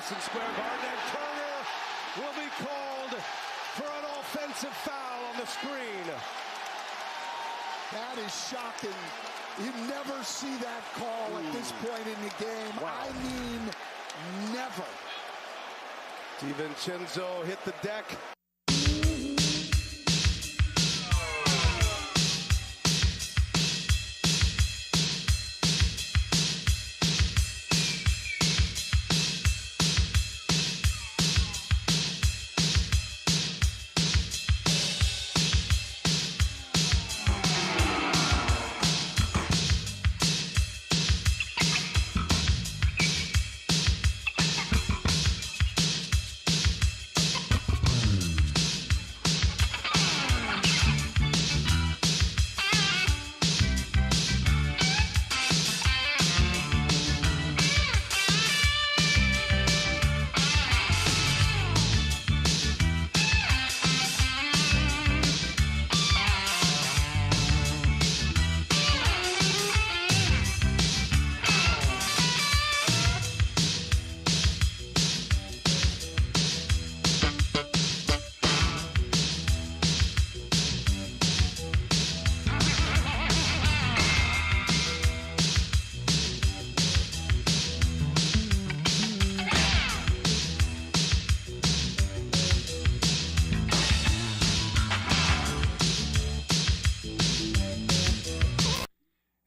Madison Square Garden, and Turner will be called for an offensive foul on the screen. That is shocking. You never see that call at this point in the game. Wow. I mean, never. DiVincenzo hit the deck.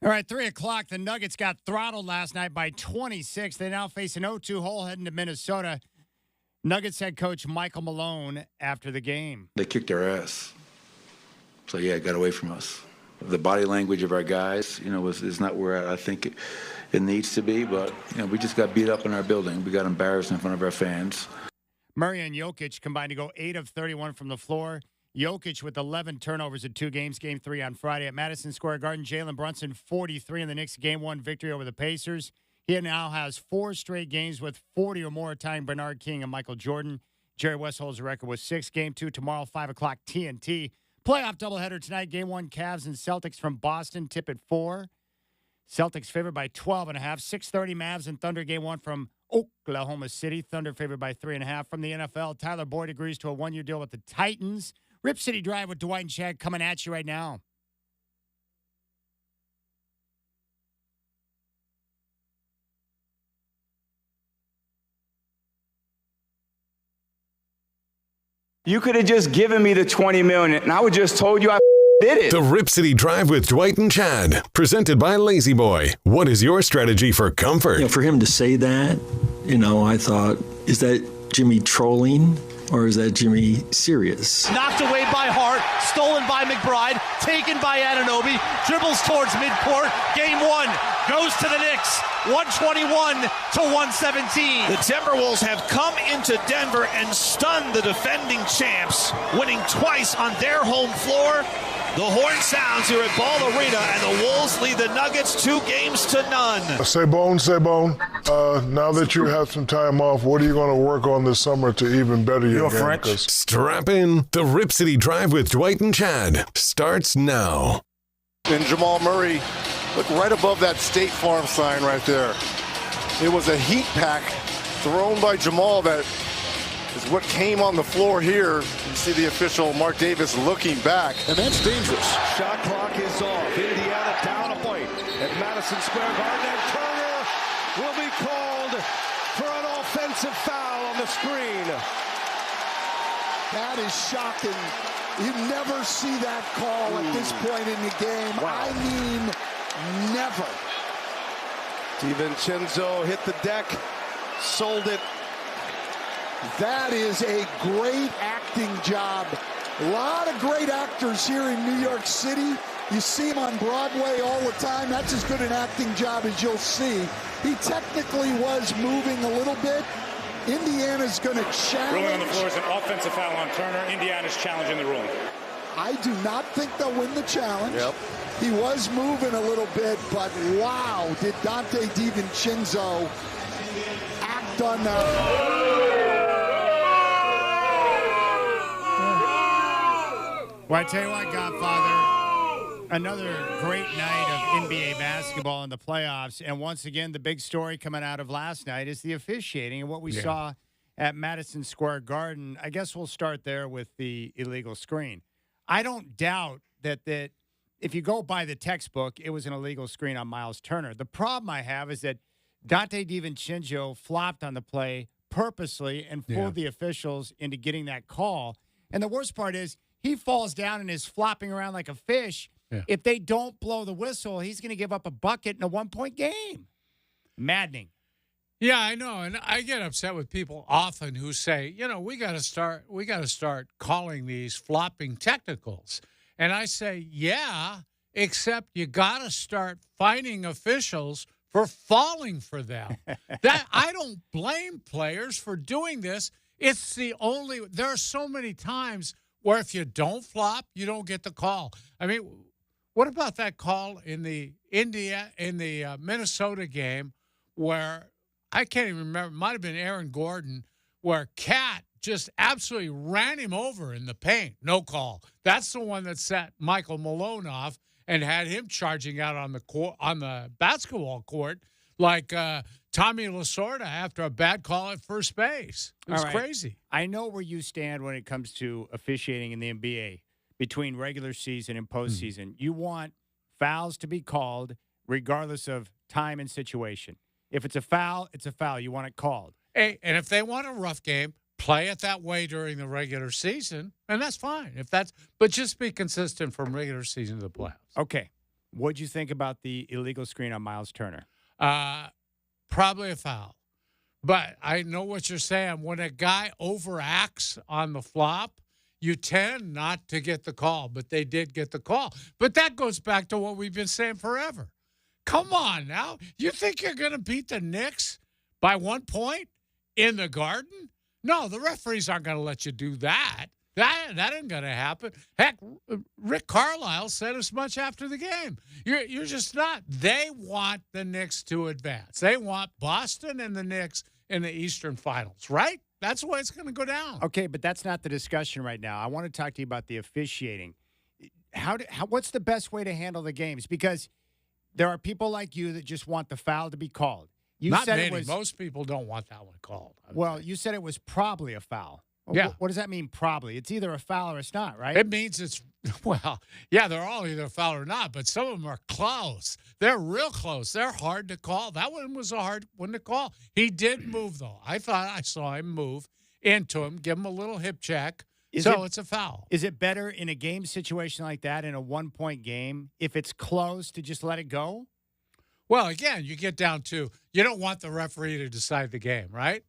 All right, 3 o'clock. The Nuggets got throttled last night by 26. They now face an 0-2 hole heading to Minnesota. Nuggets head coach Michael Malone after the game. They kicked our ass. So, yeah, it got away from us. The body language of our guys, is not where I think it needs to be. But, we just got beat up in our building. We got embarrassed in front of our fans. Murray and Jokic combined to go 8 of 31 from the floor. Jokic with 11 turnovers in 2 games, Game 3 on Friday at Madison Square Garden. Jalen Brunson, 43 in the Knicks' Game 1 victory over the Pacers. He now has 4 straight games with 40 or more, tying Bernard King and Michael Jordan. Jerry West holds the record with 6. Game 2 tomorrow, 5 o'clock TNT. Playoff doubleheader tonight, Game 1, Cavs and Celtics from Boston, tip at 4. Celtics favored by 12.5. 6:30 Mavs and Thunder, Game 1 from Oklahoma City. Thunder favored by 3.5. From the NFL, Tyler Boyd agrees to a 1-year deal with the Titans. Rip City Drive with Dwight and Chad coming at you right now. You could have just given me the $20 million, and I would just told you I did it. The Rip City Drive with Dwight and Chad, presented by Lazy Boy. What is your strategy for comfort? For him to say that, I thought, is that Jimmy trolling? Or is that Jimmy serious? Knocked away by Hart, stolen by McBride, taken by Anunoby, dribbles towards midcourt. Game 1 goes to the Knicks, 121-117. The Timberwolves have come into Denver and stunned the defending champs, winning twice on their home floor. The horn sounds here at Ball Arena, and the Wolves lead the Nuggets 2-0. Say bone. Now that you have some time off, what are you going to work on this summer to even better your game? French. Strap in. The Rip City Drive with Dwight and Chad starts now. And Jamal Murray, look right above that State Farm sign right there. It was a heat pack thrown by Jamal that is what came on the floor here. You see the official, Mark Davis, looking back. And that's dangerous. Shot clock is off. Indiana down a point at Madison Square Garden. And Turner will be called for an offensive foul on the screen. That is shocking. You never see that call at this point in the game. Wow. I mean, never. DiVincenzo hit the deck, sold it. That is a great acting job. A lot of great actors here in New York City. You see him on Broadway all the time. That's as good an acting job as you'll see. He technically was moving a little bit. Indiana's going to challenge. Ruling on the floor is an offensive foul on Turner. Indiana's challenging the ruling. I do not think they'll win the challenge. Yep. He was moving a little bit, but wow, did Dante DiVincenzo act on that. Well, I tell you what, Godfather, Another great night of NBA basketball in the playoffs. And once again, the big story coming out of last night is the officiating and what we saw at Madison Square Garden. I guess we'll start there with the illegal screen. I don't doubt that if you go by the textbook, it was an illegal screen on Miles Turner. The problem I have is that Dante DiVincenzo flopped on the play purposely and fooled the officials into getting that call. And the worst part is he falls down and is flopping around like a fish. Yeah. If they don't blow the whistle, he's going to give up a bucket in a one-point game. Maddening. Yeah, I know, and I get upset with people often who say, we got to start calling these flopping technicals. And I say, yeah, except you got to start fining officials for falling for them. That I don't blame players for doing this. There are so many times where if you don't flop, you don't get the call. I mean, what about that call in the Minnesota game where I can't even remember, it might have been Aaron Gordon, where Cat just absolutely ran him over in the paint. No call. That's the one that set Michael Malone off and had him charging out on the basketball court like Tommy Lasorda after a bad call at first base. It was crazy. I know where you stand when it comes to officiating in the NBA between regular season and postseason. You want fouls to be called regardless of time and situation. If it's a foul, it's a foul. You want it called. Hey, and if they want a rough game, play it that way during the regular season, and that's fine. But just be consistent from regular season to the playoffs. Okay. What'd you think about the illegal screen on Miles Turner? Probably a foul. But I know what you're saying. When a guy overacts on the flop, you tend not to get the call, but they did get the call. But that goes back to what we've been saying forever. Come on now. You think you're going to beat the Knicks by 1 point in the Garden? No, the referees aren't going to let you do that. That ain't going to happen. Heck, Rick Carlisle said as much after the game. You're just not. They want the Knicks to advance. They want Boston and the Knicks in the Eastern Finals, right? That's the way it's going to go down. Okay, but that's not the discussion right now. I want to talk to you about the officiating. What's the best way to handle the games? Because there are people like you that just want the foul to be called. Not many. Most people don't want that one called. Well, you said it was probably a foul. Yeah. What does that mean, probably? It's either a foul or it's not, right? It means they're all either a foul or not, but some of them are close. They're real close. They're hard to call. That one was a hard one to call. He did move, though. I thought I saw him move into him, give him a little hip check. It's a foul. Is it better in a game situation like that, in a one-point game, if it's close, to just let it go? Well, again, you get down to you don't want the referee to decide the game, right?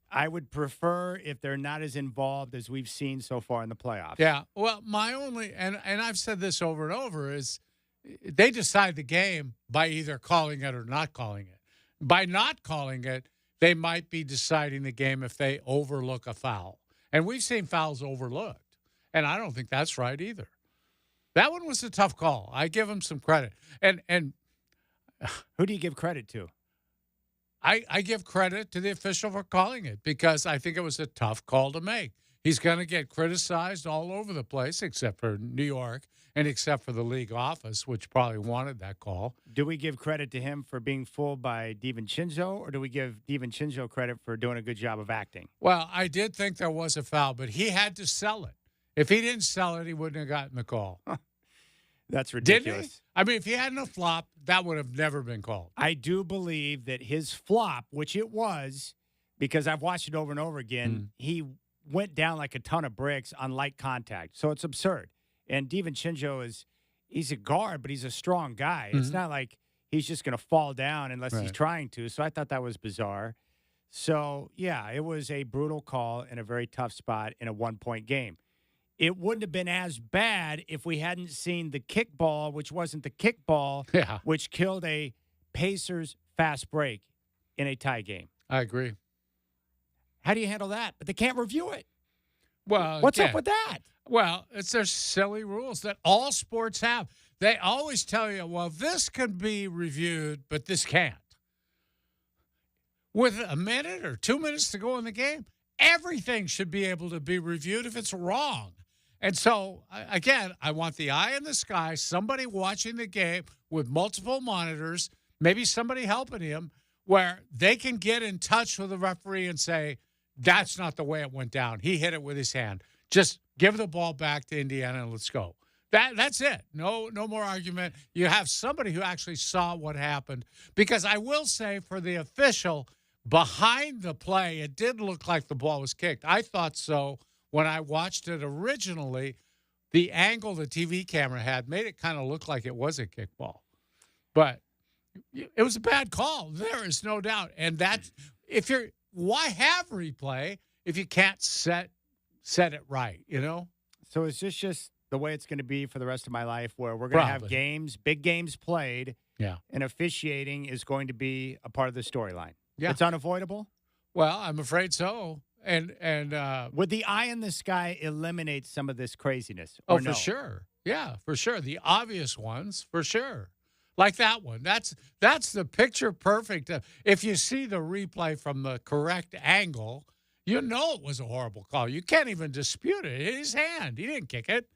I would prefer if they're not as involved as we've seen so far in the playoffs. Yeah. Well, my only and I've said this over and over is they decide the game by either calling it or not calling it. By not calling it, they might be deciding the game if they overlook a foul. And we've seen fouls overlooked. And I don't think that's right either. That one was a tough call. I give him some credit. And who do you give credit to? I give credit to the official for calling it because I think it was a tough call to make. He's going to get criticized all over the place except for New York and except for the league office, which probably wanted that call. Do we give credit to him for being fooled by DiVincenzo, or do we give DiVincenzo credit for doing a good job of acting? Well, I did think there was a foul, but he had to sell it. If he didn't sell it, he wouldn't have gotten the call. That's ridiculous. Didn't he? I mean, if he hadn't a flop, that would have never been called. I do believe that his flop, which it was, because I've watched it over and over again, he went down like a ton of bricks on light contact. So it's absurd. And DiVincenzo he's a guard, but he's a strong guy. It's not like he's just going to fall down unless he's trying to. So I thought that was bizarre. So, yeah, it was a brutal call in a very tough spot in a one-point game. It wouldn't have been as bad if we hadn't seen the kickball, which wasn't the kickball, which killed a Pacers fast break in a tie game. I agree. How do you handle that? But they can't review it. Well, what's up with that? Well, it's their silly rules that all sports have. They always tell you, well, this can be reviewed, but this can't. With a minute or 2 minutes to go in the game, everything should be able to be reviewed if it's wrong. And so, again, I want the eye in the sky, somebody watching the game with multiple monitors, maybe somebody helping him, where they can get in touch with the referee and say, that's not the way it went down. He hit it with his hand. Just give the ball back to Indiana and let's go. That's it. No more argument. You have somebody who actually saw what happened. Because I will say, for the official behind the play, it did look like the ball was kicked. I thought so when I watched it originally. The angle the TV camera had made it kind of look like it was a kickball. But it was a bad call. There is no doubt. And that's, why have replay if you can't set it right, you know? So is this just the way it's going to be for the rest of my life, where we're going to have games, big games played, and officiating is going to be a part of the storyline? Yeah. It's unavoidable? Well, I'm afraid so. And would the eye in the sky eliminate some of this craziness? Oh, or no? for sure. Yeah, for sure. The obvious ones, for sure. Like that one. That's the picture perfect. If you see the replay from the correct angle, you know it was a horrible call. You can't even dispute it. His hand. He didn't kick it.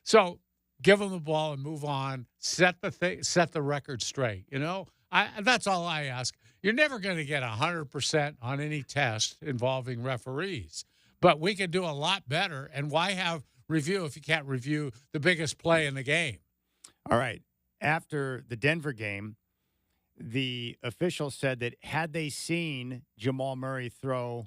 So give him the ball and move on. Set the record straight. You know, that's all I ask. You're never going to get 100% on any test involving referees, but we can do a lot better. And why have review if you can't review the biggest play in the game? All right. After the Denver game, the official said that had they seen Jamal Murray throw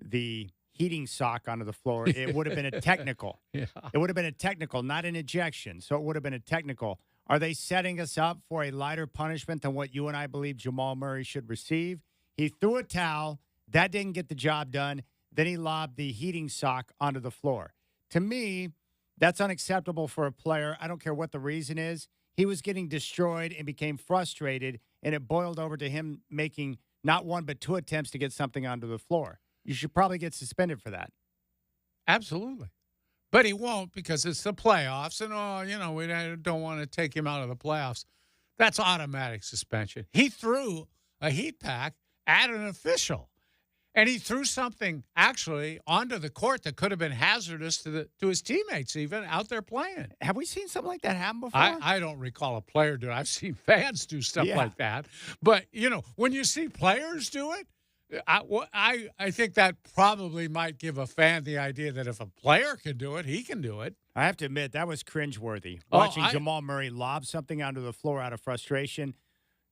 the heating sock onto the floor, it would have been a technical. Yeah. It would have been a technical, not an ejection. So it would have been a technical. Are they setting us up for a lighter punishment than what you and I believe Jamal Murray should receive? He threw a towel. That didn't get the job done. Then he lobbed the heating sock onto the floor. To me, that's unacceptable for a player. I don't care what the reason is. He was getting destroyed and became frustrated, and it boiled over to him making not one but two attempts to get something onto the floor. You should probably get suspended for that. Absolutely. But he won't because it's the playoffs, and, we don't want to take him out of the playoffs. That's automatic suspension. He threw a heat pack at an official, and he threw something actually onto the court that could have been hazardous to his teammates even out there playing. Have we seen something like that happen before? I don't recall a player do it. I've seen fans do stuff like that. But, when you see players do it, I think that probably might give a fan the idea that if a player can do it, he can do it. I have to admit, that was cringeworthy. Watching Jamal Murray lob something onto the floor out of frustration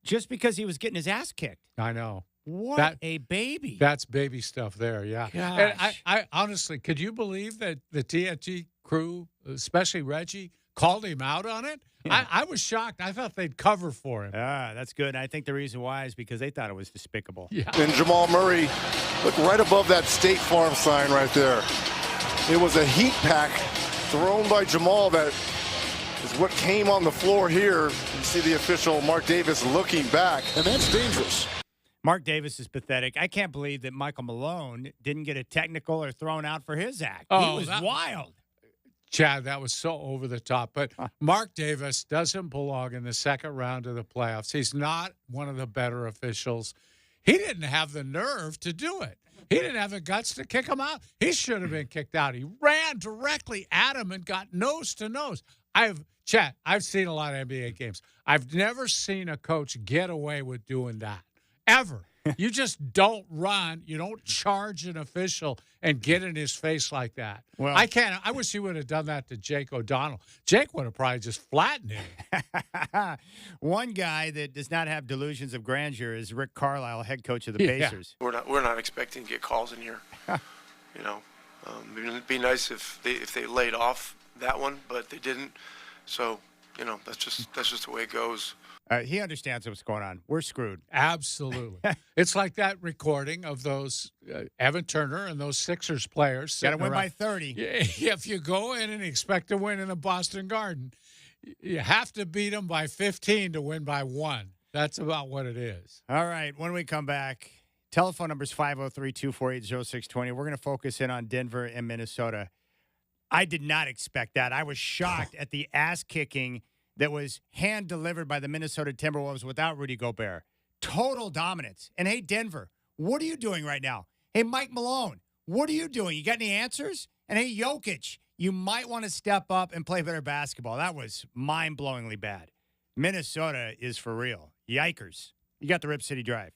just because he was getting his ass kicked. I know. What a baby. That's baby stuff there, yeah. Gosh. And I honestly, could you believe that the TNT crew, especially Reggie, called him out on it? Yeah. I was shocked. I thought they'd cover for him. That's good. I think the reason why is because they thought it was despicable. Yeah. And Jamal Murray, look right above that State Farm sign right there. It was a heat pack thrown by Jamal that is what came on the floor here. You see the official, Mark Davis, looking back, and that's dangerous. Mark Davis is pathetic. I can't believe that Michael Malone didn't get a technical or thrown out for his act. He was wild. Chad, that was so over the top. But Mark Davis doesn't belong in the second round of the playoffs. He's not one of the better officials. He didn't have the nerve to do it. He didn't have the guts to kick him out. He should have been kicked out. He ran directly at him and got nose to nose. Chad, I've seen a lot of NBA games. I've never seen a coach get away with doing that, ever. You just don't run. You don't charge an official and get in his face like that. Well, I wish he would have done that to Jake O'Donnell. Jake would have probably just flattened him. One guy that does not have delusions of grandeur is Rick Carlisle, head coach of the Pacers. We're not expecting to get calls in here. It'd be nice if they laid off that one, but they didn't. So that's just the way it goes. He understands what's going on. We're screwed. Absolutely. It's like that recording of those Evan Turner and those Sixers players. Got to win by 30. If you go in and expect to win in the Boston Garden, you have to beat them by 15 to win by 1. That's about what it is. All right. When we come back, telephone number is 503-248-0620. We're going to focus in on Denver and Minnesota. I did not expect that. I was shocked at the ass-kicking that was hand-delivered by the Minnesota Timberwolves without Rudy Gobert. Total dominance. And, hey, Denver, what are you doing right now? Hey, Mike Malone, what are you doing? You got any answers? And, hey, Jokic, you might want to step up and play better basketball. That was mind-blowingly bad. Minnesota is for real. Yikers. You got the Rip City Drive.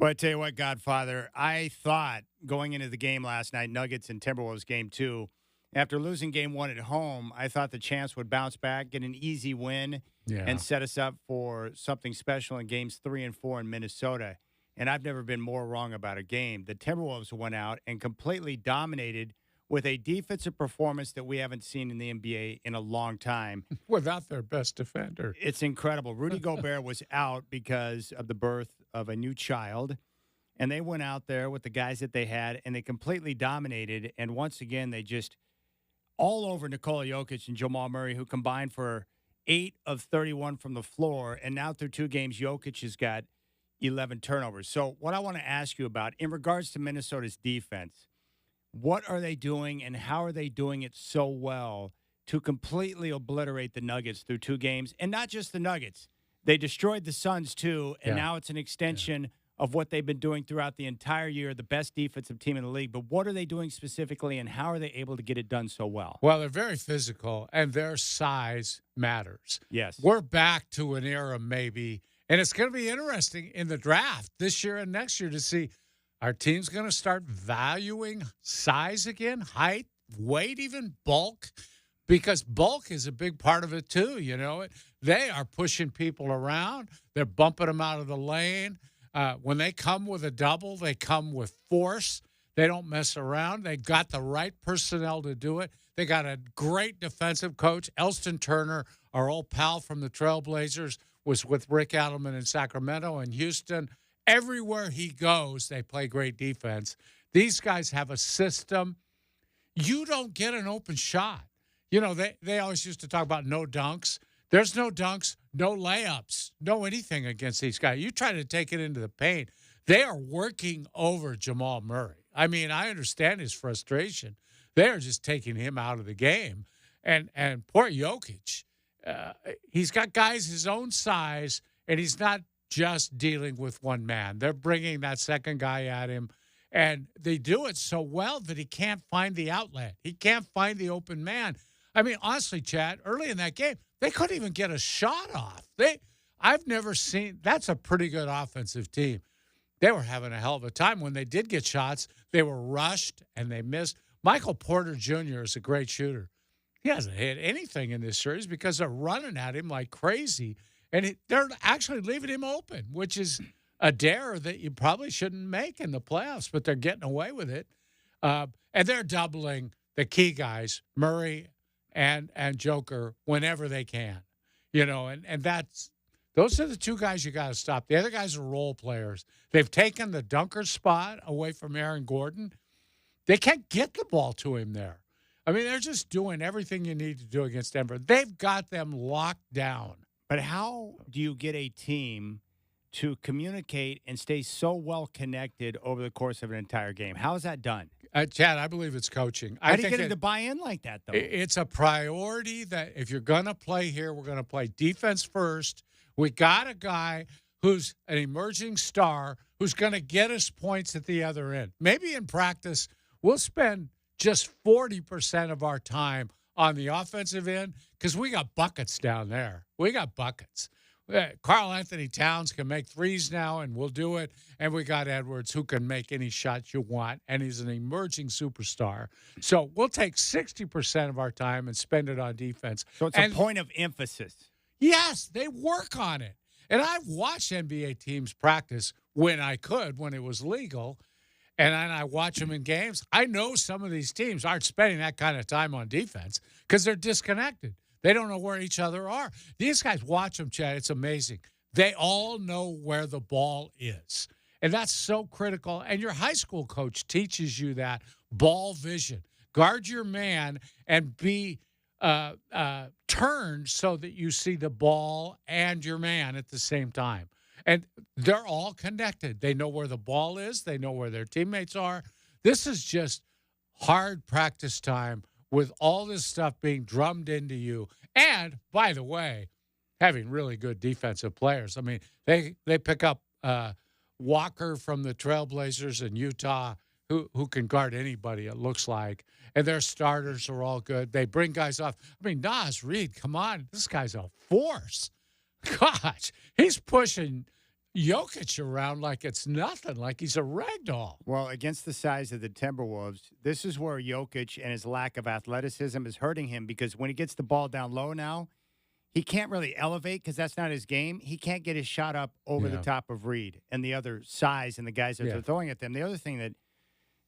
But I tell you what, Godfather, I thought going into the game last night, Nuggets and Timberwolves game 2, after losing game 1 at home, I thought the Champs would bounce back, get an easy win, and set us up for something special in games 3 and 4 in Minnesota. And I've never been more wrong about a game. The Timberwolves went out and completely dominated with a defensive performance that we haven't seen in the NBA in a long time. Without their best defender. It's incredible. Rudy Gobert was out because of the birth of a new child. And they went out there with the guys that they had, and they completely dominated. And once again, they just all over Nikola Jokic and Jamal Murray, who combined for 8 of 31 from the floor. And now through 2 games, Jokic has got 11 turnovers. So what I want to ask you about, in regards to Minnesota's defense, what are they doing and how are they doing it so well to completely obliterate the Nuggets through 2 games? And not just the Nuggets. They destroyed the Suns, too, and now it's an extension of what they've been doing throughout the entire year, the best defensive team in the league. But what are they doing specifically, and how are they able to get it done so well? Well, they're very physical, and their size matters. Yes. We're back to an era maybe, and it's going to be interesting in the draft this year and next year to see, our team's going to start valuing size again, height, weight, even bulk, because bulk is a big part of it too. You know, they are pushing people around. They're bumping them out of the lane. When they come with a double, they come with force. They don't mess around. They got the right personnel to do it. They got a great defensive coach. Elston Turner, our old pal from the Trailblazers, was with Rick Adelman in Sacramento and Houston. Everywhere he goes, they play great defense. These guys have a system. You don't get an open shot. You know, they always used to talk about no dunks. There's no dunks, no layups, no anything against these guys. You try to take it into the paint, they are working over Jamal Murray. I mean, I understand his frustration. They are just taking him out of the game. And poor Jokic, he's got guys his own size, and he's not just dealing with one man. They're bringing that second guy at him, and they do it so well that he can't find the outlet. He can't find the open man. I mean, honestly, Chad, early in that game, they couldn't even get a shot off. I've never seen – that's a pretty good offensive team. They were having a hell of a time. When they did get shots, they were rushed and they missed. Michael Porter Jr. is a great shooter. He hasn't hit anything in this series because they're running at him like crazy. And they're actually leaving him open, which is a dare that you probably shouldn't make in the playoffs, but they're getting away with it. And they're doubling the key guys, Murray and Joker, whenever they can. You know, and those are the 2 guys you got to stop. The other guys are role players. They've taken the dunker spot away from Aaron Gordon. They can't get the ball to him there. I mean, they're just doing everything you need to do against Denver. They've got them locked down. But how do you get a team to communicate and stay so well connected over the course of an entire game? How is that done? Chad, I believe it's coaching. How do you get them to buy in like that, though? It's a priority that if you're going to play here, we're going to play defense first. We got a guy who's an emerging star who's going to get us points at the other end. Maybe in practice, we'll spend just 40% of our time on the offensive end because we got buckets down there. We got buckets. Karl Anthony Towns can make threes now, and we'll do it. And we got Edwards, who can make any shot you want, and he's an emerging superstar. So we'll take 60% of our time and spend it on defense. So it's a point of emphasis. Yes, they work on it. And I've watched NBA teams practice when I could, when it was legal, and then I watch them in games. I know some of these teams aren't spending that kind of time on defense because they're disconnected. They don't know where each other are. These guys, watch them, Chad. It's amazing. They all know where the ball is. And that's so critical. And your high school coach teaches you that ball vision. Guard your man and be turned so that you see the ball and your man at the same time. And they're all connected. They know where the ball is. They know where their teammates are. This is just hard practice time with all this stuff being drummed into you. And, by the way, having really good defensive players. I mean, they pick up Walker from the Trailblazers in Utah who can guard anybody, it looks like. And their starters are all good. They bring guys off. I mean, Naz Reid, come on. This guy's a force. Gosh, he's pushing Jokic around like it's nothing, like he's a rag doll. Well, against the size of the Timberwolves, this is where Jokic and his lack of athleticism is hurting him because when he gets the ball down low now, he can't really elevate because that's not his game. He can't get his shot up over the top of Reed and the other size and the guys that they're throwing at them. The other thing that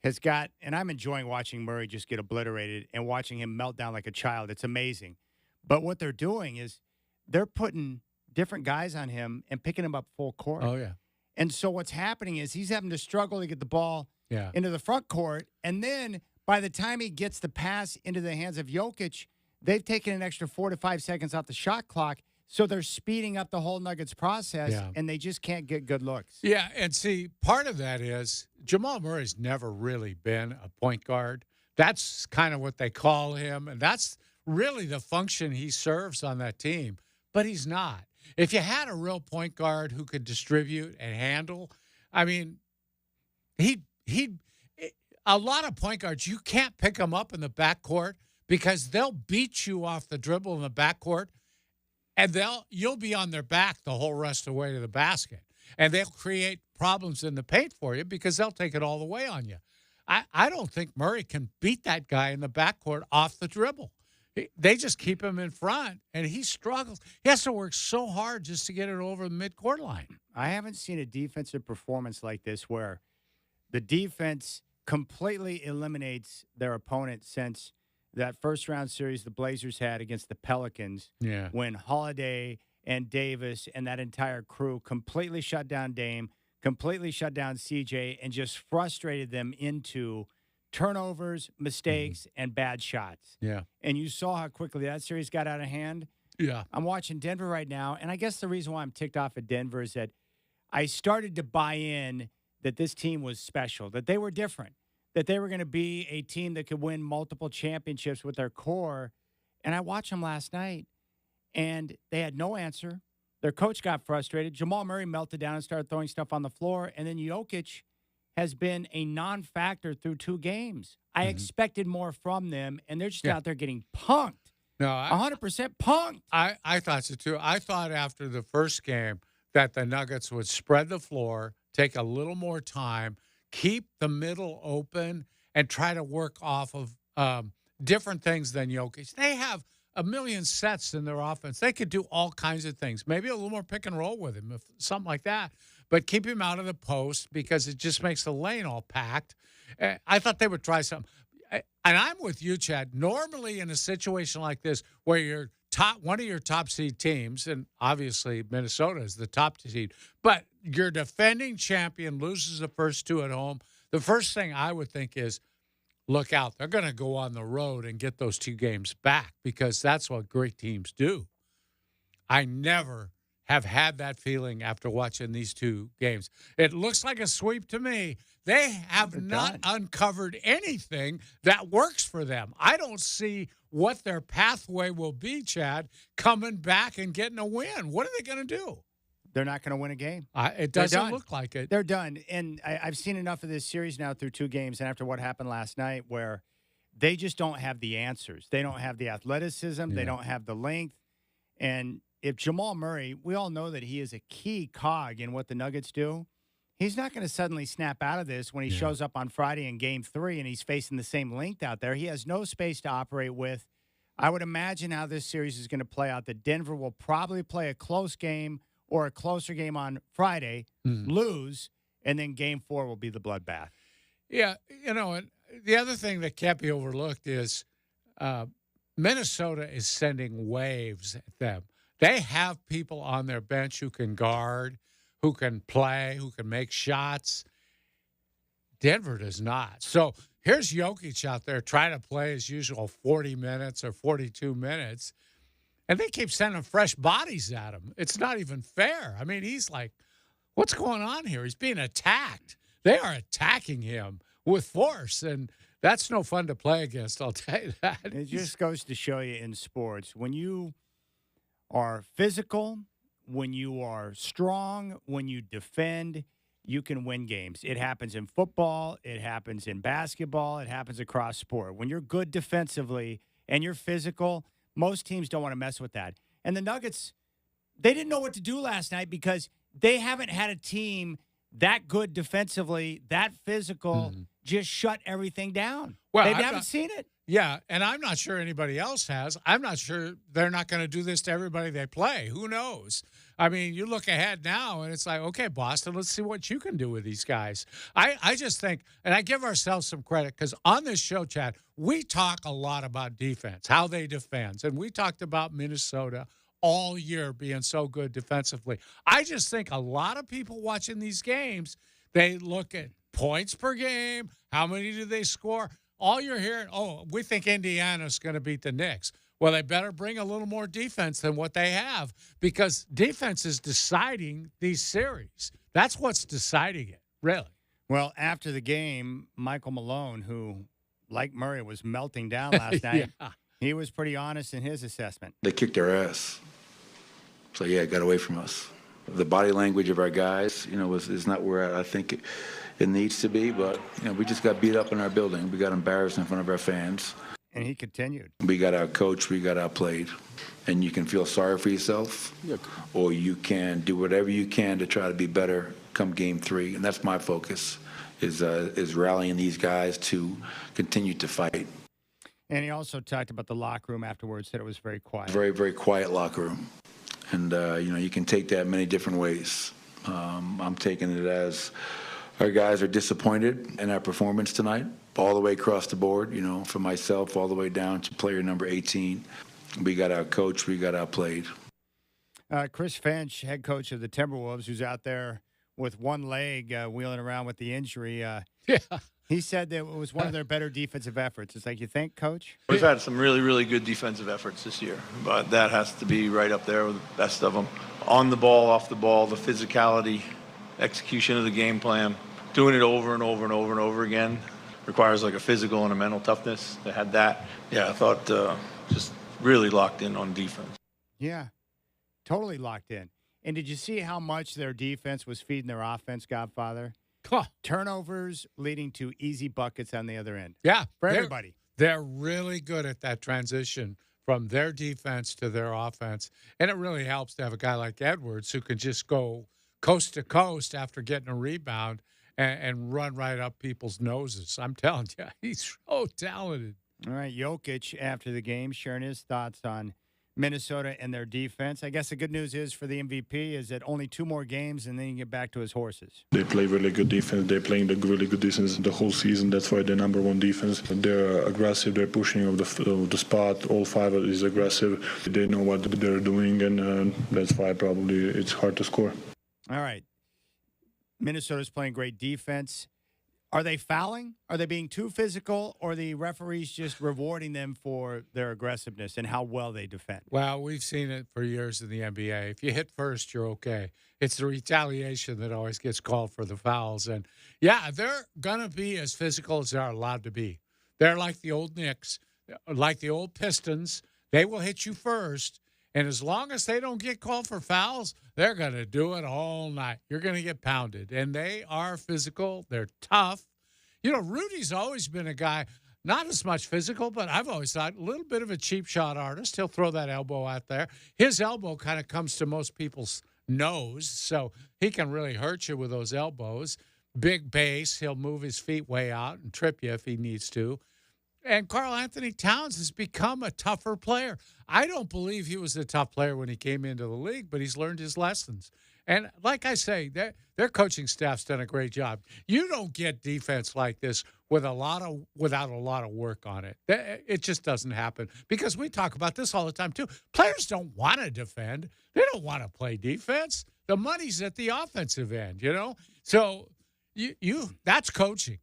has got, and I'm enjoying watching Murray just get obliterated and watching him melt down like a child. It's amazing. But what they're doing is they're putting different guys on him and picking him up full court. Oh, yeah. And so what's happening is he's having to struggle to get the ball into the front court. And then by the time he gets the pass into the hands of Jokic, they've taken an extra 4 to 5 seconds off the shot clock. So they're speeding up the whole Nuggets process, and they just can't get good looks. Yeah, and see, part of that is Jamal Murray's never really been a point guard. That's kind of what they call him, and that's really the function he serves on that team. But he's not. If you had a real point guard who could distribute and handle, I mean, a lot of point guards, you can't pick them up in the backcourt because they'll beat you off the dribble in the backcourt, and you'll be on their back the whole rest of the way to the basket. And they'll create problems in the paint for you because they'll take it all the way on you. I don't think Murray can beat that guy in the backcourt off the dribble. They just keep him in front, and he struggles. He has to work so hard just to get it over the midcourt line. I haven't seen a defensive performance like this where the defense completely eliminates their opponent since that first-round series the Blazers had against the Pelicans when Holiday and Davis and that entire crew completely shut down Dame, completely shut down CJ, and just frustrated them into turnovers, mistakes, and bad shots. Yeah. And you saw how quickly that series got out of hand. Yeah. I'm watching Denver right now, and I guess the reason why I'm ticked off at Denver is that I started to buy in that this team was special, that they were different, that they were going to be a team that could win multiple championships with their core. And I watched them last night, and they had no answer. Their coach got frustrated. Jamal Murray melted down and started throwing stuff on the floor, and then Jokic has been a non-factor through 2 games. I expected more from them, and they're just out there getting punked. No, 100% punked. I thought so, too. I thought after the first game that the Nuggets would spread the floor, take a little more time, keep the middle open, and try to work off of different things than Jokic. They have a million sets in their offense. They could do all kinds of things. Maybe a little more pick and roll with him, something like that. But keep him out of the post because it just makes the lane all packed. I thought they would try something. And I'm with you, Chad. Normally in a situation like this where you're one of your top seed teams, and obviously Minnesota is the top seed, but your defending champion loses the first 2 at home, the first thing I would think is, look out. They're going to go on the road and get those 2 games back because that's what great teams do. I never have had that feeling after watching these 2 games. It looks like a sweep to me. They have not uncovered anything that works for them. I don't see what their pathway will be, Chad, coming back and getting a win. What are they going to do? They're not going to win a game. It doesn't look like it. They're done. And I've seen enough of this series now through 2 games and after what happened last night where they just don't have the answers. They don't have the athleticism. They don't have the length. And if Jamal Murray, we all know that he is a key cog in what the Nuggets do. He's not going to suddenly snap out of this when he shows up on Friday in Game 3 and he's facing the same length out there. He has no space to operate with. I would imagine how this series is going to play out, that Denver will probably play a close game or a closer game on Friday, lose, and then Game 4 will be the bloodbath. Yeah, and the other thing that can't be overlooked is Minnesota is sending waves at them. They have people on their bench who can guard, who can play, who can make shots. Denver does not. So here's Jokic out there trying to play his usual 40 minutes or 42 minutes, and they keep sending fresh bodies at him. It's not even fair. I mean, he's like, what's going on here? He's being attacked. They are attacking him with force, and that's no fun to play against, I'll tell you that. It just goes to show you in sports, when you are physical, when you are strong, when you defend, you can win games. It happens in football. It happens in basketball. It happens across sport. When you're good defensively and you're physical, most teams don't want to mess with that. And the Nuggets, they didn't know what to do last night because they haven't had a team that good defensively, that physical, just shut everything down. Well, they haven't seen it. Yeah, and I'm not sure anybody else has. I'm not sure they're not going to do this to everybody they play. Who knows? I mean, you look ahead now, and it's like, okay, Boston, let's see what you can do with these guys. I just think, and I give ourselves some credit, because on this show, Chad, we talk a lot about defense, how they defend, and we talked about Minnesota all year being so good defensively. I just think a lot of people watching these games, they look at points per game, how many do they score? All you're hearing, we think Indiana's going to beat the Knicks. Well, they better bring a little more defense than what they have, because defense is deciding these series. That's what's deciding it, really. Well, after the game, Michael Malone, who, like Murray, was melting down last night, he was pretty honest in his assessment. They kicked our ass. So, yeah, it got away from us. The body language of our guys, is not where I think it needs to be. But, we just got beat up in our building. We got embarrassed in front of our fans. And he continued. We got outcoached. We got outplayed. And you can feel sorry for yourself, or you can do whatever you can to try to be better come Game 3. And that's my focus, is rallying these guys to continue to fight. And he also talked about the locker room afterwards, said it was very quiet. Very, very quiet locker room. And, you can take that many different ways. I'm taking it as our guys are disappointed in our performance tonight, all the way across the board, from myself all the way down to player number 18. We got outcoached. We got outplayed. Chris Finch, head coach of the Timberwolves, who's out there with one leg wheeling around with the injury. He said that it was one of their better defensive efforts. It's like, you think, Coach? We've had some really, really good defensive efforts this year, but that has to be right up there with the best of them. On the ball, off the ball, the physicality, execution of the game plan, doing it over and over and over and over again requires like a physical and a mental toughness. They had that. Yeah, I thought just really locked in on defense. Yeah, totally locked in. And did you see how much their defense was feeding their offense, Godfather? Turnovers leading to easy buckets on the other end. Yeah. For everybody. They're really good at that transition from their defense to their offense. And it really helps to have a guy like Edwards who can just go coast to coast after getting a rebound and run right up people's noses. I'm telling you, he's so talented. All right, Jokic, after the game, sharing his thoughts on Minnesota and their defense. I guess the good news is for the MVP is that only 2 more games and then you can get back to his horses. They play really good defense. They're playing the really good defense the whole season. That's why they're number 1 defense. They're aggressive. They're pushing of the spot. All 5 is aggressive. They know what they're doing, and that's why probably it's hard to score. All right. Minnesota's playing great defense. Are they fouling? Are they being too physical? Or are the referees just rewarding them for their aggressiveness and how well they defend? Well, we've seen it for years in the NBA. If you hit first, you're okay. It's the retaliation that always gets called for the fouls. And, yeah, they're going to be as physical as they're allowed to be. They're like the old Knicks, like the old Pistons. They will hit you first. And as long as they don't get called for fouls, they're going to do it all night. You're going to get pounded. And they are physical. They're tough. Rudy's always been a guy, not as much physical, but I've always thought a little bit of a cheap shot artist. He'll throw that elbow out there. His elbow kind of comes to most people's nose, so he can really hurt you with those elbows. Big base. He'll move his feet way out and trip you if he needs to. And Karl Anthony Towns has become a tougher player. I don't believe he was a tough player when he came into the league, but he's learned his lessons. And like I say, their coaching staff's done a great job. You don't get defense like this without a lot of work on it. It just doesn't happen, because we talk about this all the time too. Players don't want to defend. They don't want to play defense. The money's at the offensive end, So that's coaching.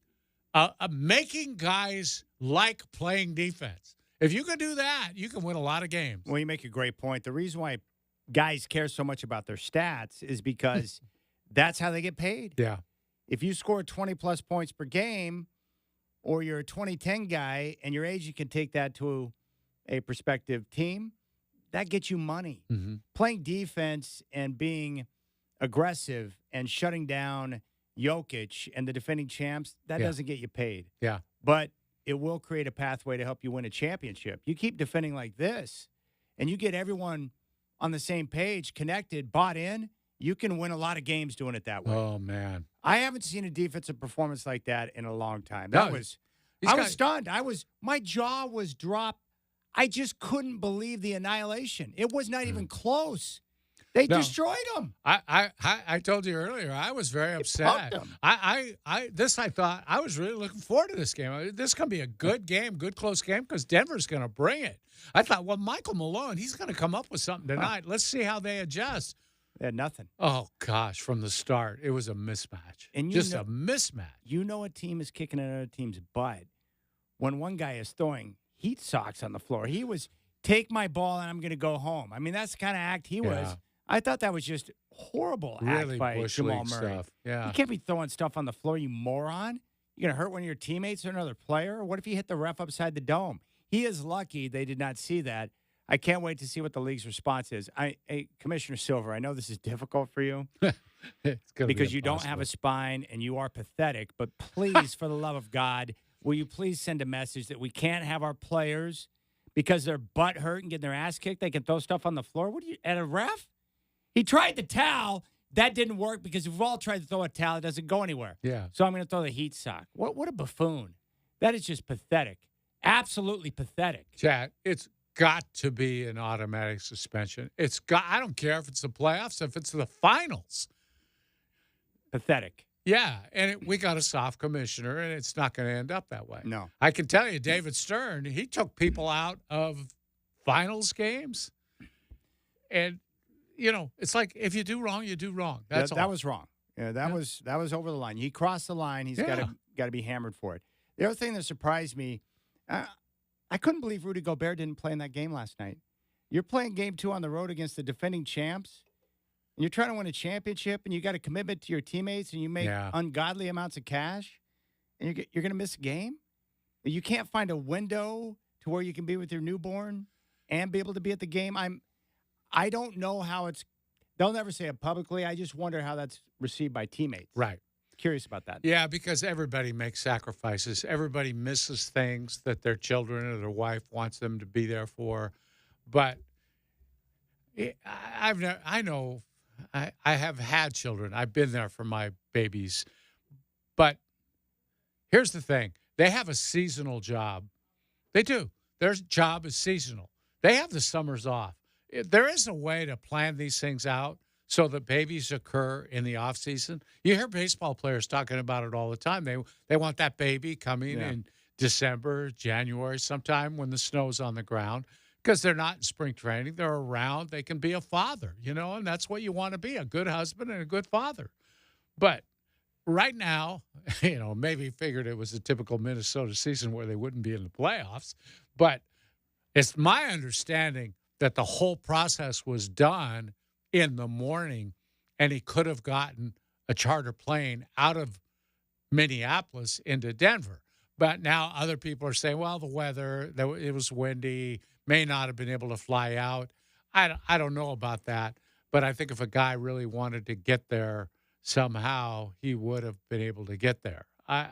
Making guys like playing defense. If you can do that, you can win a lot of games. Well, you make a great point. The reason why guys care so much about their stats is because that's how they get paid. Yeah. If you score 20-plus points per game, or you're a 20-10 guy and your agent can take that to a prospective team, that gets you money. Mm-hmm. Playing defense and being aggressive and shutting down Jokic and the defending champs, that doesn't get you paid. Yeah. But it will create a pathway to help you win a championship. You keep defending like this, and you get everyone on the same page, connected, bought in, you can win a lot of games doing it that way. Oh, man. I haven't seen a defensive performance like that in a long time. No, I was stunned. My jaw was dropped. I just couldn't believe the annihilation. It was not even close. They destroyed them. I told you earlier, I was very upset. I thought I was really looking forward to this game. This is going to be a good game, good close game, because Denver's going to bring it. I thought, well, Michael Malone, he's going to come up with something tonight. Let's see how they adjust. They had nothing. Oh, gosh, from the start, it was a mismatch. And just a mismatch. You know a team is kicking another team's butt when one guy is throwing heat socks on the floor. He was, take my ball and I'm going to go home. I mean, that's the kind of act he was. I thought that was just horrible really act by Jamal Murray. Stuff. Yeah. You can't be throwing stuff on the floor, you moron. You're going to hurt one of your teammates or another player? What if you hit the ref upside the dome? He is lucky they did not see that. I can't wait to see what the league's response is. Commissioner Silver, I know this is difficult for you because you don't have a spine and you are pathetic, but please, for the love of God, will you please send a message that we can't have our players, because their butt hurt and getting their ass kicked, they can throw stuff on the floor? What do you, at a ref? He tried the towel. That didn't work because we've all tried to throw a towel. It doesn't go anywhere. Yeah. So I'm going to throw the heat sock. What a buffoon. That is just pathetic. Absolutely pathetic. Chad, it's got to be an automatic suspension. I don't care if it's the playoffs, if it's the finals. Pathetic. Yeah, and we got a soft commissioner, and it's not going to end up that way. No. I can tell you, David Stern, he took people out of finals games. And, it's like if you do wrong, you do wrong. That's all. That was wrong. Yeah, that was over the line. He crossed the line. He's got to be hammered for it. The other thing that surprised me, I couldn't believe Rudy Gobert didn't play in that game last night. You're playing game 2 on the road against the defending champs, and you're trying to win a championship, and you got a commitment to your teammates, and you make ungodly amounts of cash, and you're going to miss a game? You can't find a window to where you can be with your newborn and be able to be at the game? I don't know how they'll never say it publicly. I just wonder how that's received by teammates. Right. Curious about that. Yeah, because everybody makes sacrifices. Everybody misses things that their children or their wife wants them to be there for. But I have had children. I've been there for my babies. But here's the thing. They have a seasonal job. They do. Their job is seasonal. They have the summers off. There is a way to plan these things out so that babies occur in the off season. You hear baseball players talking about it all the time. They want that baby coming in December, January, sometime when the snow's on the ground, because they're not in spring training. They're around. They can be a father, and that's what you want to be, a good husband and a good father. But right now, maybe figured it was a typical Minnesota season where they wouldn't be in the playoffs. But it's my understanding that the whole process was done in the morning, and he could have gotten a charter plane out of Minneapolis into Denver. But now other people are saying, well, the weather, it was windy, may not have been able to fly out. I don't know about that, but I think if a guy really wanted to get there somehow, he would have been able to get there. I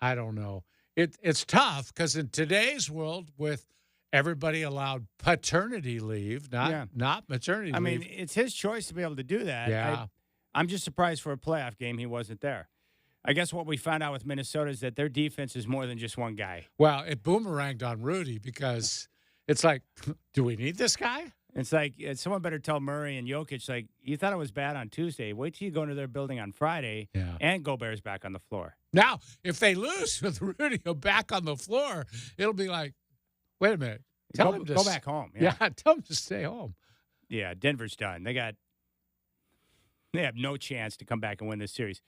don't know. It's tough because in today's world with everybody allowed paternity leave, not maternity leave. I mean, it's his choice to be able to do that. Yeah. I'm just surprised for a playoff game he wasn't there. I guess what we found out with Minnesota is that their defense is more than just one guy. Well, it boomeranged on Rudy because it's like, do we need this guy? It's like someone better tell Murray and Jokic, like, you thought it was bad on Tuesday. Wait till you go into their building on Friday and Gobert's back on the floor. Now, if they lose with Rudy back on the floor, it'll be like, wait a minute. Tell him to go back home. Yeah, tell him to stay home. Yeah, Denver's done. They have no chance to come back and win this series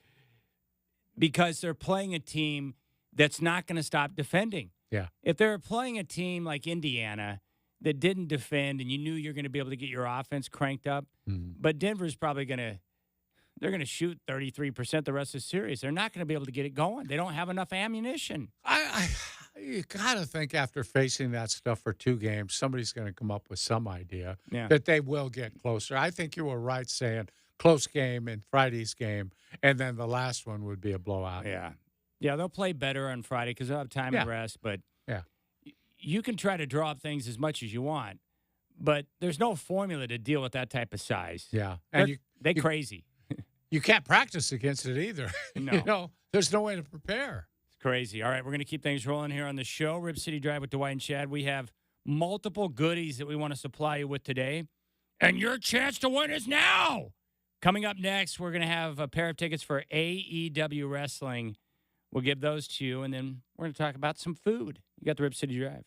because they're playing a team that's not going to stop defending. Yeah. If they're playing a team like Indiana that didn't defend and you knew you're going to be able to get your offense cranked up, but Denver's probably they're going to shoot 33% the rest of the series. They're not going to be able to get it going. They don't have enough ammunition. You got to think after facing that stuff for 2 games, somebody's going to come up with some idea that they will get closer. I think you were right saying close game in Friday's game, and then the last one would be a blowout. Yeah. Yeah, they'll play better on Friday because they'll have time to rest. But you can try to draw up things as much as you want. but there's no formula to deal with that type of size. Yeah. And they're crazy. You can't practice against it either. No. There's no way to prepare. It's crazy. All right, we're going to keep things rolling here on the show. Rip City Drive with Dwight and Chad. We have multiple goodies that we want to supply you with today. And your chance to win is now. Coming up next, we're going to have a pair of tickets for AEW Wrestling. We'll give those to you, and then we're going to talk about some food. You got the Rip City Drive.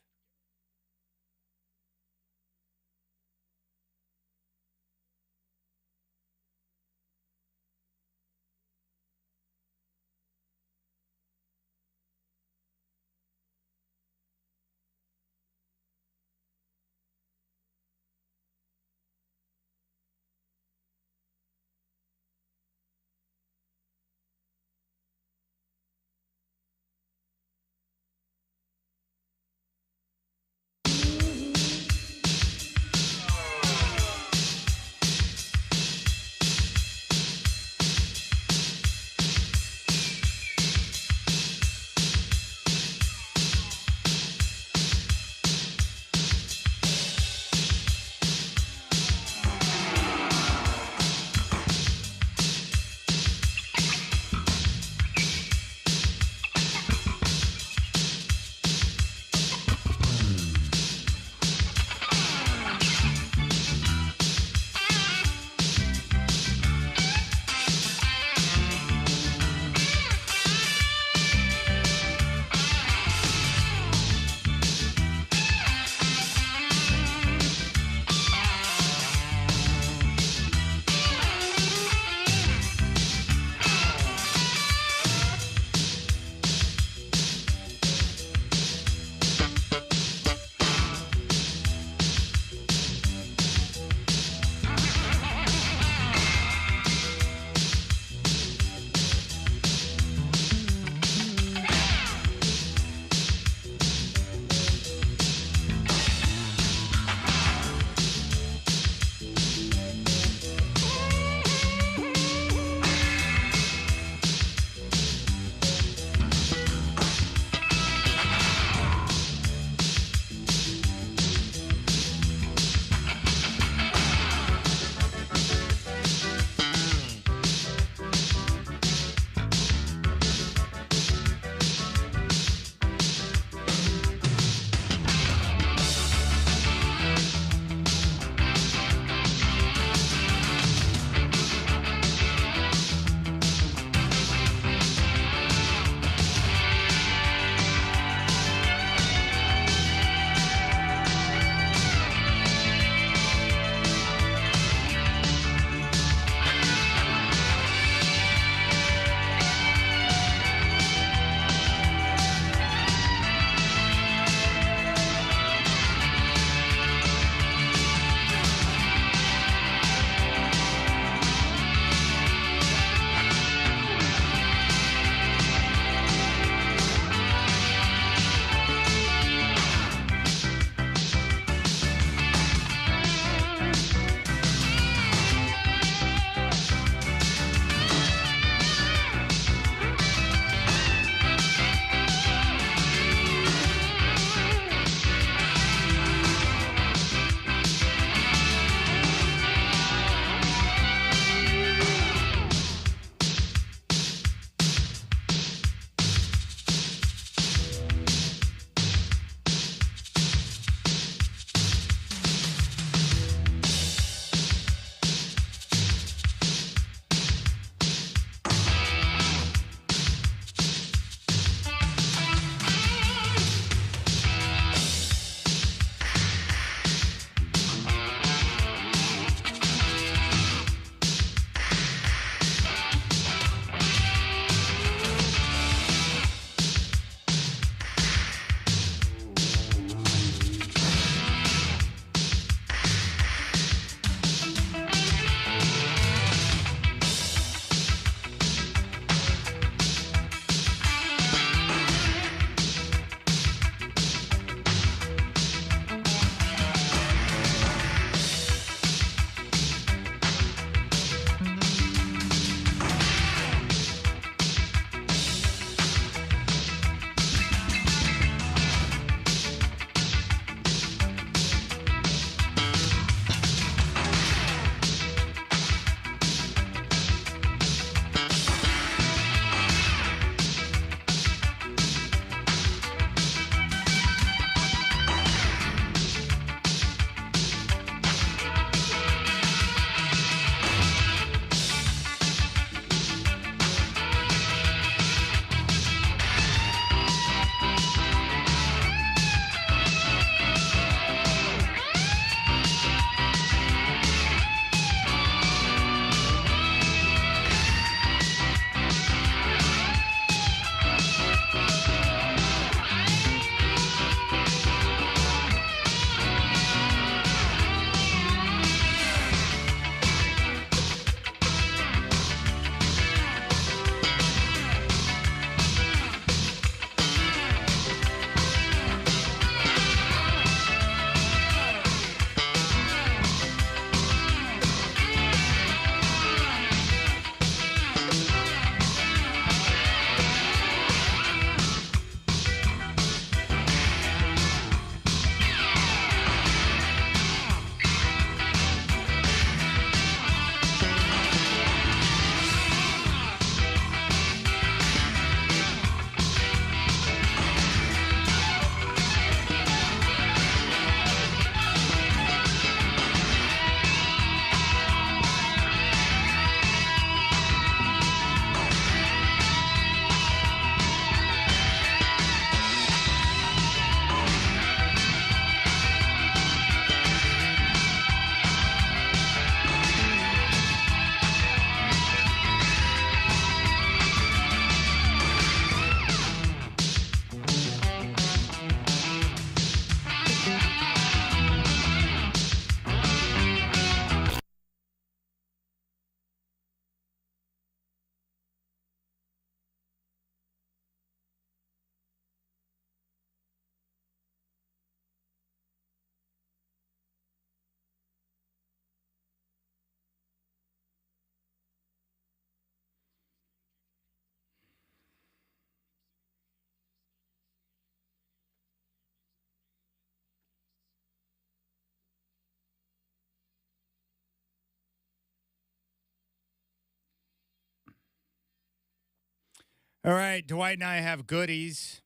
All right, Dwight and I have goodies.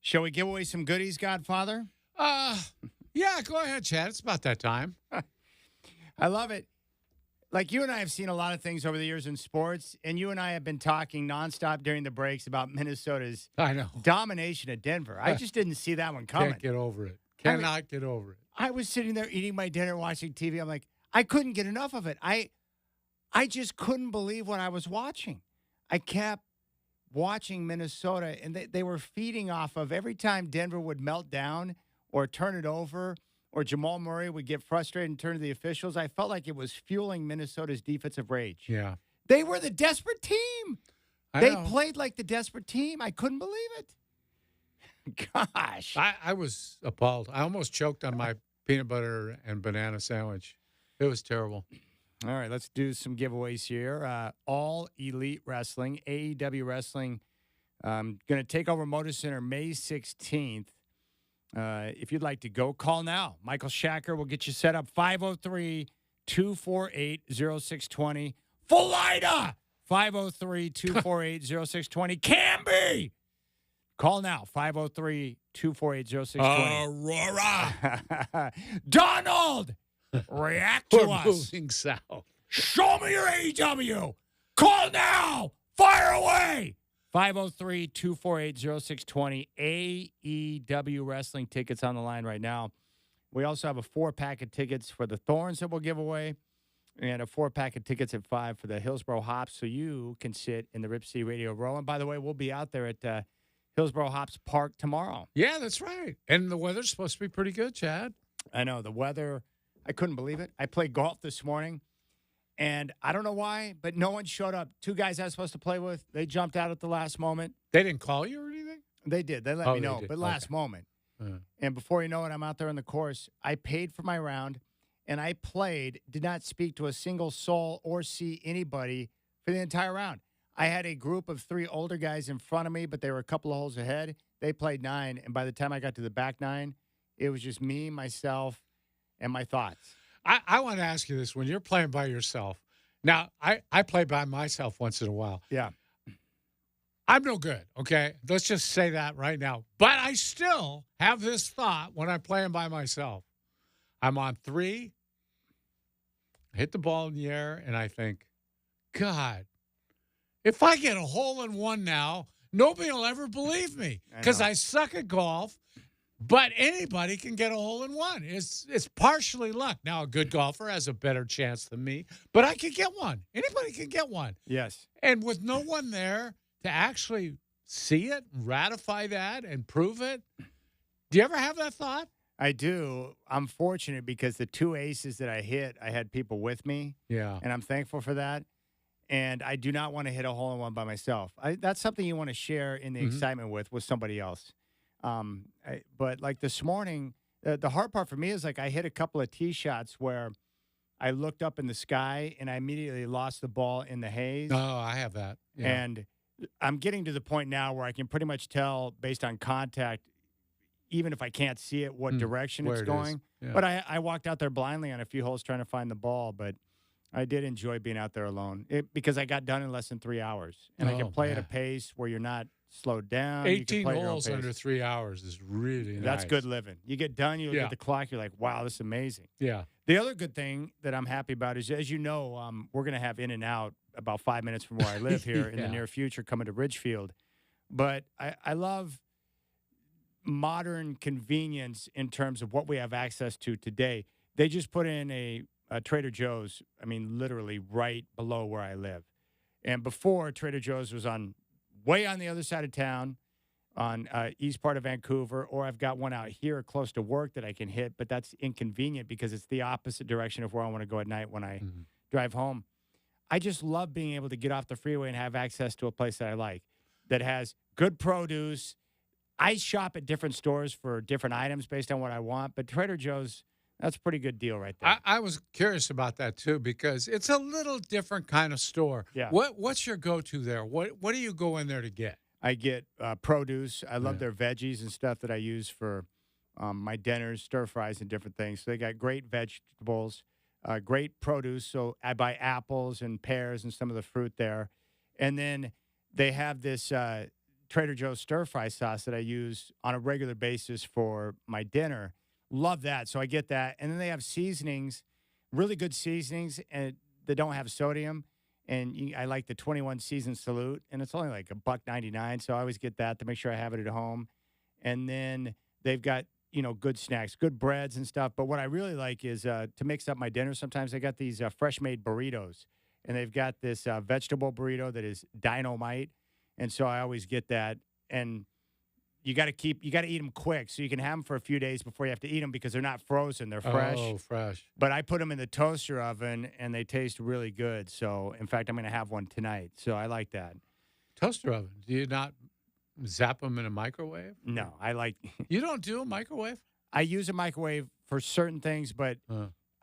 Shall we give away some goodies, Godfather? Yeah, go ahead, Chad. It's about that time. I love it. Like, you and I have seen a lot of things over the years in sports, and you and I have been talking nonstop during the breaks about Minnesota's domination of Denver. I just didn't see that one coming. Can't get over it. Cannot get over it. I was sitting there eating my dinner, watching TV. I'm like, I couldn't get enough of it. I just couldn't believe what I was watching. I kept watching Minnesota, and they were feeding off of every time Denver would melt down or turn it over, or Jamal Murray would get frustrated and turn to the officials. I felt like it was fueling Minnesota's defensive rage. Yeah. They were the desperate team. I They know. played like the desperate team. I couldn't believe it. Gosh. I was appalled. I almost choked on my peanut butter and banana sandwich. It was terrible. All right, let's do some giveaways here. All Elite Wrestling, AEW Wrestling, going to take over Motor Center May 16th. If you'd like to go, call now. Michael Shacker will get you set up. 503-248-0620. Felida! 503-248-0620. Canby! Call now. 503-248-0620. Aurora! Donald! React to We're us. moving south. Show me your AEW. Call now. Fire away. 503-248-0620. AEW Wrestling tickets on the line right now. We also have a 4-pack of tickets for the Thorns that we'll give away, and a 4-pack of tickets at 5 for the Hillsborough Hops, so you can sit in the Rip City Radio Row. And by the way, we'll be out there at Hillsborough Hops Park tomorrow. Yeah, that's right. And the weather's supposed to be pretty good, Chad. I know. The weather, I couldn't believe it. I played golf this morning, and I don't know why, but no one showed up. 2 guys I was supposed to play with, they jumped out at the last moment. They didn't call you or anything? They did. They let me know, but last moment. Uh. And before you know it, I'm out there on the course. I paid for my round, and I played, did not speak to a single soul or see anybody for the entire round. I had a group of 3 older guys in front of me, but they were a couple of holes ahead. They played 9, and by the time I got to the back 9, it was just me, myself, and my thoughts. I want to ask you this. When you're playing by yourself, now, I play by myself once in a while. Yeah. I'm no good, okay? Let's just say that right now. But I still have this thought when I'm playing by myself. I'm on 3, I hit the ball in the air, and I think, God, if I get a hole-in-one now, nobody will ever believe me because I suck at golf. But anybody can get a hole-in-one. It's partially luck. Now, a good golfer has a better chance than me, but I can get one. Anybody can get one. Yes. And with no one there to actually see it, ratify that, and prove it, do you ever have that thought? I do. I'm fortunate because the 2 aces that I hit, I had people with me. Yeah. And I'm thankful for that. And I do not want to hit a hole-in-one by myself. That's something you want to share in the excitement with somebody else. But like this morning, the hard part for me is like I hit a couple of tee shots where I looked up in the sky and I immediately lost the ball in the haze. Oh, I have that. Yeah. And I'm getting to the point now where I can pretty much tell based on contact, even if I can't see it, what direction where it's it going. is. Yeah. But I walked out there blindly on a few holes trying to find the ball, but I did enjoy being out there alone because I got done in less than 3 hours. And I can play at a pace where you're not slowed down. 18 holes under 3 hours is really nice. That's good living. You get done, you look at the clock, you're like, wow, this is amazing. Yeah. The other good thing that I'm happy about is, as you know, we're going to have In-N-Out about 5 minutes from where I live here in the near future coming to Ridgefield. But I love modern convenience in terms of what we have access to today. They just put in a Trader Joe's, I mean, literally right below where I live. And before, Trader Joe's was way on the other side of town on east part of Vancouver, or I've got one out here close to work that I can hit, but that's inconvenient because it's the opposite direction of where I want to go at night when I drive home. I just love being able to get off the freeway and have access to a place that I like, that has good produce. I shop at different stores for different items based on what I want, but Trader Joe's, that's a pretty good deal right there. I was curious about that, too, because it's a little different kind of store. Yeah. What's your go-to there? What do you go in there to get? I get produce. I love their veggies and stuff that I use for my dinners, stir fries, and different things. So they got great vegetables, great produce. So I buy apples and pears and some of the fruit there. And then they have this Trader Joe's stir-fry sauce that I use on a regular basis for my dinner. Love that. So I get that. And then they have seasonings, really good seasonings, and that don't have sodium. And I like the 21 Season Salute, and it's only like $1.99. So I always get that to make sure I have it at home. And then they've got, good snacks, good breads and stuff. But what I really like is to mix up my dinner. Sometimes they got these fresh-made burritos, and they've got this vegetable burrito that is dynamite. And so I always get that. And you got to eat them quick so you can have them for a few days before you have to eat them because they're not frozen. They're fresh. Oh, fresh. But I put them in the toaster oven, and they taste really good. So, in fact, I'm going to have one tonight. So I like that. Toaster oven. Do you not zap them in a microwave? No, I like. You don't do a microwave? I use a microwave for certain things, but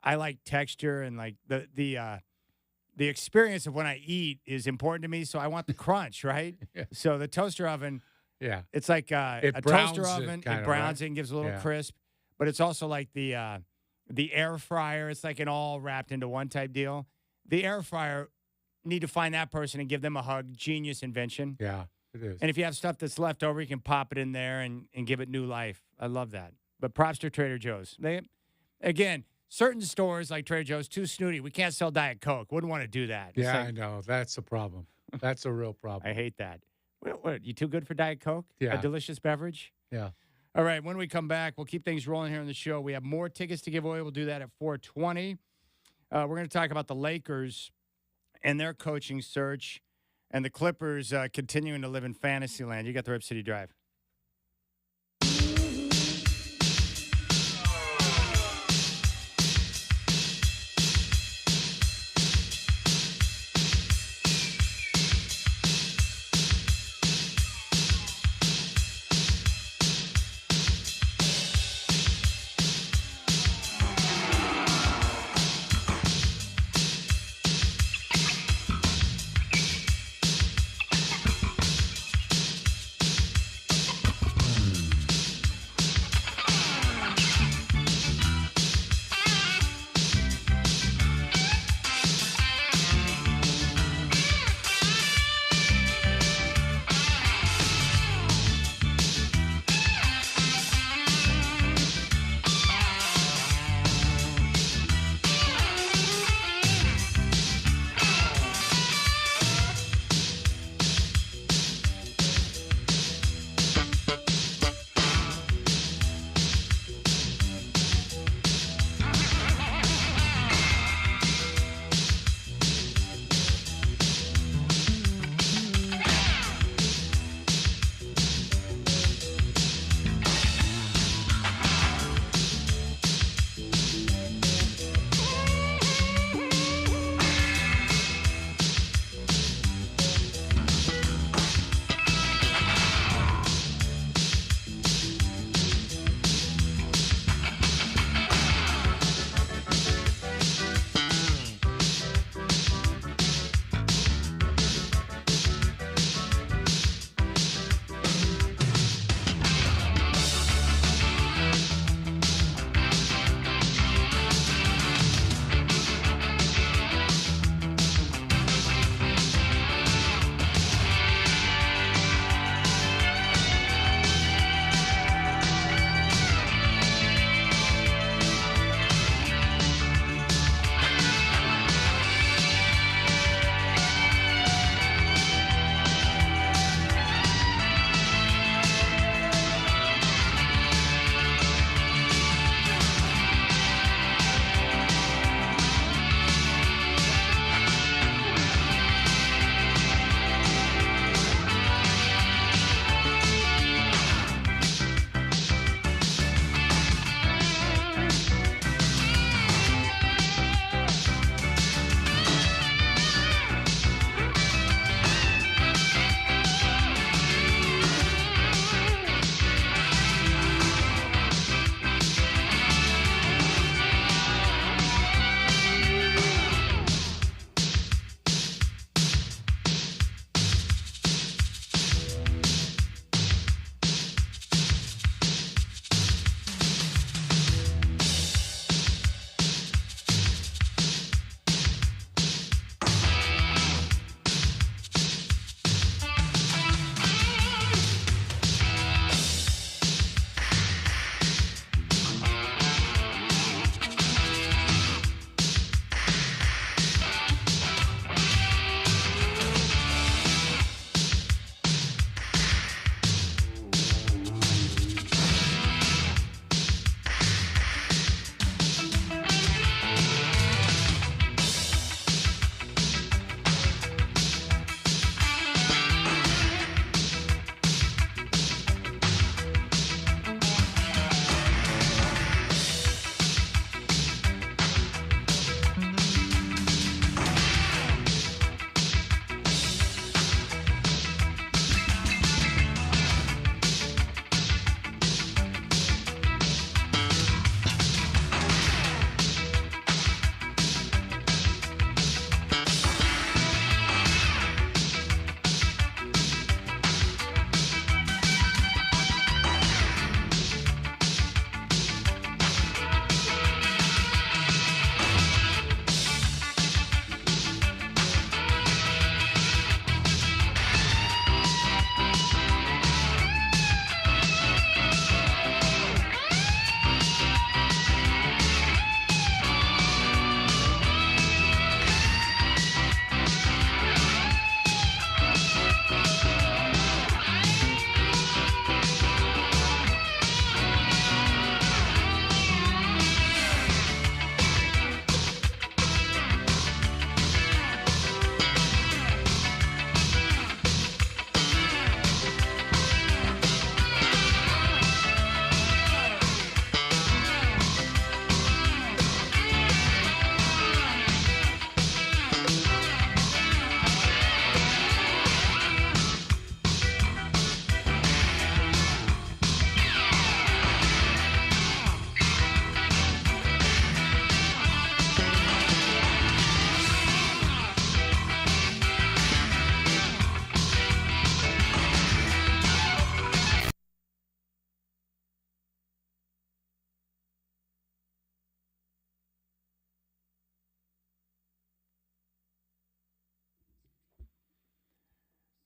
I like texture and like the experience of when I eat is important to me. So I want the crunch, right? Yeah. So the toaster oven. Yeah. It's like a toaster oven. It browns it and gives a little crisp. But it's also like the air fryer. It's like an all wrapped into one type deal. The air fryer, need to find that person and give them a hug. Genius invention. Yeah, it is. And if you have stuff that's left over, you can pop it in there and give it new life. I love that. But props to Trader Joe's. Again, certain stores like Trader Joe's, too snooty. We can't sell Diet Coke. Wouldn't want to do that. Yeah, I know. That's a problem. That's a real problem. I hate that. What, you too good for Diet Coke? Yeah. A delicious beverage? Yeah. All right, when we come back, we'll keep things rolling here on the show. We have more tickets to give away. We'll do that at 4:20. We're going to talk about the Lakers and their coaching search and the Clippers continuing to live in fantasy land. You got the Rip City Drive.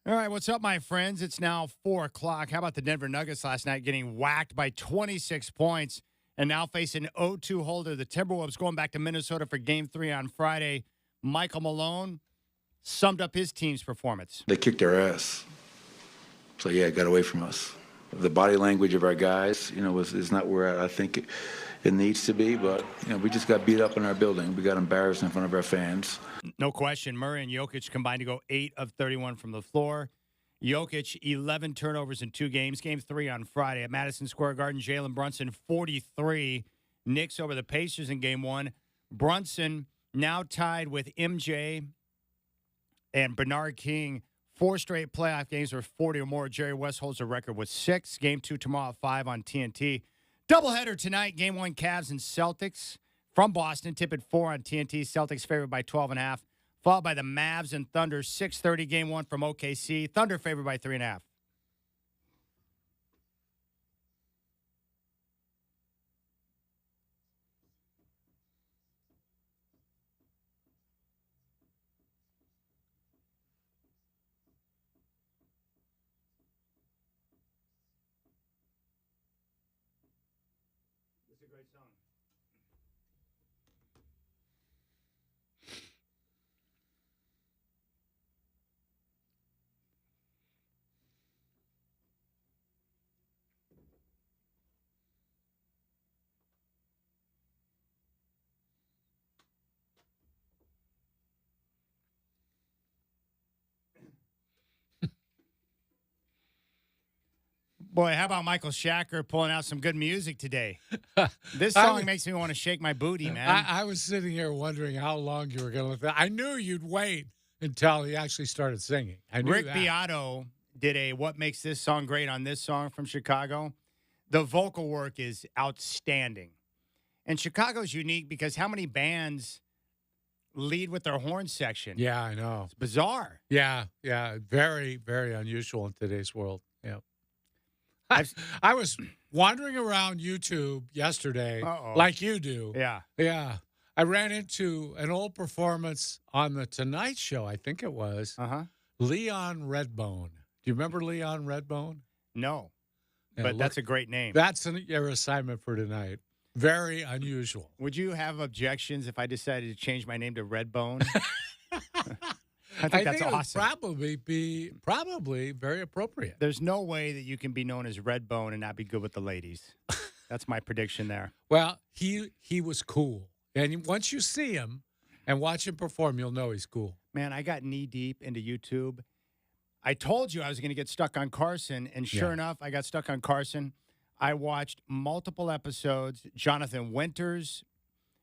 All right, what's up, my friends? It's now 4 o'clock. How about the Denver Nuggets last night getting whacked by 26 points and now facing 0-2 holder, the Timberwolves, going back to Minnesota for Game 3 on Friday. Michael Malone summed up his team's performance. They kicked our ass. So, yeah, it got away from us. The body language of our guys, is not where I think it needs to be. But, we just got beat up in our building. We got embarrassed in front of our fans. No question. Murray and Jokic combined to go 8 of 31 from the floor. Jokic, 11 turnovers in 2 games. Game 3 on Friday at Madison Square Garden. Jalen Brunson, 43. Knicks over the Pacers in Game 1. Brunson now tied with MJ and Bernard King. 4 straight playoff games were 40 or more. Jerry West holds the record with 6. Game 2 tomorrow at 5 on TNT. Doubleheader tonight. Game 1, Cavs and Celtics. From Boston, tip at 4 on TNT. Celtics favored by 12.5. Followed by the Mavs and Thunder, 6:30. Game 1 from OKC. Thunder favored by 3.5. This is a great song. Boy, how about Michael Shacker pulling out some good music today? This song makes me want to shake my booty, man. I was sitting here wondering how long you were going to let that. I knew you'd wait until he actually started singing. I knew Rick that. Beato did a What Makes This Song Great on this song from Chicago. The vocal work is outstanding. And Chicago's unique because how many bands lead with their horn section? Yeah, I know. It's bizarre. Yeah. Very, very unusual in today's world. Yeah. I was wandering around YouTube yesterday, like you do. Yeah. I ran into an old performance on The Tonight Show, I think it was. Leon Redbone. Do you remember Leon Redbone? No. Yeah, But that's a great name. That's your assignment for tonight. Very unusual. Would you have objections if I decided to change my name to Redbone? I think that's awesome. It would probably very appropriate. There's no way that you can be known as Redbone and not be good with the ladies. That's my prediction there. Well, he was cool. And once you see him and watch him perform, you'll know he's cool. Man, I got knee deep into YouTube. I told you I was going to get stuck on Carson, and sure enough, I got stuck on Carson. I watched multiple episodes. Jonathan Winters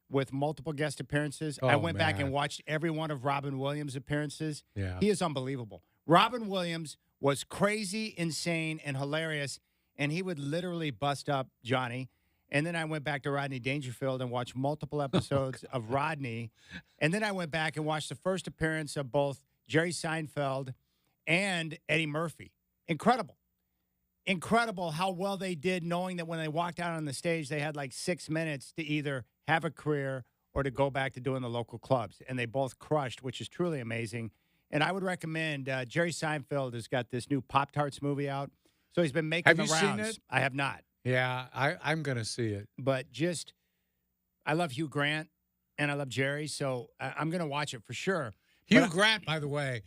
with multiple guest appearances. I went back and watched every one of Robin Williams' appearances. Yeah. He is unbelievable. Robin Williams was crazy, insane, and hilarious, and he would literally bust up Johnny. And then I went back to Rodney Dangerfield and watched multiple episodes of Rodney. And then I went back and watched the first appearance of both Jerry Seinfeld and Eddie Murphy. Incredible. Incredible how well they did, knowing that when they walked out on the stage, they had like 6 minutes to either have a career or to go back to doing the local clubs. And they both crushed, which is truly amazing. And I would recommend Jerry Seinfeld has got this new Pop-Tarts movie out. So he's been making the rounds. Have you seen it? I have not. Yeah, I'm going to see it. But I love Hugh Grant and I love Jerry, so I'm going to watch it for sure. Hugh Grant, by the way,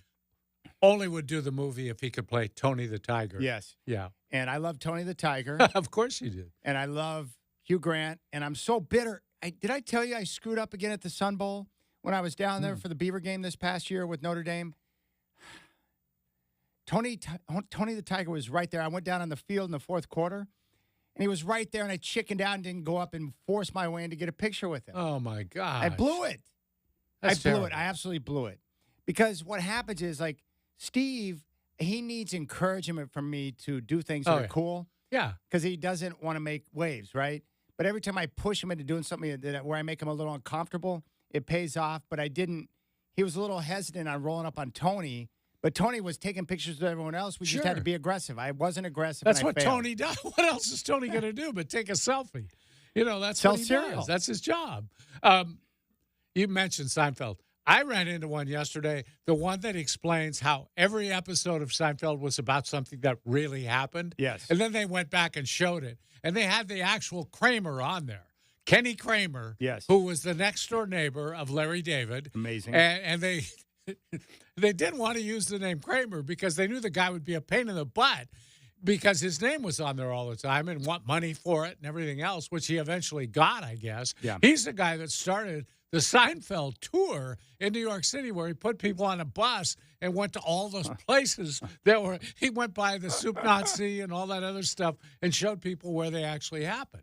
only would do the movie if he could play Tony the Tiger. Yes. Yeah. And I love Tony the Tiger. Of course you did. And I love Hugh Grant. And I'm so bitter. Did I tell you I screwed up again at the Sun Bowl when I was down there for the Beaver game this past year with Notre Dame? Tony the Tiger was right there. I went down on the field in the fourth quarter, and he was right there, and I chickened out and didn't go up and force my way in to get a picture with him. Oh, my God. I blew it. That's terrible. I absolutely blew it. Because what happens is, like, Steve, he needs encouragement from me to do things that are cool. Yeah. Because he doesn't want to make waves, right? But every time I push him into doing something where I make him a little uncomfortable, it pays off. But I didn't. He was a little hesitant on rolling up on Tony. But Tony was taking pictures with everyone else. We just had to be aggressive. I wasn't aggressive. That's and what failed. Tony does. What else is Tony going to do but take a selfie? You know, that's Sell what he cereal. does. That's his job. You mentioned Seinfeld. I ran into one yesterday, the one that explains how every episode of Seinfeld was about something that really happened. Yes. And then they went back and showed it. And they had the actual Kramer on there. Kenny Kramer, yes, who was the next-door neighbor of Larry David. Amazing. And they didn't want to use the name Kramer because they knew the guy would be a pain in the butt because his name was on there all the time and want money for it and everything else, which he eventually got, I guess. Yeah. He's the guy that started the Seinfeld tour in New York City where he put people on a bus and went to all those places he went by the Soup Nazi and all that other stuff and showed people where they actually happened.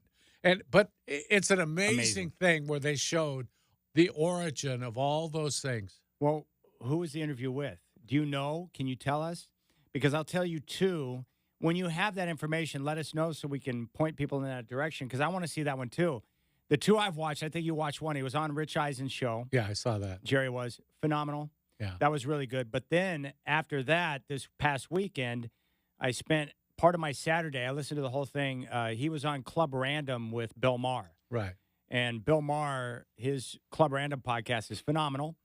But it's an amazing thing where they showed the origin of all those things. Well, who was the interview with? Do you know? Can you tell us? Because I'll tell you, too, when you have that information, let us know so we can point people in that direction because I want to see that one, too. The two I've watched, I think you watched one. He was on Rich Eisen's show. Yeah, I saw that. Jerry was phenomenal. Yeah. That was really good. But then after that, this past weekend, I spent part of my Saturday, I listened to the whole thing. He was on Club Random with Bill Maher. Right. And Bill Maher, his Club Random podcast is phenomenal.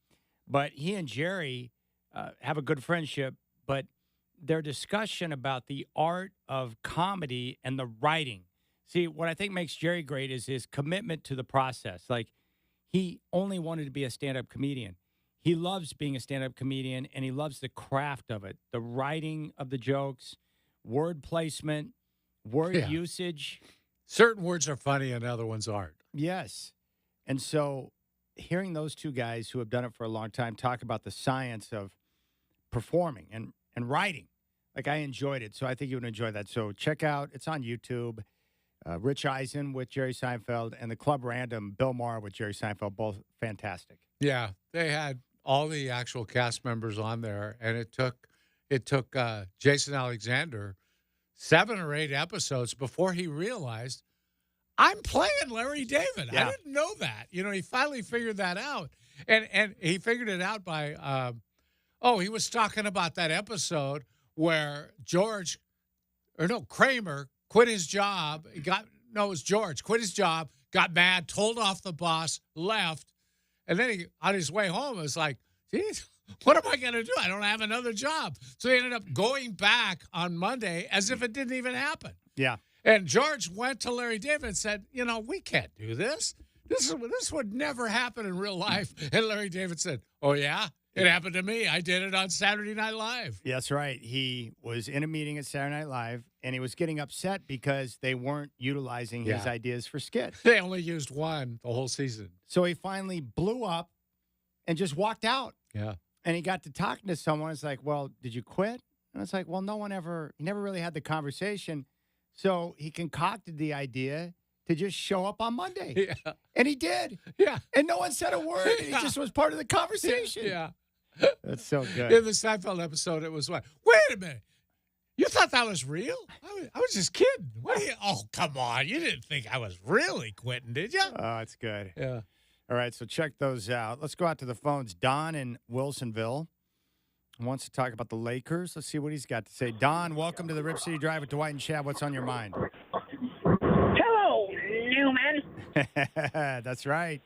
But he and Jerry have a good friendship. But their discussion about the art of comedy and the writing. See, what I think makes Jerry great is his commitment to the process. Like, he only wanted to be a stand-up comedian. He loves being a stand-up comedian, and he loves the craft of it, the writing of the jokes, word placement, word usage. Certain words are funny and other ones aren't. Yes. And so hearing those two guys who have done it for a long time talk about the science of performing and writing, like, I enjoyed it. So I think you would enjoy that. So check out, it's on YouTube. Rich Eisen with Jerry Seinfeld and the Club Random, Bill Maher with Jerry Seinfeld, both fantastic. Yeah, they had all the actual cast members on there, and it took Jason Alexander 7 or 8 episodes before he realized I'm playing Larry David. Yeah. I didn't know that. You know, he finally figured that out, and he figured it out by he was talking about that episode where Kramer quit his job. It was George. Quit his job, got mad, told off the boss, left. And then he, on his way home, was like, geez, what am I going to do? I don't have another job. So he ended up going back on Monday as if it didn't even happen. Yeah. And George went to Larry David and said, we can't do this. This would never happen in real life. And Larry David said, oh, yeah? It happened to me. I did it on Saturday Night Live. Yeah, that's right. He was in a meeting at Saturday Night Live, and he was getting upset because they weren't utilizing his ideas for skits. They only used one the whole season. So he finally blew up and just walked out. Yeah. And he got to talking to someone. It's like, well, did you quit? And it's like, well, he never really had the conversation. So he concocted the idea to just show up on Monday. Yeah. And he did. Yeah. And no one said a word. And he just was part of the conversation. Yeah. That's so good. In the Seinfeld episode, it was what? Wait a minute. You thought that was real? I was just kidding. Oh, come on. You didn't think I was really quitting, did you? Oh, it's good. Yeah. All right, so check those out. Let's go out to the phones. Don in Wilsonville wants to talk about the Lakers. Let's see what he's got to say. Don, welcome to the Rip City Drive with Dwight and Chad. What's on your mind? Hello, Newman. That's right.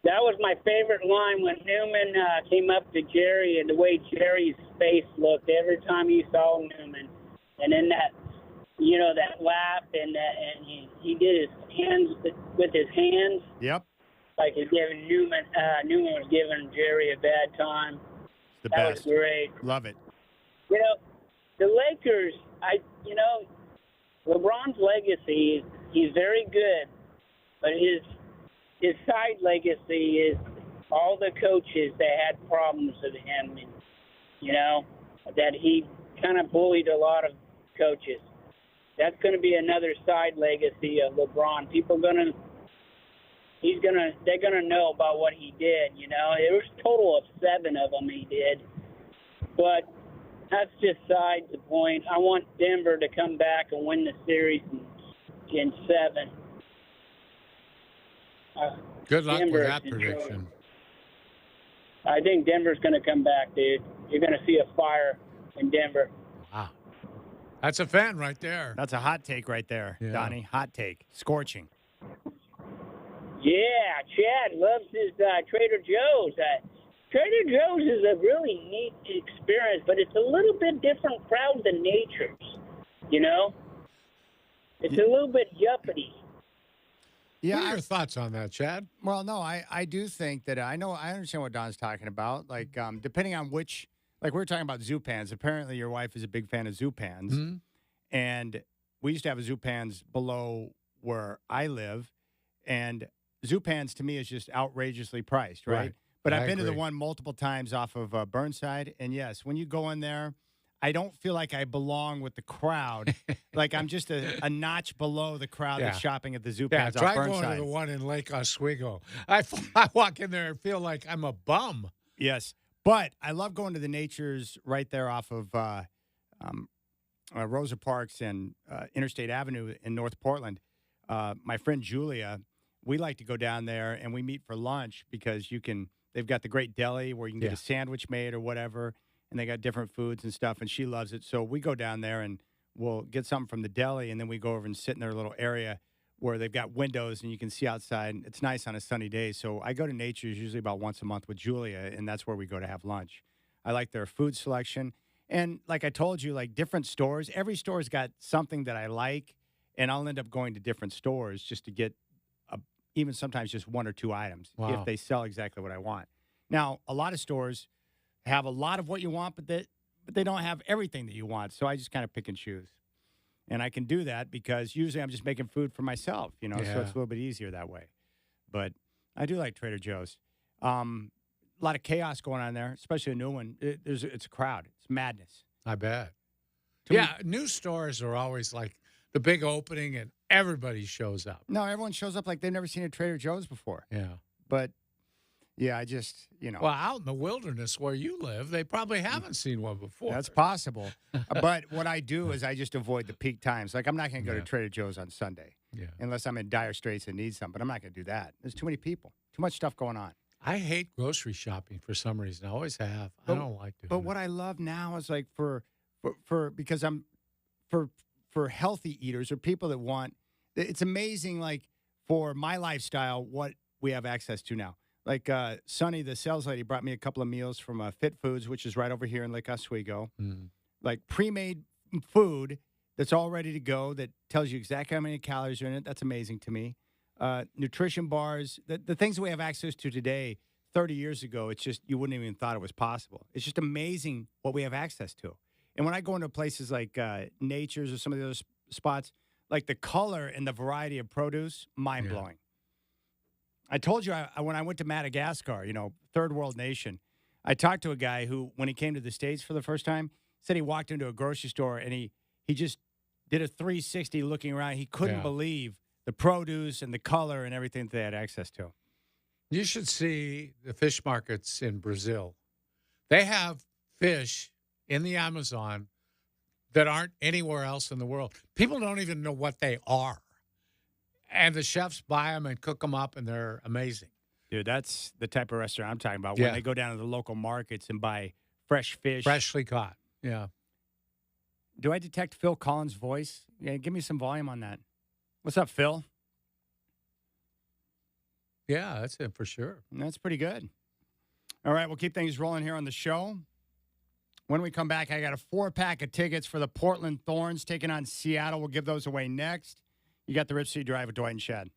That was my favorite line when Newman came up to Jerry and the way Jerry's face looked every time he saw Newman. And then that laugh and he did his hands with his hands. Yep. Like he's giving Newman was giving Jerry a bad time. That was great. Love it. The Lakers, LeBron's legacy, he's very good, but his side legacy is all the coaches that had problems with him, that he kind of bullied a lot of coaches. That's going to be another side legacy of LeBron. They're going to know about what he did, There was a total of 7 of them he did. But that's just side the point. I want Denver to come back and win the series in 7. Good luck Denver with that prediction. I think Denver's going to come back, dude. You're going to see a fire in Denver. Wow. That's a fan right there. That's a hot take right there, Donnie. Hot take. Scorching. Yeah, Chad loves his Trader Joe's. Trader Joe's is a really neat experience, but it's a little bit different crowd than Nature's. You know, it's a little bit yuppity. Yeah, what are your thoughts on that, Chad? Well, no, I do think that I understand what Don's talking about. Like, depending on which, like we were talking about Zupans. Apparently, your wife is a big fan of Zupans, Mm-hmm. and we used to have a Zupans below where I live, and Zupans to me is just outrageously priced, right? But I've been to the one multiple times off of Burnside, and yes, when you go in there, I don't feel like I belong with the crowd. Like I'm just a notch below the crowd that's shopping at the Zupans off try Burnside. going to the one in Lake Oswego. I walk in there and feel like I'm a bum. Yes, but I love going to the Nature's right there off of Rosa Parks and Interstate Avenue in North Portland. My friend Julia, we like to go down there and we meet for lunch because they've got the great deli where you can get a sandwich made or whatever, and they got different foods and stuff, and she loves it. So we go down there and we'll get something from the deli, and then we go over and sit in their little area where they've got windows and you can see outside. It's nice on a sunny day. So I go to Nature's usually about once a month with Julia, and that's where we go to have lunch. I like their food selection. And like I told you, like different stores, every store's got something that I like, and I'll end up going to different stores just to get even sometimes just one or two items if they sell exactly what I want. Now, a lot of stores have a lot of what you want, but they don't have everything that you want. So I just kind of pick and choose. And I can do that because usually I'm just making food for myself, so it's a little bit easier that way. But I do like Trader Joe's. A lot of chaos going on there, especially a new one. It's a crowd. It's madness. I bet. Too new stores are always like the big opening and everybody shows up. No, everyone shows up like they've never seen a Trader Joe's before. Yeah. But, yeah, I just, Well, out in the wilderness where you live, they probably haven't seen one before. That's possible. But what I do is I just avoid the peak times. Like, I'm not going to go to Trader Joe's on Sunday unless I'm in dire straits and need something. But I'm not going to do that. There's too many people, too much stuff going on. I hate grocery shopping for some reason. I always have. I don't like doing But what I love now is like because I'm for healthy eaters or people that want, it's amazing, like, for my lifestyle, what we have access to now. Like, Sunny, the sales lady, brought me a couple of meals from Fit Foods, which is right over here in Lake Oswego. Like, pre-made food that's all ready to go that tells you exactly how many calories are in it. That's amazing to me. Nutrition bars, the things that we have access to today, 30 years ago, it's just, you wouldn't even thought it was possible. It's just amazing what we have access to. And when I go into places like Nature's or some of the other spots, like the color and the variety of produce, mind-blowing. I told you when I went to Madagascar, third world nation, I talked to a guy who, when he came to the States for the first time, said he walked into a grocery store and he just did a 360 looking around. He couldn't believe the produce and the color and everything that they had access to. You should see the fish markets in Brazil. They have fish in the Amazon that aren't anywhere else in the world. People don't even know what they are. And the chefs buy them and cook them up, and they're amazing. Dude, that's the type of restaurant I'm talking about. When they go down to the local markets and buy fresh fish. Freshly caught, yeah. Do I detect Phil Collins' voice? Yeah, give me some volume on that. What's up, Phil? Yeah, that's it for sure. That's pretty good. All right, we'll keep things rolling here on the show. When we come back, I got a 4-pack of tickets for the Portland Thorns taking on Seattle. We'll give those away next. You got the Rip City Drive with Dwight and Chad.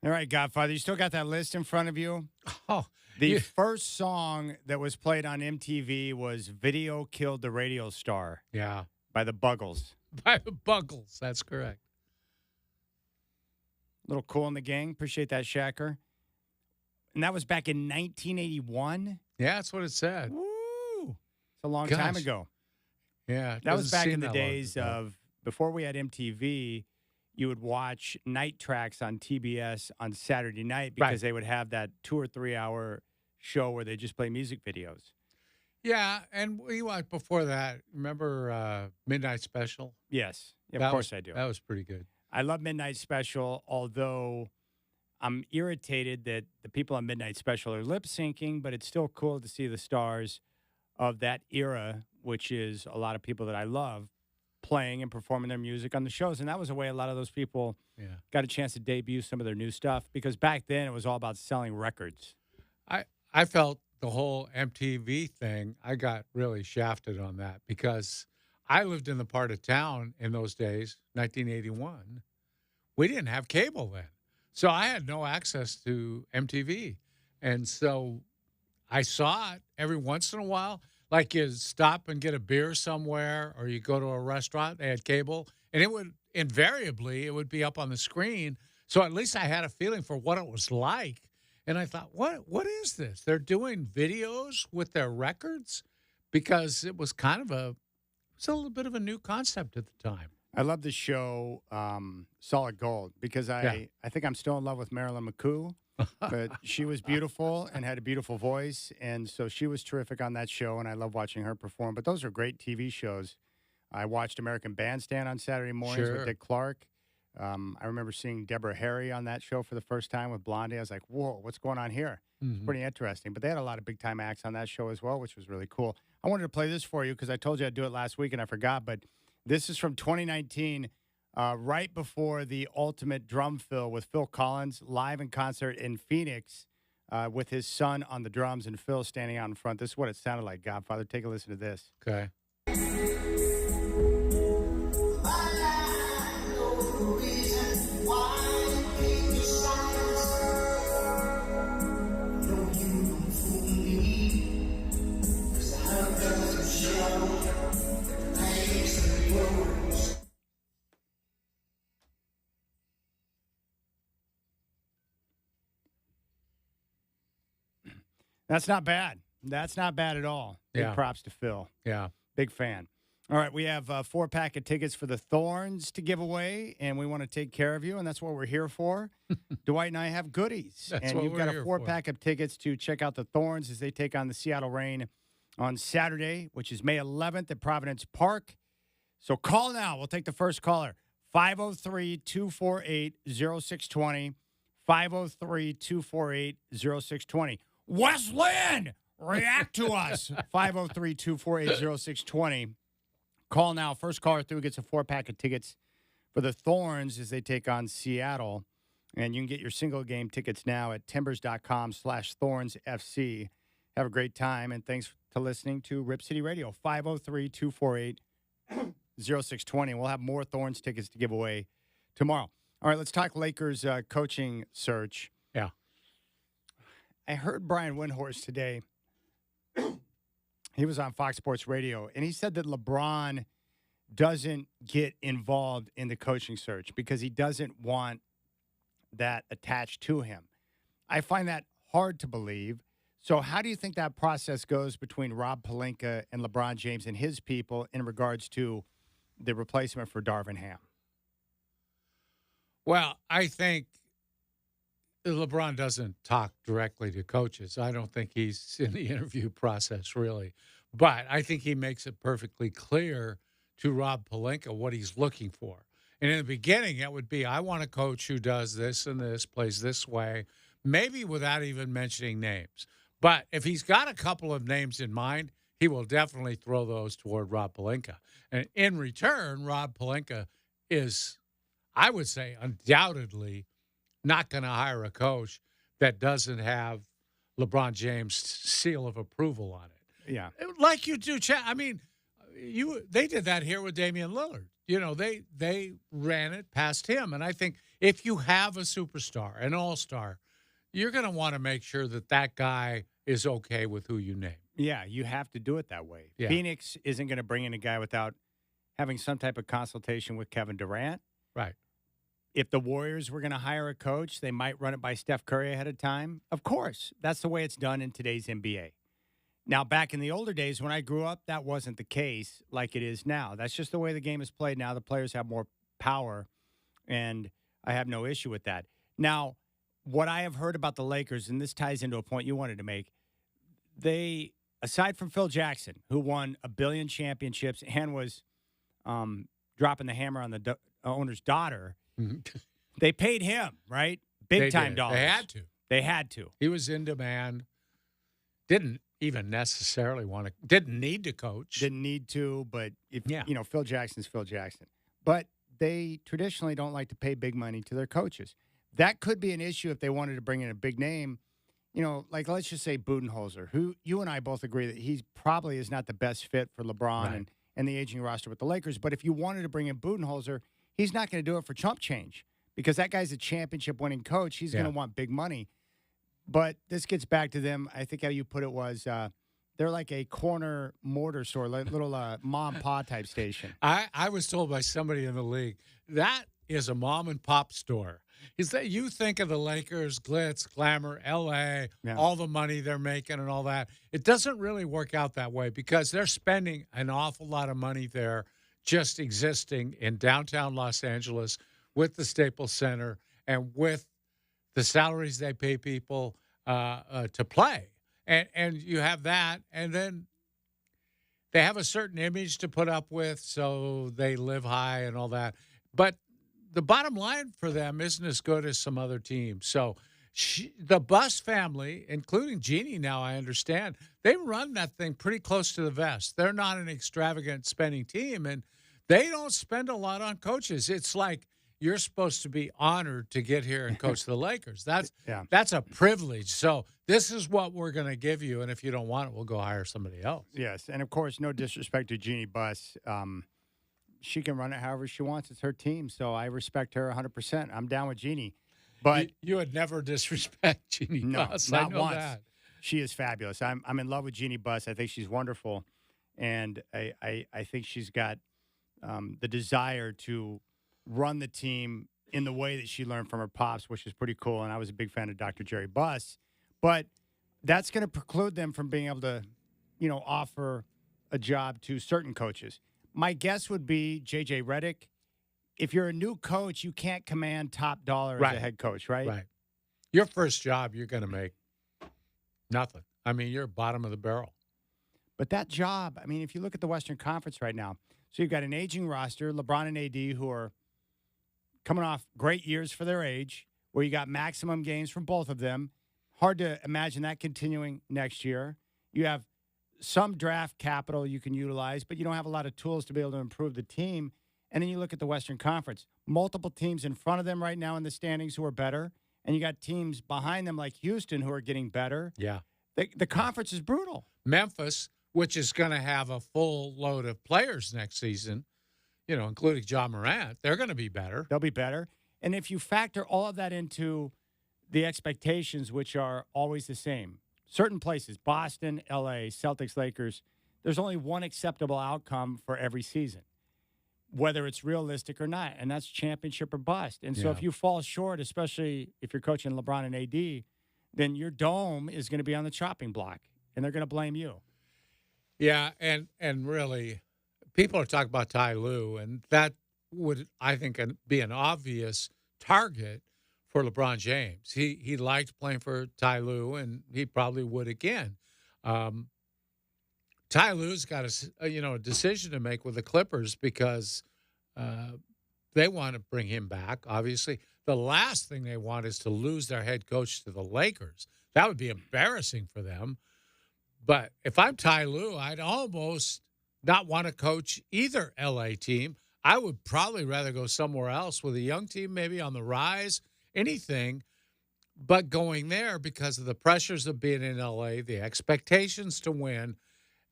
All right, Godfather, you still got that list in front of you? Oh, the first song that was played on MTV was Video Killed the Radio Star. Yeah. By the Buggles. By the Buggles, that's correct. Little Cool in the Gang. Appreciate that, Shacker. And that was back in 1981? Yeah, that's what it said. Woo! It's a long time ago. Yeah. That was back in the days of, before we had MTV, you would watch night tracks on TBS on Saturday night because they would have that 2 or 3 hour show where they just play music videos. Yeah, and we watched before that. Remember Midnight Special? Yes. Yeah, of course I do. That was pretty good. I love Midnight Special, although I'm irritated that the people on Midnight Special are lip syncing, but it's still cool to see the stars of that era, which is a lot of people that I love, playing and performing their music on the shows. And that was a way a lot of those people got a chance to debut some of their new stuff, because back then it was all about selling records. I felt the whole MTV thing, I got really shafted on that because I lived in the part of town in those days, 1981. We didn't have cable then. So I had no access to MTV. And so I saw it every once in a while. Like you stop and get a beer somewhere or you go to a restaurant, they had cable, and it would invariably, it would be up on the screen. So at least I had a feeling for what it was like. And I thought, what is this? They're doing videos with their records? Because it was kind of a little bit of a new concept at the time. I love the show Solid Gold because I think I'm still in love with Marilyn McCoo, but she was beautiful and had a beautiful voice, and so she was terrific on that show, and I love watching her perform. But those are great TV shows. I watched American Bandstand on Saturday mornings with Dick Clark. I remember seeing Deborah Harry on that show for the first time with Blondie. I was like, whoa, what's going on here? It's pretty interesting. But they had a lot of big-time acts on that show as well, which was really cool. I wanted to play this for you because I told you I'd do it last week and I forgot, but this is from 2019, right before the Ultimate Drum Fill with Phil Collins, live in concert in Phoenix with his son on the drums and Phil standing out in front. This is what it sounded like, Godfather. Take a listen to this. Okay. That's not bad. That's not bad at all. Big props to Phil. Yeah. Big fan. All right, we have a 4-pack of tickets for the Thorns to give away, and we want to take care of you, and that's what we're here for. Dwight and I have goodies. And you've got a 4-pack of tickets to check out the Thorns as they take on the Seattle Reign on Saturday, which is May 11th at Providence Park. So call now. We'll take the first caller. 503-248-0620. 503-248-0620. West Lynn, react to us. 503-248-0620. Call now. First caller through gets a 4-pack of tickets for the Thorns as they take on Seattle. And you can get your single game tickets now at timbers.com/ThornsFC. Have a great time, and thanks to listening to Rip City Radio. 503-248-0620. We'll have more Thorns tickets to give away tomorrow. All right, let's talk Lakers coaching search. Yeah. I heard Brian Windhorst today. He was on Fox Sports Radio, and he said that LeBron doesn't get involved in the coaching search because he doesn't want that attached to him. I find that hard to believe. So how do you think that process goes between Rob Pelinka and LeBron James and his people in regards to the replacement for Darvin Ham? Well, I think LeBron doesn't talk directly to coaches. I don't think he's in the interview process, really. But I think he makes it perfectly clear to Rob Pelinka what he's looking for. And in the beginning, it would be, I want a coach who does this and this, plays this way, maybe without even mentioning names. But if he's got a couple of names in mind, he will definitely throw those toward Rob Pelinka. And in return, Rob Pelinka is, I would say, undoubtedly not going to hire a coach that doesn't have LeBron James' seal of approval on it. Yeah. Like you do, Chad. I mean, they did that here with Damian Lillard. You know, they ran it past him. And I think if you have a superstar, an all-star, you're going to want to make sure that that guy is okay with who you name. Yeah, you have to do it that way. Yeah. Phoenix isn't going to bring in a guy without having some type of consultation with Kevin Durant. Right. If the Warriors were going to hire a coach, they might run it by Steph Curry ahead of time. Of course, that's the way it's done in today's NBA. Now, back in the older days when I grew up, that wasn't the case like it is now. That's just the way the game is played now. The players have more power, and I have no issue with that. Now, what I have heard about the Lakers, and this ties into a point you wanted to make, they, aside from Phil Jackson, who won 1 billion championships and was dropping the hammer on the owner's daughter, they paid him, right? Big-time dollars. They had to. They had to. He was in demand. Didn't even necessarily didn't need to coach. Didn't need to, but Phil Jackson's Phil Jackson. But they traditionally don't like to pay big money to their coaches. That could be an issue if they wanted to bring in a big name. Like let's just say Budenholzer, who you and I both agree that he probably is not the best fit for LeBron and the aging roster with the Lakers. But if you wanted to bring in Budenholzer, he's not going to do it for chump change because that guy's a championship-winning coach. He's going to want big money. But this gets back to them. I think how you put it was they're like a corner mortar store, like little mom and pop type station. I was told by somebody in the league that is a mom and pop store. Is that you think of the Lakers, glitz, glamour, L.A., all the money they're making and all that. It doesn't really work out that way because they're spending an awful lot of money there just existing in downtown Los Angeles with the Staples Center and with the salaries they pay people to play. And you have that, and then they have a certain image to put up with, so they live high and all that. But the bottom line for them isn't as good as some other teams. So the Buss family, including Jeannie now, I understand, they run that thing pretty close to the vest. They're not an extravagant spending team, and they don't spend a lot on coaches. It's like you're supposed to be honored to get here and coach the Lakers. That's a privilege. So this is what we're going to give you, and if you don't want it, we'll go hire somebody else. Yes, and of course, no disrespect to Jeannie Buss. She can run it however she wants. It's her team, so I respect her 100%. I'm down with Jeannie. But you would never disrespect Jeannie Buss. Not I know once. that. She is fabulous. I'm in love with Jeannie Buss. I think she's wonderful, and I think she's got the desire to run the team in the way that she learned from her pops, which is pretty cool. And I was a big fan of Dr. Jerry Buss. But that's going to preclude them from being able to, offer a job to certain coaches. My guess would be J.J. Redick. If you're a new coach, you can't command top dollar as a head coach, right? Right. Your first job, you're going to make nothing. I mean, you're bottom of the barrel. But that job, if you look at the Western Conference right now, so you've got an aging roster, LeBron and AD, who are coming off great years for their age, where you got maximum games from both of them. Hard to imagine that continuing next year. You have some draft capital you can utilize, but you don't have a lot of tools to be able to improve the team. And then you look at the Western Conference. Multiple teams in front of them right now in the standings who are better, and you got teams behind them like Houston who are getting better. Yeah. The conference is brutal. Memphis, which is going to have a full load of players next season, including John Morant, they're going to be better. They'll be better. And if you factor all of that into the expectations, which are always the same, certain places, Boston, L.A., Celtics, Lakers, there's only one acceptable outcome for every season, whether it's realistic or not, and that's championship or bust. And so if you fall short, especially if you're coaching LeBron and AD, then your dome is going to be on the chopping block, and they're going to blame you. Yeah, and really, people are talking about Ty Lue, and that would, I think, be an obvious target for LeBron James. He liked playing for Ty Lue, and he probably would again. Ty Lue's got a decision to make with the Clippers because they want to bring him back. Obviously, the last thing they want is to lose their head coach to the Lakers. That would be embarrassing for them. But if I'm Ty Lue, I'd almost not want to coach either LA team. I would probably rather go somewhere else with a young team, maybe on the rise, anything, but going there because of the pressures of being in LA, the expectations to win.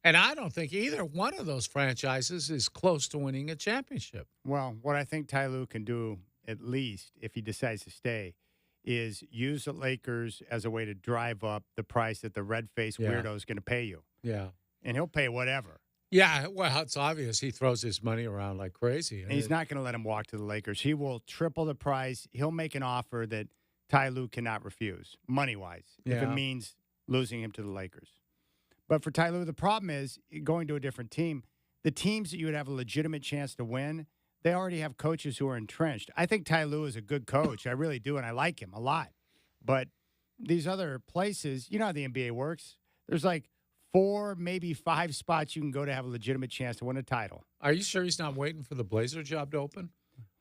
And I don't think either one of those franchises is close to winning a championship. Well, what I think Ty Lue can do at least, if he decides to stay, is use the Lakers as a way to drive up the price that the red-faced weirdo is going to pay you. Yeah. And he'll pay whatever. Yeah, well, it's obvious he throws his money around like crazy. And he's not going to let him walk to the Lakers. He will triple the price. He'll make an offer that Ty Lue cannot refuse, money-wise, if it means losing him to the Lakers. But for Ty Lue, the problem is going to a different team. The teams that you would have a legitimate chance to win, they already have coaches who are entrenched. I think Ty Lue is a good coach. I really do, and I like him a lot. But these other places, you know how the NBA works. There's like 4, maybe 5 spots you can go to have a legitimate chance to win a title. Are you sure he's not waiting for the Blazer job to open?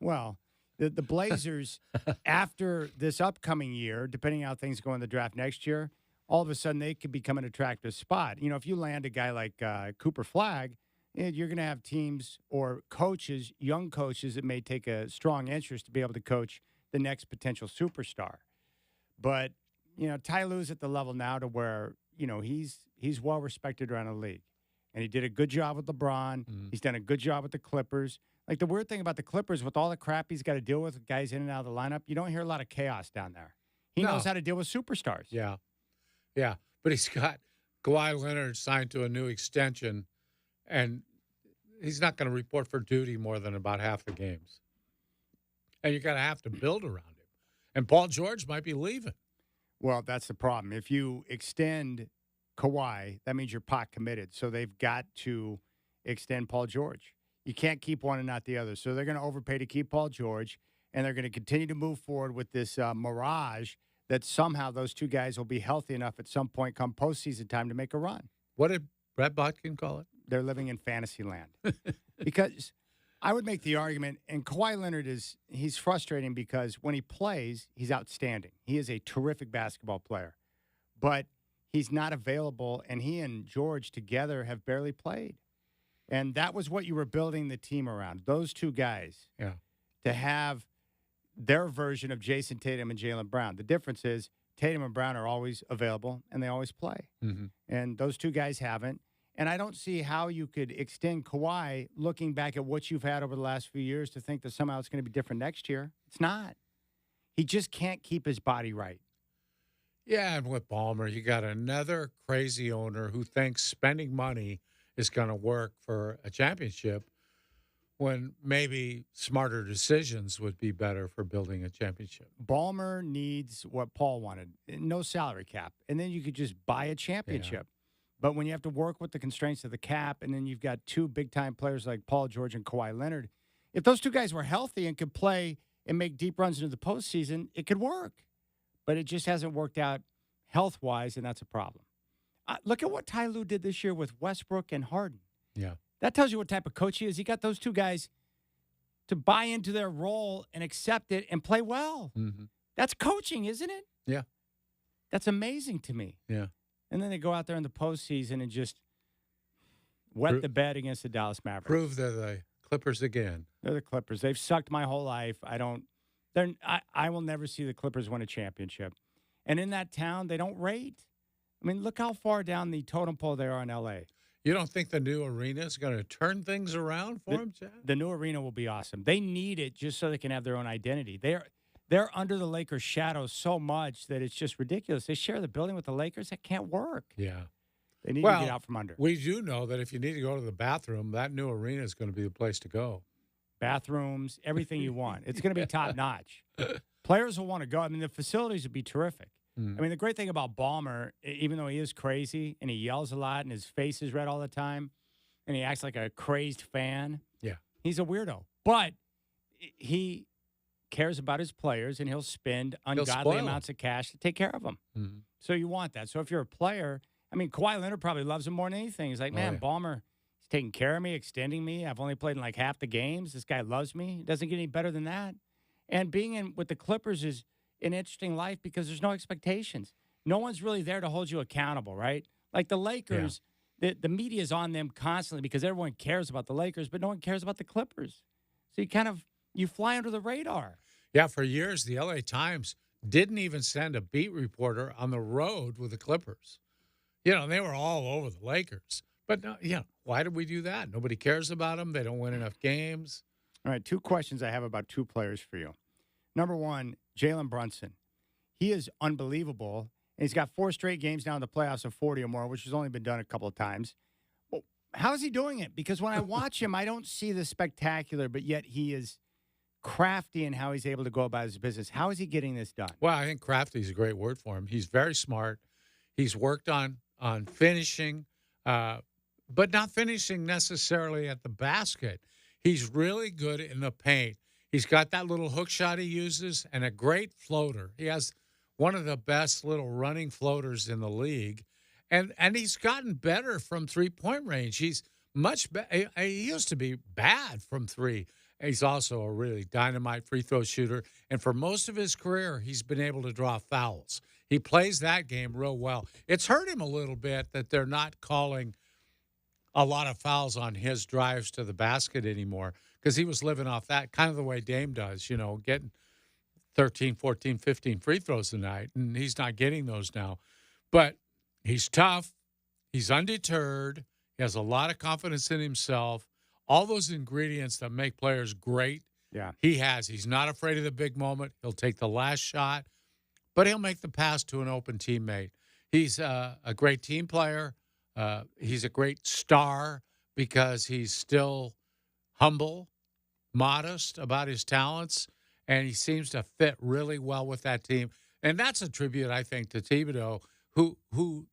Well, the Blazers, after this upcoming year, depending on how things go in the draft next year, all of a sudden they could become an attractive spot. You know, if you land a guy like Cooper Flagg, you're going to have teams or coaches, young coaches that may take a strong interest to be able to coach the next potential superstar. But, you know, Ty Lue's at the level now to where, you know, he's well respected around the league. And he did a good job with LeBron. Mm-hmm. He's done a good job with the Clippers. Like, the weird thing about the Clippers, with all the crap he's got to deal with guys in and out of the lineup, you don't hear a lot of chaos down there. He knows how to deal with superstars. Yeah. Yeah. But he's got Kawhi Leonard signed to a new extension, and he's not going to report for duty more than about half the games. And you're going to have to build around him. And Paul George might be leaving. Well, that's the problem. If you extend Kawhi, that means you're pot committed. So they've got to extend Paul George. You can't keep one and not the other. So they're going to overpay to keep Paul George, and they're going to continue to move forward with this mirage that somehow those two guys will be healthy enough at some point come postseason time to make a run. What did Brett Botkin call it? They're living in fantasy land. Because I would make the argument, and Kawhi Leonard he's frustrating because when he plays, he's outstanding. He is a terrific basketball player. But he's not available, and he and George together have barely played. And that was what you were building the team around, those two guys. Yeah. To have their version of Jason Tatum and Jaylen Brown. The difference is Tatum and Brown are always available, and they always play. Mm-hmm. And those two guys haven't. And I don't see how you could extend Kawhi looking back at what you've had over the last few years to think that somehow it's going to be different next year. It's not. He just can't keep his body right. Yeah, and with Ballmer, you got another crazy owner who thinks spending money is going to work for a championship when maybe smarter decisions would be better for building a championship. Ballmer needs what Paul wanted, no salary cap. And then you could just buy a championship. Yeah. But when you have to work with the constraints of the cap, and then you've got two big-time players like Paul George and Kawhi Leonard, if those two guys were healthy and could play and make deep runs into the postseason, it could work. But it just hasn't worked out health-wise, and that's a problem. Look at what Ty Lue did this year with Westbrook and Harden. Yeah. That tells you what type of coach he is. He got those two guys to buy into their role and accept it and play well. Mm-hmm. That's coaching, isn't it? Yeah. That's amazing to me. Yeah. And then they go out there in the postseason and just wet the bed against the Dallas Mavericks. Prove they're the Clippers again. They're the Clippers. They've sucked my whole life. I will never see the Clippers win a championship. And in that town, they don't rate. I mean, look how far down the totem pole they are in L.A. You don't think the new arena is going to turn things around for them, Chad? The new arena will be awesome. They need it just so they can have their own identity. They're under the Lakers' shadow so much that it's just ridiculous. They share the building with the Lakers. That can't work. Yeah. They need to get out from under. We do know that if you need to go to the bathroom, that new arena is going to be the place to go. Bathrooms, everything you want. It's going to be top-notch. Players will want to go. I mean, the facilities would be terrific. I mean, the great thing about Ballmer, even though he is crazy and he yells a lot and his face is red all the time and he acts like a crazed fan, he's a weirdo. But he cares about his players and he'll spend ungodly amounts of cash to take care of them. Mm-hmm. So you want that. So if you're a player, I mean, Kawhi Leonard probably loves him more than anything. He's like, man, Ballmer, he's taking care of me, extending me. I've only played in like half the games. This guy loves me. It doesn't get any better than that. And being in with the Clippers is an interesting life because there's no expectations. No one's really there to hold you accountable, right? Like the Lakers, the media is on them constantly because everyone cares about the Lakers, but no one cares about the Clippers. So you fly under the radar. Yeah, for years, the LA Times didn't even send a beat reporter on the road with the Clippers. You know, they were all over the Lakers. But, why did we do that? Nobody cares about them. They don't win enough games. All right, two questions I have about two players for you. Number one, Jalen Brunson. He is unbelievable. And he's got 4 straight games now in the playoffs of 40 or more, which has only been done a couple of times. Well, how is he doing it? Because when I watch him, I don't see the spectacular, but yet he is crafty in how he's able to go about his business. How is he getting this done? Well, I think crafty is a great word for him. He's very smart. He's worked on finishing, but not finishing necessarily at the basket. He's really good in the paint. He's got that little hook shot he uses and a great floater. He has one of the best little running floaters in the league. And he's gotten better from three-point range. He's much better. He used to be bad from three. He's also a really dynamite free throw shooter. And for most of his career, he's been able to draw fouls. He plays that game real well. It's hurt him a little bit that they're not calling a lot of fouls on his drives to the basket anymore, because he was living off that kind of the way Dame does, getting 13, 14, 15 free throws a night, and he's not getting those now. But he's tough. He's undeterred. He has a lot of confidence in himself. All those ingredients that make players great, he has. He's not afraid of the big moment. He'll take the last shot, but he'll make the pass to an open teammate. He's a great team player. He's a great star because he's still humble, modest about his talents, and he seems to fit really well with that team. And that's a tribute, I think, to Thibodeau, who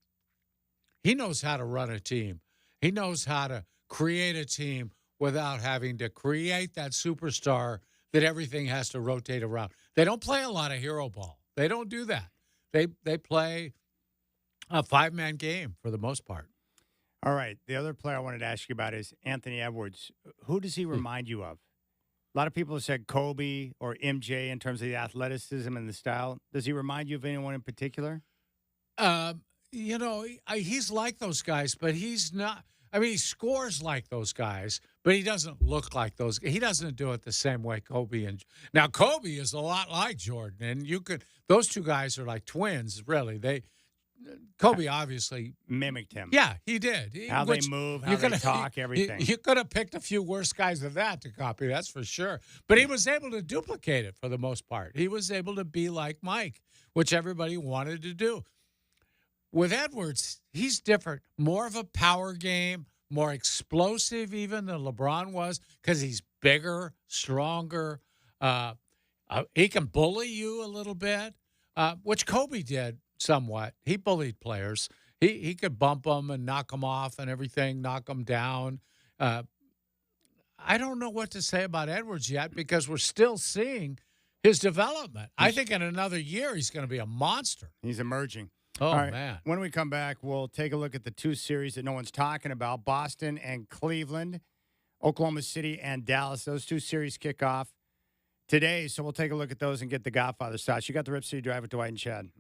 he knows how to run a team. He knows how to create a team without having to create that superstar that everything has to rotate around. They don't play a lot of hero ball. They don't do that. They play a 5-man game for the most part. All right. The other player I wanted to ask you about is Anthony Edwards. Who does he remind you of? A lot of people have said Kobe or MJ in terms of the athleticism and the style. Does he remind you of anyone in particular? He's like those guys, but he's not. I mean, he scores like those guys, but he doesn't look like those. He doesn't do it the same way Kobe and now Kobe is a lot like Jordan, and those two guys are like twins, really. Kobe obviously mimicked him. Yeah, he did. How they move, how they talk, everything. You could have picked a few worse guys than that to copy, that's for sure. But he was able to duplicate it for the most part. He was able to be like Mike, which everybody wanted to do. With Edwards, he's different. More of a power game, more explosive even than LeBron was because he's bigger, stronger. He can bully you a little bit, which Kobe did somewhat. He bullied players. He could bump them and knock them off and everything, knock them down. I don't know what to say about Edwards yet because we're still seeing his development. I think in another year he's going to be a monster. He's emerging. Oh, all right, man. When we come back, we'll take a look at the 2 series that no one's talking about, Boston and Cleveland, Oklahoma City and Dallas. Those 2 series kick off today, so we'll take a look at those and get the Godfather thoughts. You got the Rip City Drive with Dwight and Chad.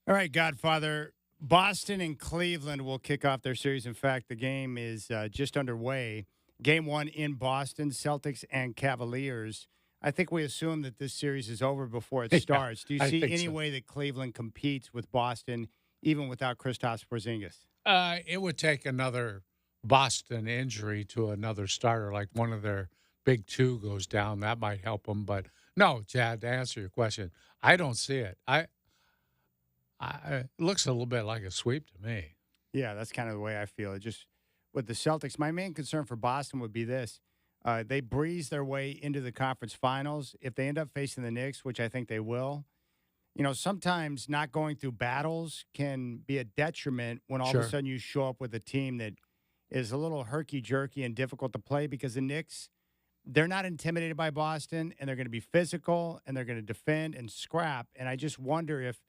All right, Godfather. Boston and Cleveland will kick off their series. In fact, the game is just underway. Game one in Boston, Celtics and Cavaliers. I think we assume that this series is over before it starts. Do you I see think any so. way that Cleveland competes with Boston, even without Kristaps Porzingis? It would take another Boston injury to another starter, like one of their big two goes down. That might help them. But no, Chad, to answer your question, I don't see it. It looks a little bit like a sweep to me. Yeah, that's kind of the way I feel. It just with the Celtics, my main concern for Boston would be this. They breeze their way into the conference finals. If they end up facing the Knicks, which I think they will, sometimes not going through battles can be a detriment when all of a sudden you show up with a team that is a little herky-jerky and difficult to play because the Knicks, they're not intimidated by Boston, and they're going to be physical, and they're going to defend and scrap. And I just wonder if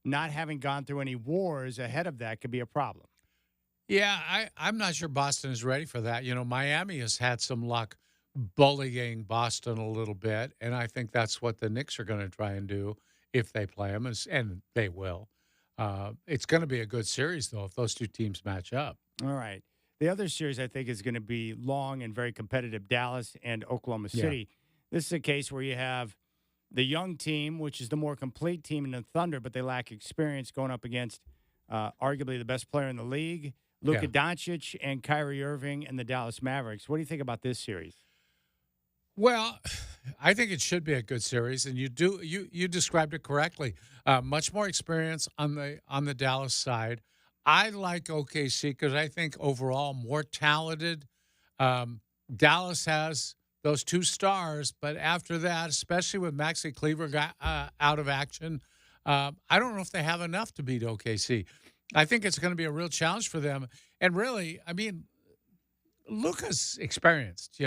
not having gone through any wars ahead of that could be a problem. Yeah, I'm not sure Boston is ready for that. Miami has had some luck bullying Boston a little bit, and I think that's what the Knicks are going to try and do if they play them, and they will. It's going to be a good series, though, if those two teams match up. All right. The other series I think is going to be long and very competitive, Dallas and Oklahoma City. Yeah. This is a case where you have the young team, which is the more complete team in the Thunder, but they lack experience going up against arguably the best player in the league, Luka Doncic and Kyrie Irving and the Dallas Mavericks. What do you think about this series? Well, I think it should be a good series, and you described it correctly. Much more experience on the Dallas side. I like OKC because I think overall more talented. Dallas has those two stars, but after that, especially with Maxi Kleber out of action, I don't know if they have enough to beat OKC. I think it's going to be a real challenge for them. And really, I mean, Luka's experienced,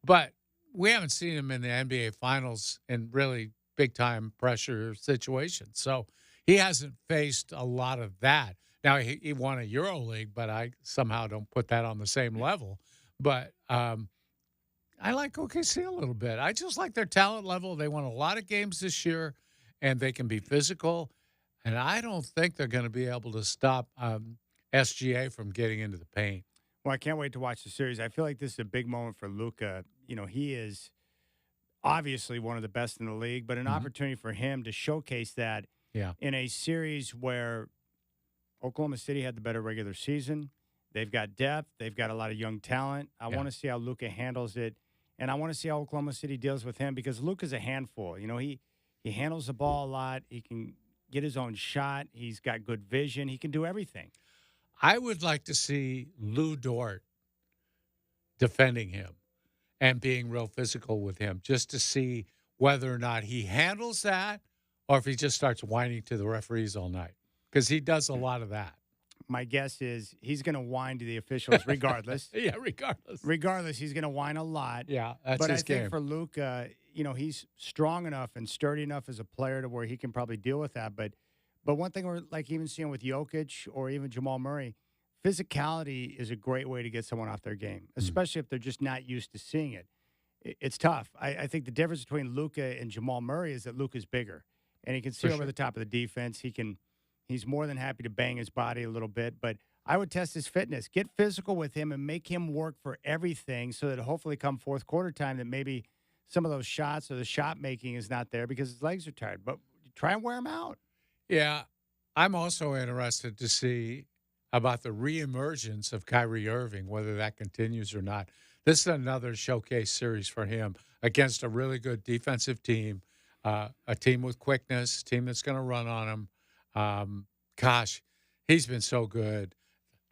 but we haven't seen him in the NBA Finals in really big-time pressure situations. So he hasn't faced a lot of that. Now, he won a EuroLeague, but I somehow don't put that on the same level. But I like OKC a little bit. I just like their talent level. They won a lot of games this year, and they can be physical. And I don't think they're going to be able to stop SGA from getting into the paint. Well, I can't wait to watch the series. I feel like this is a big moment for Luka. He is obviously one of the best in the league, but an opportunity for him to showcase that in a series where Oklahoma City had the better regular season. They've got depth. They've got a lot of young talent. I want to see how Luka handles it, and I want to see how Oklahoma City deals with him because Luka's a handful. He handles the ball a lot. He can get his own shot. He's got good vision. He can do everything. I would like to see Lou Dort defending him and being real physical with him just to see whether or not he handles that or if he just starts whining to the referees all night because he does a lot of that. My guess is he's going to whine to the officials regardless. Yeah, regardless. Regardless, he's going to whine a lot. Yeah, that's but his game. But I think for Luka, he's strong enough and sturdy enough as a player to where he can probably deal with that. But one thing we're like even seeing with Jokic or even Jamal Murray, physicality is a great way to get someone off their game, especially if they're just not used to seeing it. It's tough. I think the difference between Luka and Jamal Murray is that Luka's bigger, and he can see over the top of the defense. He's more than happy to bang his body a little bit, but I would test his fitness, get physical with him, and make him work for everything so that hopefully come fourth quarter time that maybe some of those shots or the shot making is not there because his legs are tired. But try and wear him out. Yeah, I'm also interested to see about the reemergence of Kyrie Irving, whether that continues or not. This is another showcase series for him against a really good defensive team, a team with quickness, a team that's going to run on him. Gosh, he's been so good.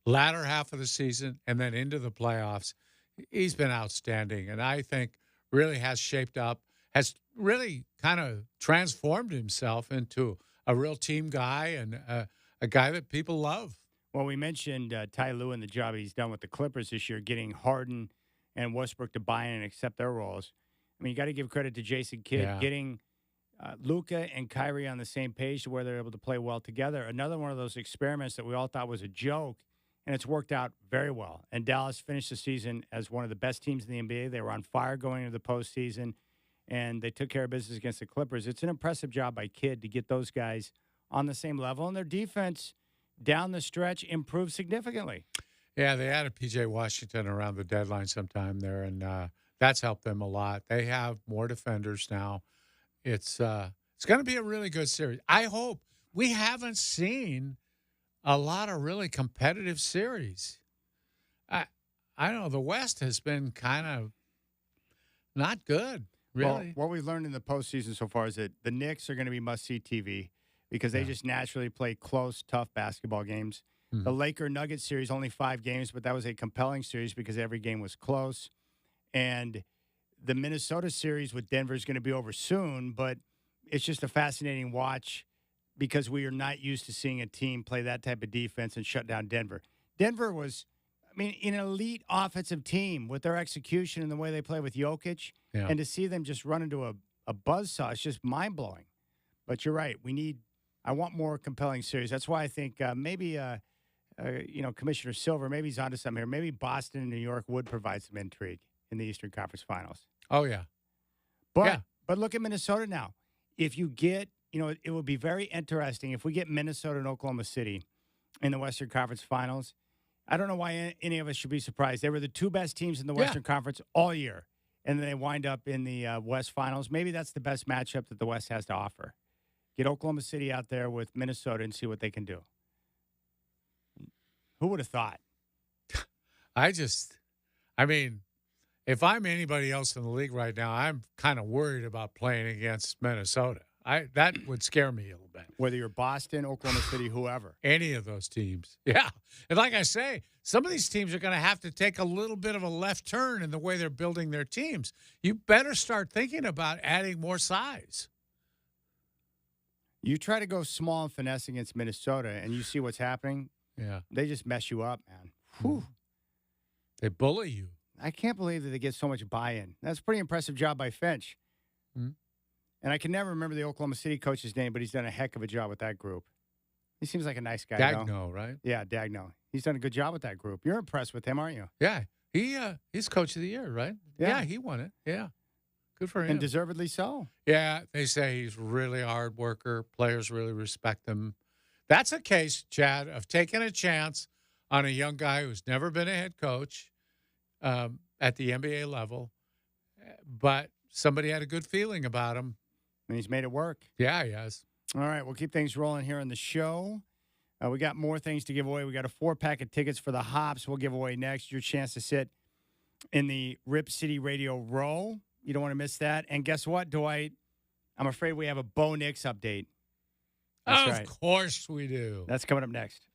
Latter half of the season and then into the playoffs, he's been outstanding. And I think really has shaped up, has really kind of transformed himself into a real team guy and a guy that people love. Well, we mentioned Ty Lue and the job he's done with the Clippers this year, getting Harden and Westbrook to buy in and accept their roles. I mean, you got to give credit to Jason Kidd, getting Luka and Kyrie on the same page to where they're able to play well together. Another one of those experiments that we all thought was a joke, and it's worked out very well. And Dallas finished the season as one of the best teams in the NBA. They were on fire going into the postseason, and they took care of business against the Clippers. It's an impressive job by Kidd to get those guys on the same level, and their defense down the stretch improved significantly. Yeah, they added P.J. Washington around the deadline sometime there, and that's helped them a lot. They have more defenders now. It's going to be a really good series. I hope. We haven't seen a lot of really competitive series. I don't know. The West has been kind of not good, really. Well, what we've learned in the postseason so far is that the Knicks are going to be must-see TV because they just naturally play close, tough basketball games. Mm-hmm. The Laker-Nuggets series, only 5 games, but that was a compelling series because every game was close. And the Minnesota series with Denver is going to be over soon, but it's just a fascinating watch because we are not used to seeing a team play that type of defense and shut down Denver. Denver was, an elite offensive team with their execution and the way they play with Jokic. Yeah. And to see them just run into a buzzsaw, it's just mind-blowing. But you're right. I want more compelling series. That's why I think maybe Commissioner Silver, maybe he's onto something here. Maybe Boston and New York would provide some intrigue in the Eastern Conference Finals. Oh, yeah. But look at Minnesota now. If you get, it would be very interesting if we get Minnesota and Oklahoma City in the Western Conference Finals. I don't know why any of us should be surprised. They were the 2 best teams in the Western Conference all year, and they wind up in the West Finals. Maybe that's the best matchup that the West has to offer. Get Oklahoma City out there with Minnesota and see what they can do. Who would have thought? If I'm anybody else in the league right now, I'm kind of worried about playing against Minnesota. That would scare me a little bit. Whether you're Boston, Oklahoma City, whoever. Any of those teams. Yeah. And like I say, some of these teams are going to have to take a little bit of a left turn in the way they're building their teams. You better start thinking about adding more size. You try to go small and finesse against Minnesota, and you see what's happening. Yeah. They just mess you up, man. Whew. They bully you. I can't believe that they get so much buy-in. That's a pretty impressive job by Finch. Mm-hmm. And I can never remember the Oklahoma City coach's name, but he's done a heck of a job with that group. He seems like a nice guy. Dagno, right? Yeah, Dagno. He's done a good job with that group. You're impressed with him, aren't you? Yeah. He's coach of the year, right? Yeah, he won it. Yeah. Good for him. And deservedly so. Yeah, they say he's really a hard worker. Players really respect him. That's a case, Chad, of taking a chance on a young guy who's never been a head coach at the NBA level, but somebody had a good feeling about him. And he's made it work. Yeah, he has. All right, we'll keep things rolling here on the show. We got more things to give away. We got a 4-pack of tickets for the Hops we'll give away next. Your chance to sit in the Rip City Radio row. You don't want to miss that. And guess what, Dwight? I'm afraid we have a Bo Nix update. That's right. Of course we do. That's coming up next.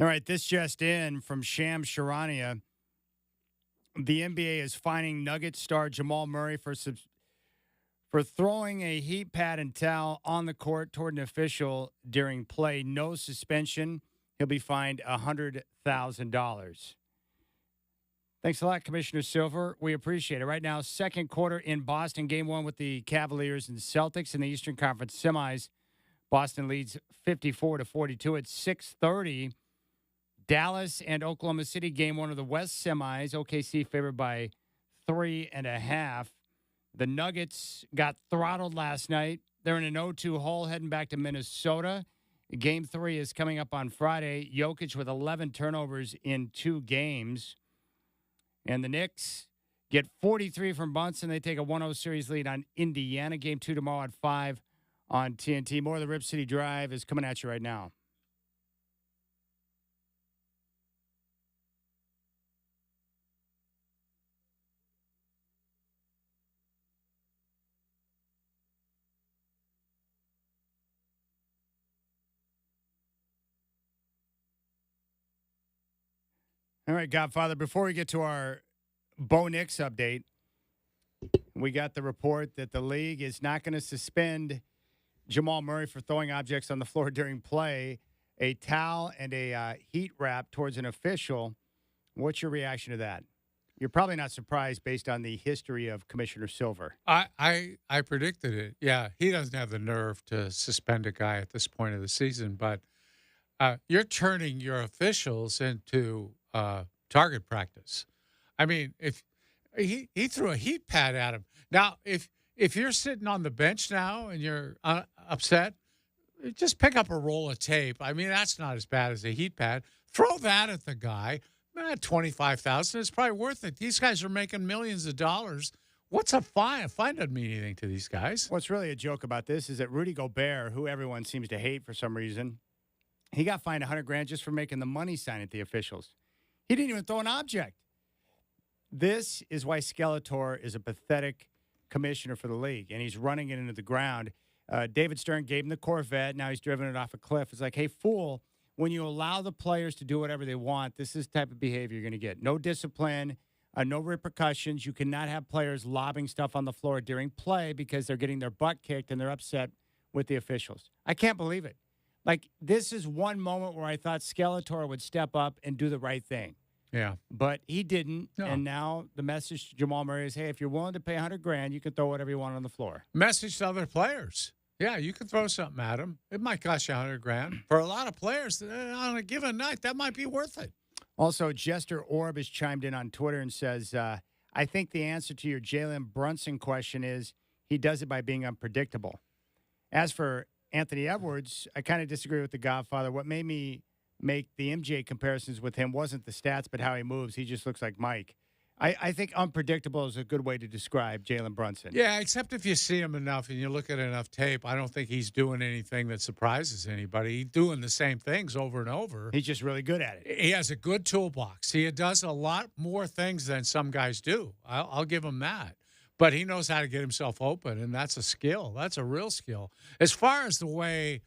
All right, this just in from Sham Sharania. The NBA is fining Nuggets star Jamal Murray for throwing a heat pad and towel on the court toward an official during play. No suspension. He'll be fined $100,000. Thanks a lot, Commissioner Silver. We appreciate it. Right now, second quarter in Boston, game one with the Cavaliers and Celtics in the Eastern Conference semis. Boston leads 54-42 at 6:30. Dallas and Oklahoma City, game one of the West semis. OKC favored by 3.5. The Nuggets got throttled last night. They're in an 0-2 hole heading back to Minnesota. Game 3 is coming up on Friday. Jokic with 11 turnovers in 2 games. And the Knicks get 43 from Brunson. They take a 1-0 series lead on Indiana. Game 2 tomorrow at 5 on TNT. More of the Rip City Drive is coming at you right now. All right, Godfather, before we get to our Bo Nix update, we got the report that the league is not going to suspend Jamal Murray for throwing objects on the floor during play, a towel and a heat wrap towards an official. What's your reaction to that? You're probably not surprised based on the history of Commissioner Silver. I predicted it. Yeah, he doesn't have the nerve to suspend a guy at this point of the season, but you're turning your officials into target practice. I mean, if he threw a heat pad at him. Now, if you're sitting on the bench now and you're upset, just pick up a roll of tape. I mean, that's not as bad as a heat pad. Throw that at the guy. $25,000 is probably worth it. These guys are making millions of dollars. What's a fine? A fine doesn't mean anything to these guys. What's really a joke about this is that Rudy Gobert, who everyone seems to hate for some reason, he got fined $100,000 just for making the money sign at the officials. He didn't even throw an object. This is why Skeletor is a pathetic commissioner for the league, and he's running it into the ground. David Stern gave him the Corvette. Now he's driven it off a cliff. It's like, hey, fool, when you allow the players to do whatever they want, this is the type of behavior you're going to get. No discipline, no repercussions. You cannot have players lobbing stuff on the floor during play because they're getting their butt kicked and they're upset with the officials. I can't believe it. Like, this is one moment where I thought Skeletor would step up and do the right thing. Yeah. But he didn't. No. And now the message to Jamal Murray is, hey, if you're willing to pay $100,000, you can throw whatever you want on the floor. Message to other players. Yeah, you can throw something at them. It might cost you $100,000. For a lot of players, on a given night, that might be worth it. Also, Jester Orb has chimed in on Twitter and says, I think the answer to your Jalen Brunson question is he does it by being unpredictable. As for Anthony Edwards, I kind of disagree with the Godfather. What made me make the MJ comparisons with him wasn't the stats, but how he moves. He just looks like Mike. I think unpredictable is a good way to describe Jalen Brunson. Yeah, except if you see him enough and you look at enough tape, I don't think he's doing anything that surprises anybody. He's doing the same things over and over. He's just really good at it. He has a good toolbox. He does a lot more things than some guys do. I'll give him that. But he knows how to get himself open, and that's a skill. That's a real skill. As far as the way,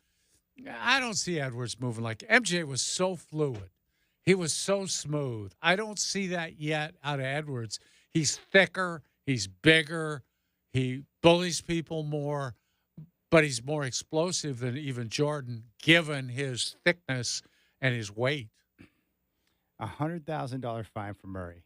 I don't see Edwards moving like MJ was so fluid. He was so smooth. I don't see that yet out of Edwards. He's thicker. He's bigger. He bullies people more, but he's more explosive than even Jordan, given his thickness and his weight. $100,000 fine for Murray.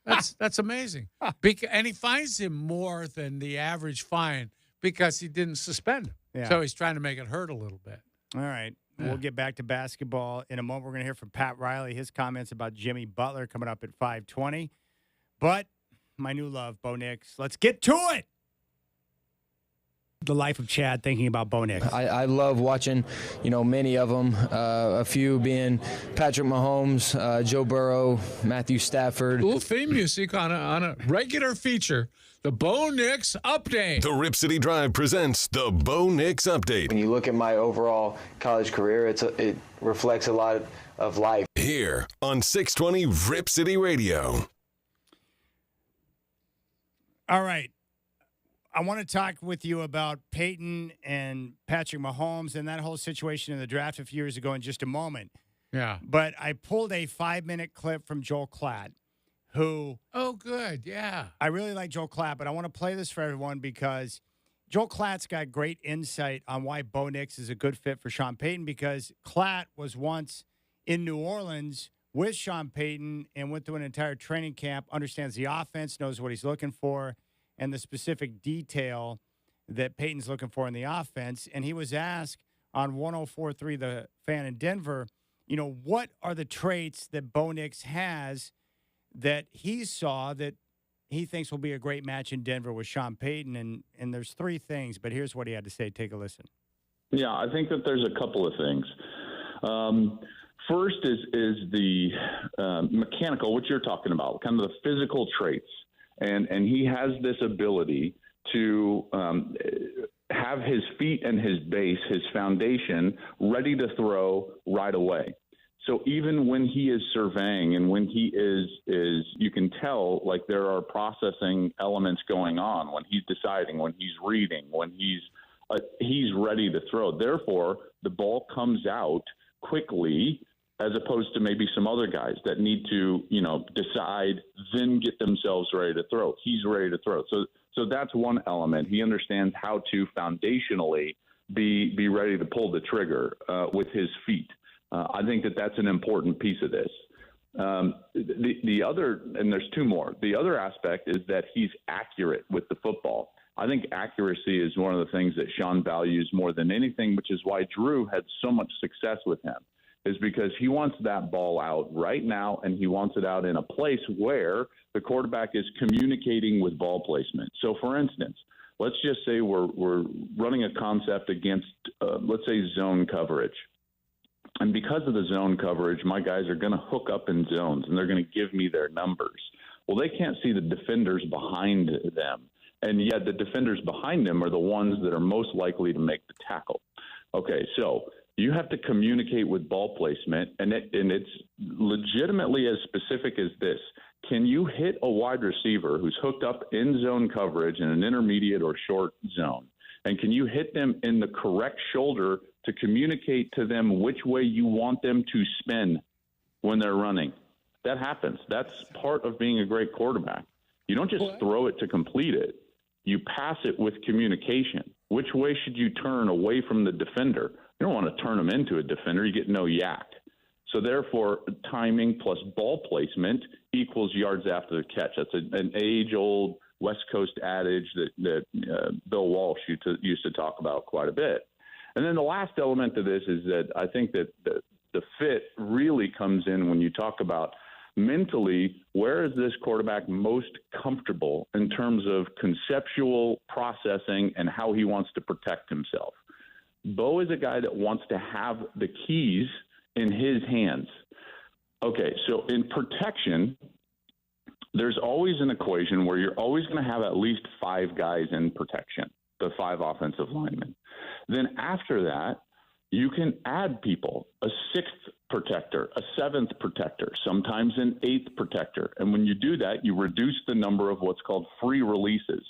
That's amazing. And he fines him more than the average fine because he didn't suspend him. Yeah. So he's trying to make it hurt a little bit. All right. Yeah. We'll get back to basketball in a moment. We're going to hear from Pat Riley, his comments about Jimmy Butler coming up at 5:20. But my new love, Bo Nix. Let's get to it. The life of Chad thinking about Bo Nix. I love watching, many of them. A few being Patrick Mahomes, Joe Burrow, Matthew Stafford. A little theme music on a regular feature. The Bo Nix Update. The Rip City Drive presents the Bo Nix Update. When you look at my overall college career, it reflects a lot of life. Here on 620 Rip City Radio. All right. I want to talk with you about Peyton and Patrick Mahomes and that whole situation in the draft a few years ago in just a moment. Yeah. But I pulled a 5-minute clip from Joel Klatt, who. Oh, good. Yeah. I really like Joel Klatt, but I want to play this for everyone because Joel Klatt's got great insight on why Bo Nix is a good fit for Sean Payton, because Klatt was once in New Orleans with Sean Payton and went through an entire training camp, understands the offense, knows what he's looking for, and the specific detail that Payton's looking for in the offense. And he was asked on 104.3 The Fan in Denver, what are the traits that Bo Nix has that he saw that he thinks will be a great match in Denver with Sean Payton? And there's 3 things, but here's what he had to say. Take a listen. Yeah, I think that there's a couple of things. First is the mechanical, what you're talking about, kind of the physical traits. And he has this ability to have his feet and his base, his foundation, ready to throw right away. So even when he is surveying and when he is you can tell like there are processing elements going on when he's deciding, when he's reading, when he's ready to throw. Therefore, the ball comes out quickly as opposed to maybe some other guys that need to, decide, then get themselves ready to throw. He's ready to throw. So that's one element. He understands how to foundationally be ready to pull the trigger with his feet. I think that that's an important piece of this. The other, and there's 2 more. The other aspect is that he's accurate with the football. I think accuracy is one of the things that Sean values more than anything, which is why Drew had so much success with him, is because he wants that ball out right now, and he wants it out in a place where the quarterback is communicating with ball placement. So, for instance, let's just say we're running a concept against, let's say, zone coverage. And because of the zone coverage, my guys are going to hook up in zones, and they're going to give me their numbers. Well, they can't see the defenders behind them, and yet the defenders behind them are the ones that are most likely to make the tackle. Okay, so you have to communicate with ball placement, and it's legitimately as specific as this. Can you hit a wide receiver who's hooked up in zone coverage in an intermediate or short zone? And can you hit them in the correct shoulder to communicate to them which way you want them to spin when they're running? That happens. That's part of being a great quarterback. You don't just throw it to complete it. You pass it with communication. Which way should you turn away from the defender? You don't want to turn them into a defender. You get no yak. So therefore, timing plus ball placement equals yards after the catch. That's an age-old West Coast adage that Bill Walsh used to talk about quite a bit. And then the last element to this is that I think that the fit really comes in when you talk about mentally, where is this quarterback most comfortable in terms of conceptual processing and how he wants to protect himself. Bo is a guy that wants to have the keys in his hands. Okay, so in protection, there's always an equation where you're always going to have at least 5 guys in protection, the 5 offensive linemen. Then after that, you can add people, a 6th protector, a 7th protector, sometimes an 8th protector. And when you do that, you reduce the number of what's called free releases.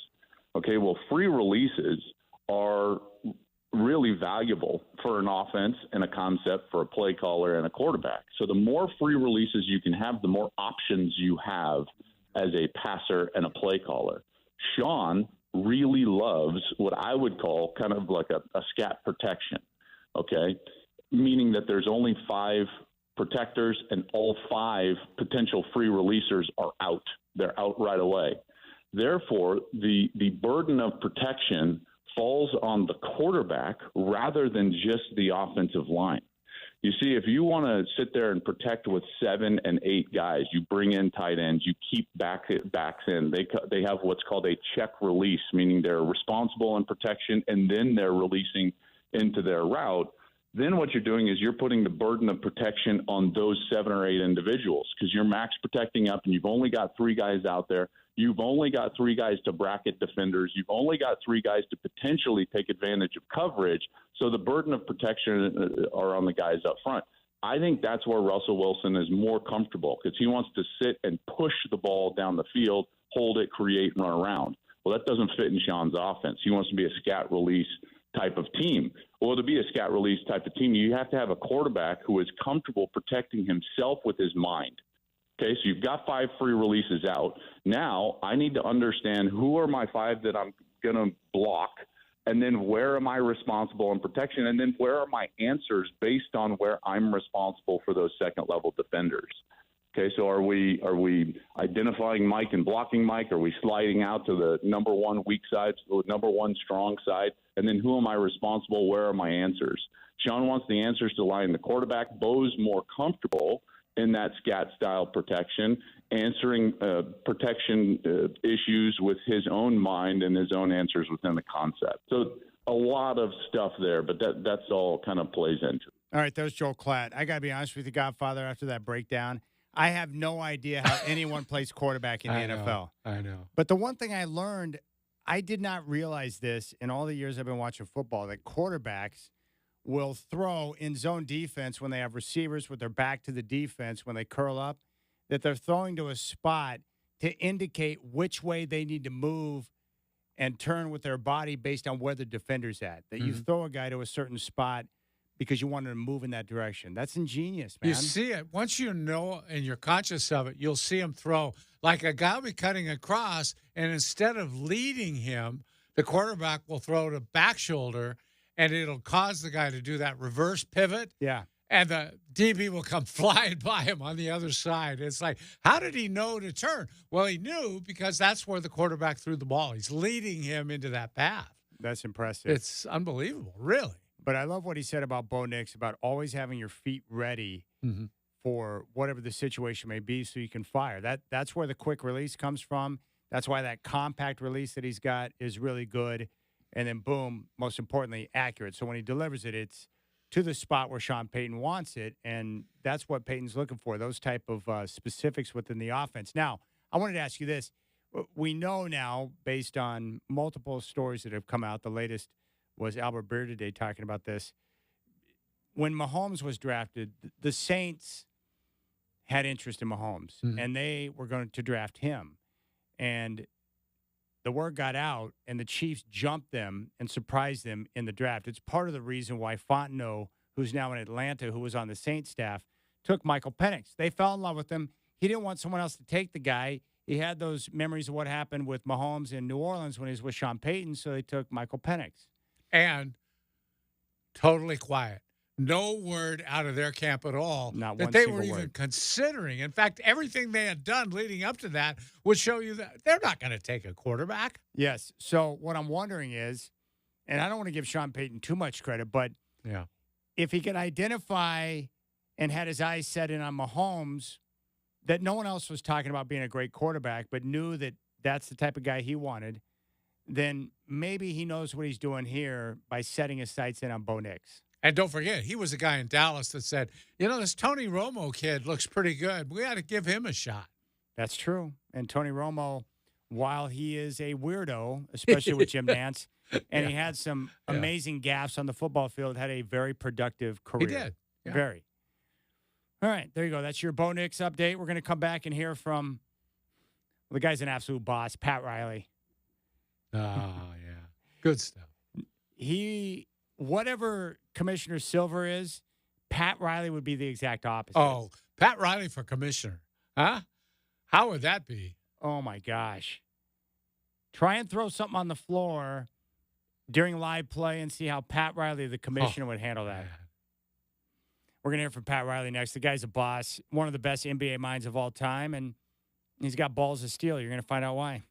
Okay, well, free releases are really valuable for an offense and a concept for a play caller and a quarterback. So the more free releases you can have, the more options you have as a passer and a play caller. Sean really loves what I would call kind of like a scat protection, okay? Meaning that there's only 5 protectors and all 5 potential free releasers are out. They're out right away. Therefore, the burden of protection falls on the quarterback rather than just the offensive line. You see, if you want to sit there and protect with 7 and 8 guys, you bring in tight ends, you keep backs in. They have what's called a check release, meaning they're responsible in protection and then they're releasing into their route. Then what you're doing is you're putting the burden of protection on those 7 or 8 individuals because you're max protecting up and you've only got 3 guys out there. You've only got 3 guys to bracket defenders. You've only got 3 guys to potentially take advantage of coverage. So the burden of protection are on the guys up front. I think that's where Russell Wilson is more comfortable because he wants to sit and push the ball down the field, hold it, create, and run around. Well, that doesn't fit in Sean's offense. He wants to be a scat release type of team. Well, to be a scat release type of team, you have to have a quarterback who is comfortable protecting himself with his mind. Okay, so you've got 5 free releases out. Now I need to understand who are my 5 that I'm going to block, and then where am I responsible in protection, and then where are my answers based on where I'm responsible for those second-level defenders. Okay, so are we identifying Mike and blocking Mike? Are we sliding out to the number 1 weak side, the number 1 strong side? And then who am I responsible? Where are my answers? Sean wants the answers to lie in the quarterback. Bo's more comfortable in that scat-style protection, answering protection issues with his own mind and his own answers within the concept. So a lot of stuff there, but that's all kind of plays into it. All right, there's Joel Klatt. I got to be honest with you, Godfather, after that breakdown, I have no idea how anyone plays quarterback in the NFL. I know. But the one thing I learned, I did not realize this in all the years I've been watching football, that quarterbacks will throw in zone defense when they have receivers with their back to the defense, when they curl up, that they're throwing to a spot to indicate which way they need to move and turn with their body based on where the defender's at. That you throw a guy to a certain spot because you want him to move in that direction. That's ingenious, man. You see it. Once you know and you're conscious of it, you'll see him throw. Like a guy will be cutting across, and instead of leading him, the quarterback will throw to back shoulder, and it'll cause the guy to do that reverse pivot. Yeah. And the DB will come flying by him on the other side. It's like, how did he know to turn? Well, he knew because that's where the quarterback threw the ball. He's leading him into that path. That's impressive. It's unbelievable, really. But I love what he said about Bo Nix, about always having your feet ready for whatever the situation may be so you can fire. That's where the quick release comes from. That's why that compact release that he's got is really good. And then, boom, most importantly, accurate. So when he delivers it, it's to the spot where Sean Payton wants it, and that's what Payton's looking for, those type of specifics within the offense. Now, I wanted to ask you this. We know now, based on multiple stories that have come out, the latest was Albert Breer today talking about this. When Mahomes was drafted, the Saints had interest in Mahomes, and they were going to draft him. And the word got out, and the Chiefs jumped them and surprised them in the draft. It's part of the reason why Fontenot, who's now in Atlanta, who was on the Saints staff, took Michael Penix. They fell in love with him. He didn't want someone else to take the guy. He had those memories of what happened with Mahomes in New Orleans when he was with Sean Payton, so they took Michael Penix. And totally quiet. No word out of their camp at all Not that one they single were even word. considering. In fact, everything they had done leading up to that would show you that they're not going to take a quarterback. Yes. So what I'm wondering is, and I don't want to give Sean Payton too much credit, but Yeah. if he could identify and had his eyes set in on Mahomes, that no one else was talking about being a great quarterback, but knew that that's the type of guy he wanted, then maybe he knows what he's doing here by setting his sights in on Bo Nix. And don't forget, he was a guy in Dallas that said, you know, this Tony Romo kid looks pretty good. We ought to give him a shot. That's true. And Tony Romo, while he is a weirdo, especially with Jim Nance, and he had some amazing gaffes on the football field, had a very productive career. He did. Yeah. Very. All right, there you go. That's your Bo Nix update. We're going to come back and hear from the guy's an absolute boss, Pat Riley. Oh, yeah. Good stuff. Whatever Commissioner Silver is, Pat Riley would be the exact opposite. Oh, Pat Riley for commissioner. Huh? How would that be? Oh, my gosh. Try and throw something on the floor during live play and see how Pat Riley, the commissioner, would handle that. We're going to hear from Pat Riley next. The guy's a boss, one of the best NBA minds of all time, and he's got balls of steel. You're going to find out why.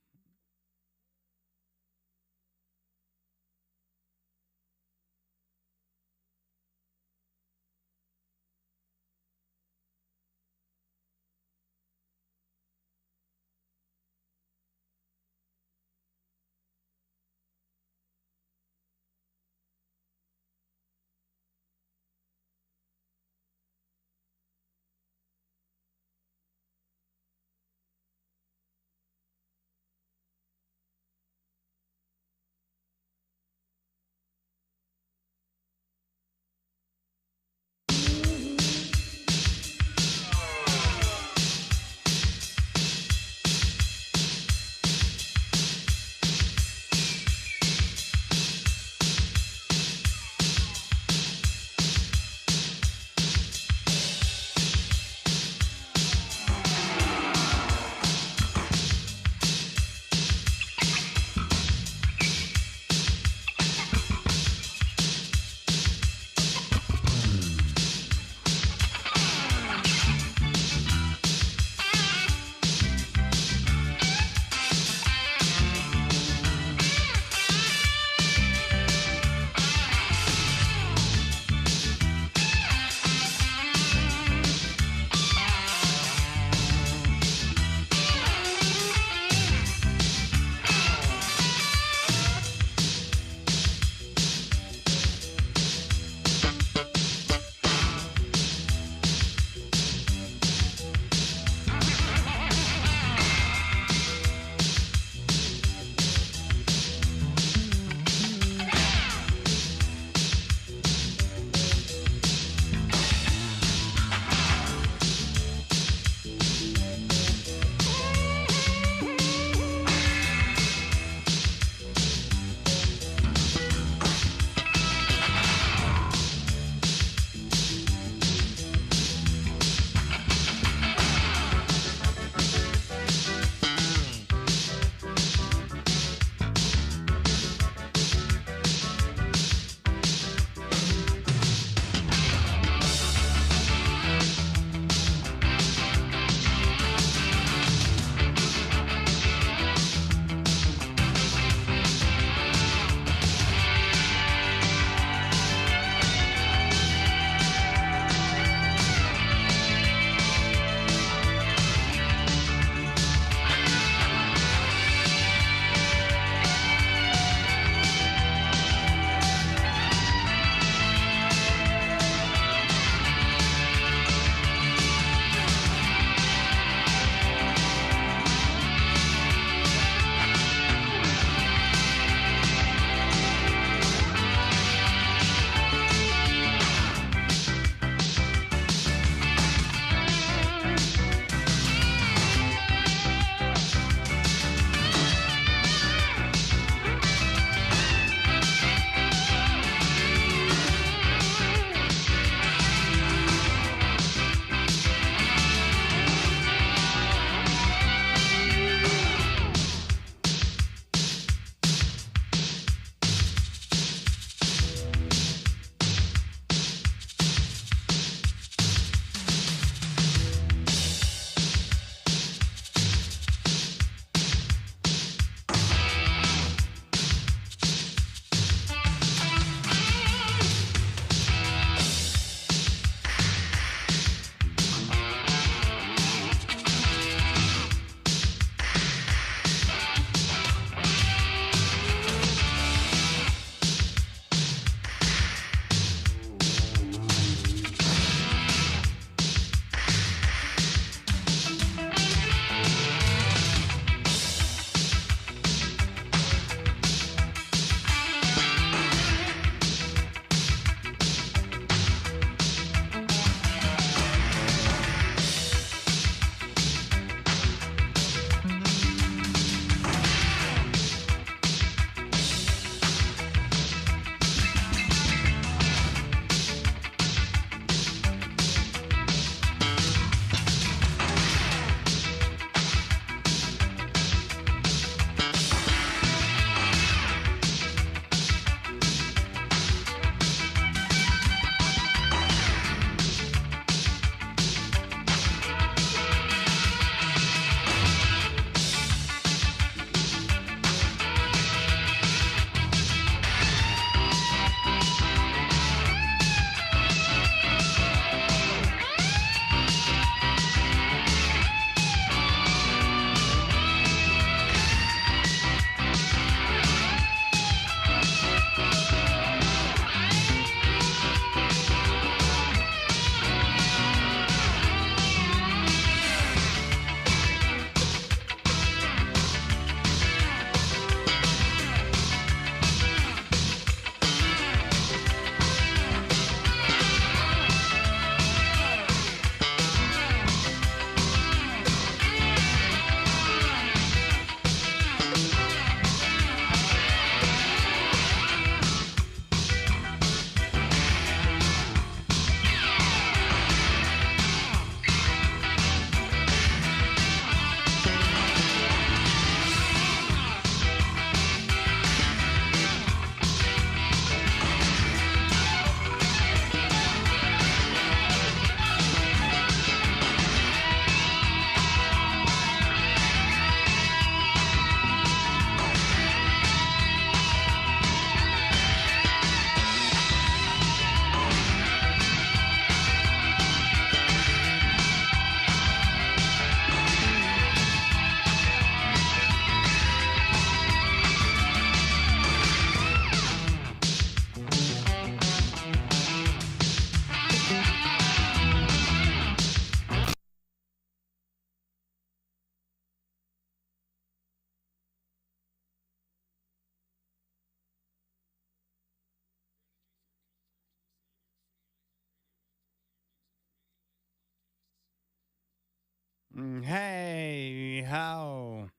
Hey, how?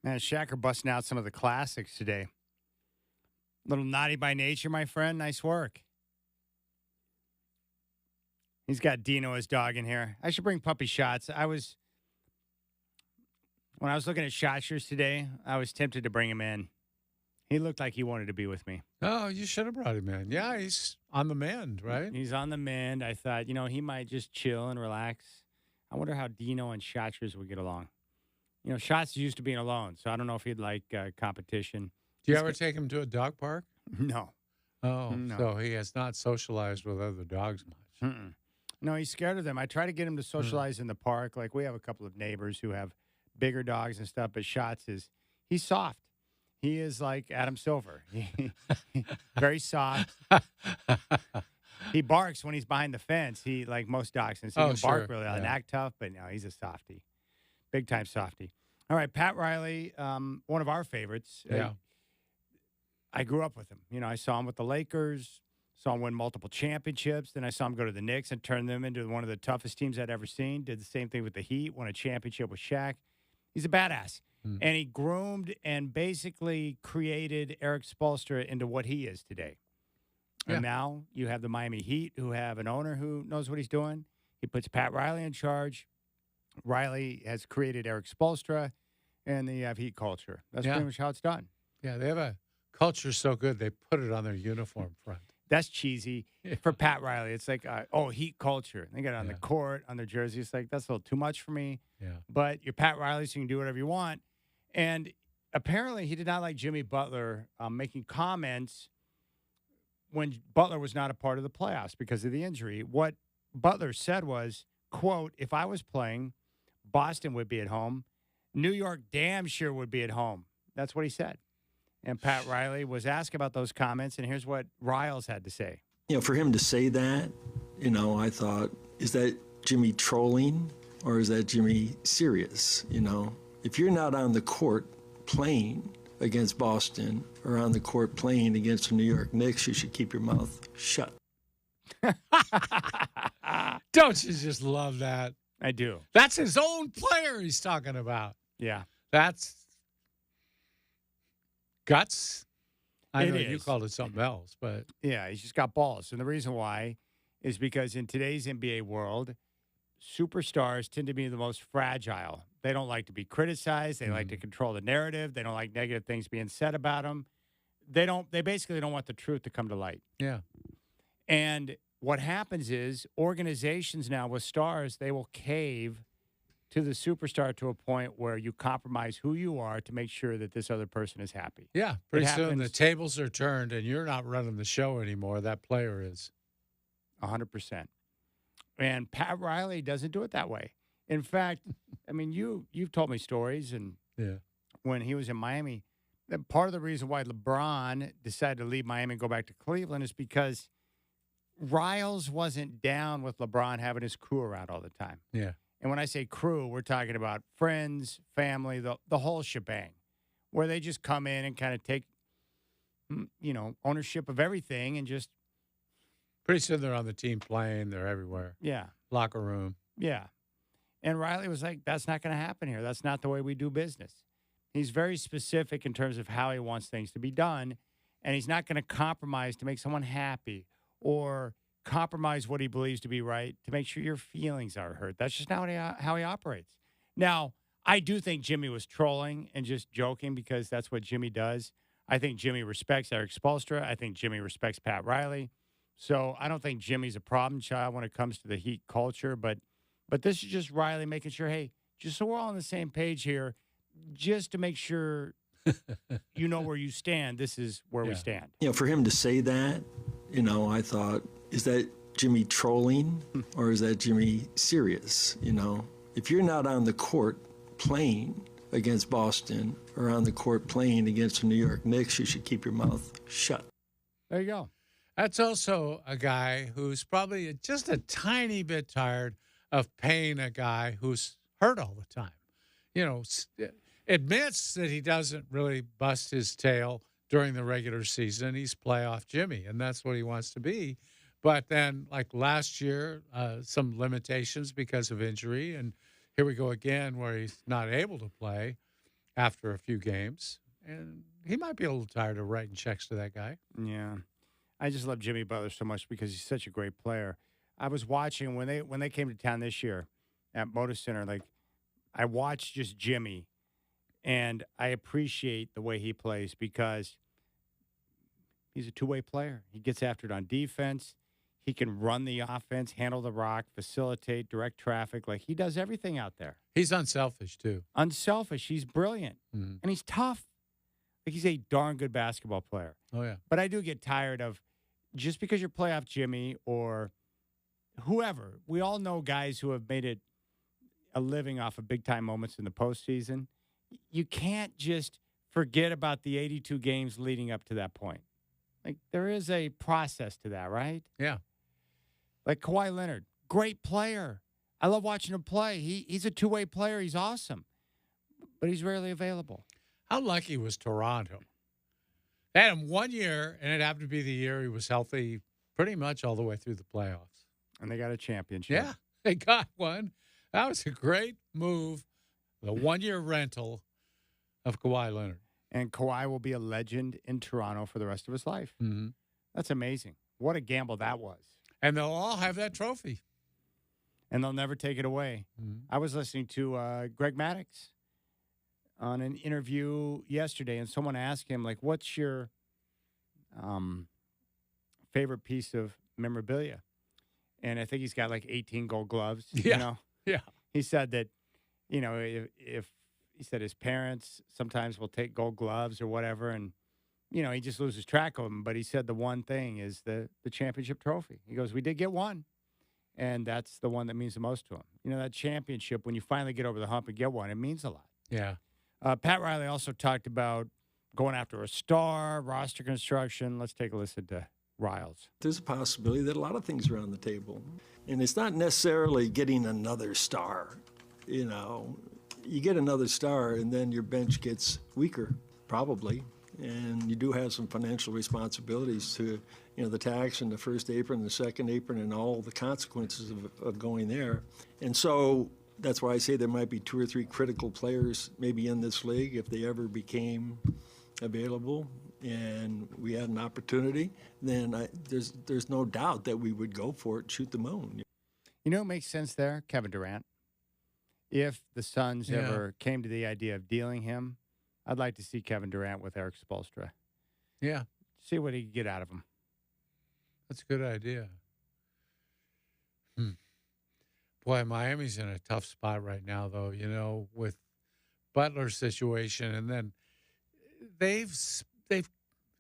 Man, Shacker busting out some of the classics today. Little naughty by nature, my friend. Nice work. He's got Dino, his dog, in here. I should bring puppy shots. When I was looking at Shotshers today, I was tempted to bring him in. He looked like he wanted to be with me. Oh, you should have brought him in. Yeah, he's on the mend, right? He's on the mend. I thought, he might just chill and relax. I wonder how Dino and Shotshers would get along. Shots used to being alone, so I don't know if he'd like competition. Do you ever take him to a dog park? No. Oh, No. so he has not socialized with other dogs much. Mm-mm. No, he's scared of them. I try to get him to socialize in the park. Like, we have a couple of neighbors who have bigger dogs and stuff, but he's soft. He is like Adam Silver. Very soft. He barks when he's behind the fence. He, like most dachshunds, he can bark really loud and act tough, but no, he's a softie. Big time softie. All right, Pat Riley, one of our favorites. Yeah. I grew up with him. I saw him with the Lakers, saw him win multiple championships. Then I saw him go to the Knicks and turn them into one of the toughest teams I'd ever seen. Did the same thing with the Heat, won a championship with Shaq. He's a badass. And he groomed and basically created Eric Spoelstra into what he is today. Yeah. And now you have the Miami Heat, who have an owner who knows what he's doing. He puts Pat Riley in charge. Riley has created Eric Spoelstra, and then you have Heat culture. That's pretty much how it's done. Yeah, they have a culture so good they put it on their uniform front. That's cheesy. For Pat Riley, it's like, Heat culture. They got it on the court, on their jersey. It's like, that's a little too much for me. Yeah. But you're Pat Riley, so you can do whatever you want. And apparently he did not like Jimmy Butler making comments when Butler was not a part of the playoffs because of the injury. What Butler said was, quote, if I was playing, Boston would be at home. New York damn sure would be at home. That's what he said. And Pat Riley was asked about those comments, and here's what Riles had to say. For him to say that, I thought, is that Jimmy trolling or is that Jimmy serious? If you're not on the court playing against Boston or on the court playing against the New York Knicks, you should keep your mouth shut. Don't you just love that? I do. That's his own player he's talking about. Yeah. That's guts. I know you is. called it something else, but. Yeah, he's just got balls. And the reason why is because in today's NBA world, superstars tend to be the most fragile. They don't like to be criticized. They like to control the narrative. They don't like negative things being said about them. They basically don't want the truth to come to light. Yeah. And what happens is organizations now with stars, they will cave to the superstar to a point where you compromise who you are to make sure that this other person is happy. Yeah. Pretty soon the tables are turned and you're not running the show anymore. That player is. 100%. And Pat Riley doesn't do it that way. In fact, I mean, you've told me stories, and when he was in Miami, that part of the reason why LeBron decided to leave Miami and go back to Cleveland is because Riles wasn't down with LeBron having his crew around all the time. Yeah. And when I say crew, we're talking about friends, family, the whole shebang, where they just come in and kind of take, ownership of everything and just. Pretty soon they're on the team plane. They're everywhere. Yeah. Locker room. Yeah. And Riley was like, that's not going to happen here. That's not the way we do business. He's very specific in terms of how he wants things to be done, and he's not going to compromise to make someone happy or compromise what he believes to be right to make sure your feelings are hurt. That's just not how he operates. Now, I do think Jimmy was trolling and just joking because that's what Jimmy does. I think Jimmy respects Eric Spoelstra. I think Jimmy respects Pat Riley. So I don't think Jimmy's a problem child when it comes to the Heat culture, but this is just Riley making sure, hey, just so we're all on the same page here, just to make sure you know where you stand, this is where we stand. For him to say that, I thought, is that Jimmy trolling or is that Jimmy serious? If you're not on the court playing against Boston or on the court playing against the New York Knicks, you should keep your mouth shut. There you go. That's also a guy who's probably just a tiny bit tired of paying a guy who's hurt all the time. Admits that he doesn't really bust his tail during the regular season. He's playoff Jimmy, and that's what he wants to be. But then, like last year, some limitations because of injury. And here we go again where he's not able to play after a few games. And he might be a little tired of writing checks to that guy. Yeah. I just love Jimmy Butler so much because he's such a great player. I was watching when they came to town this year at Moda Center, like I watched just Jimmy, and I appreciate the way he plays because he's a two-way player. He gets after it on defense. He can run the offense, handle the rock, facilitate, direct traffic. Like he does everything out there. He's unselfish too. Unselfish. He's brilliant. Mm-hmm. And he's tough. Like he's a darn good basketball player. Oh, yeah. But I do get tired of just because you're playoff Jimmy or whoever. We all know guys who have made it a living off of big-time moments in the postseason. You can't just forget about the 82 games leading up to that point. Like, there is a process to that, right? Yeah. Like Kawhi Leonard, great player. I love watching him play. He's a two-way player. He's awesome. But he's rarely available. How lucky was Toronto? They had him 1 year, and it happened to be the year he was healthy pretty much all the way through the playoffs. And they got a championship. Yeah, they got one. That was a great move, the one-year rental of Kawhi Leonard. And Kawhi will be a legend in Toronto for the rest of his life. Mm-hmm. That's amazing. What a gamble that was. And they'll all have that trophy. And they'll never take it away. Mm-hmm. I was listening to Greg Maddux on an interview yesterday, and someone asked him, like, what's your favorite piece of memorabilia? And I think he's got like 18 gold gloves. Yeah. You know? Yeah. He said that, you know, if he said his parents sometimes will take gold gloves or whatever, and, you know, he just loses track of them. But he said the one thing is the championship trophy. He goes, we did get one, and that's the one that means the most to him. You know, that championship, when you finally get over the hump and get one, it means a lot. Yeah. Pat Riley also talked about going after a star, roster construction. Let's take a listen to Riles. There's a possibility that a lot of things are on the table. And it's not necessarily getting another star. You know, you get another star and then your bench gets weaker, probably. And you do have some financial responsibilities to, you know, the tax and the first apron, the second apron, and all the consequences of going there. And so that's why I say there might be 2 or 3 critical players maybe in this league if they ever became available and we had an opportunity, then there's no doubt that we would go for it, shoot the moon. You know what makes sense there? Kevin Durant. If the Suns ever came to the idea of dealing him, I'd like to see Kevin Durant with Eric Spoelstra. Yeah. See what he can get out of him. That's a good idea. Boy, Miami's in a tough spot right now, though, you know, with Butler's situation. And then they've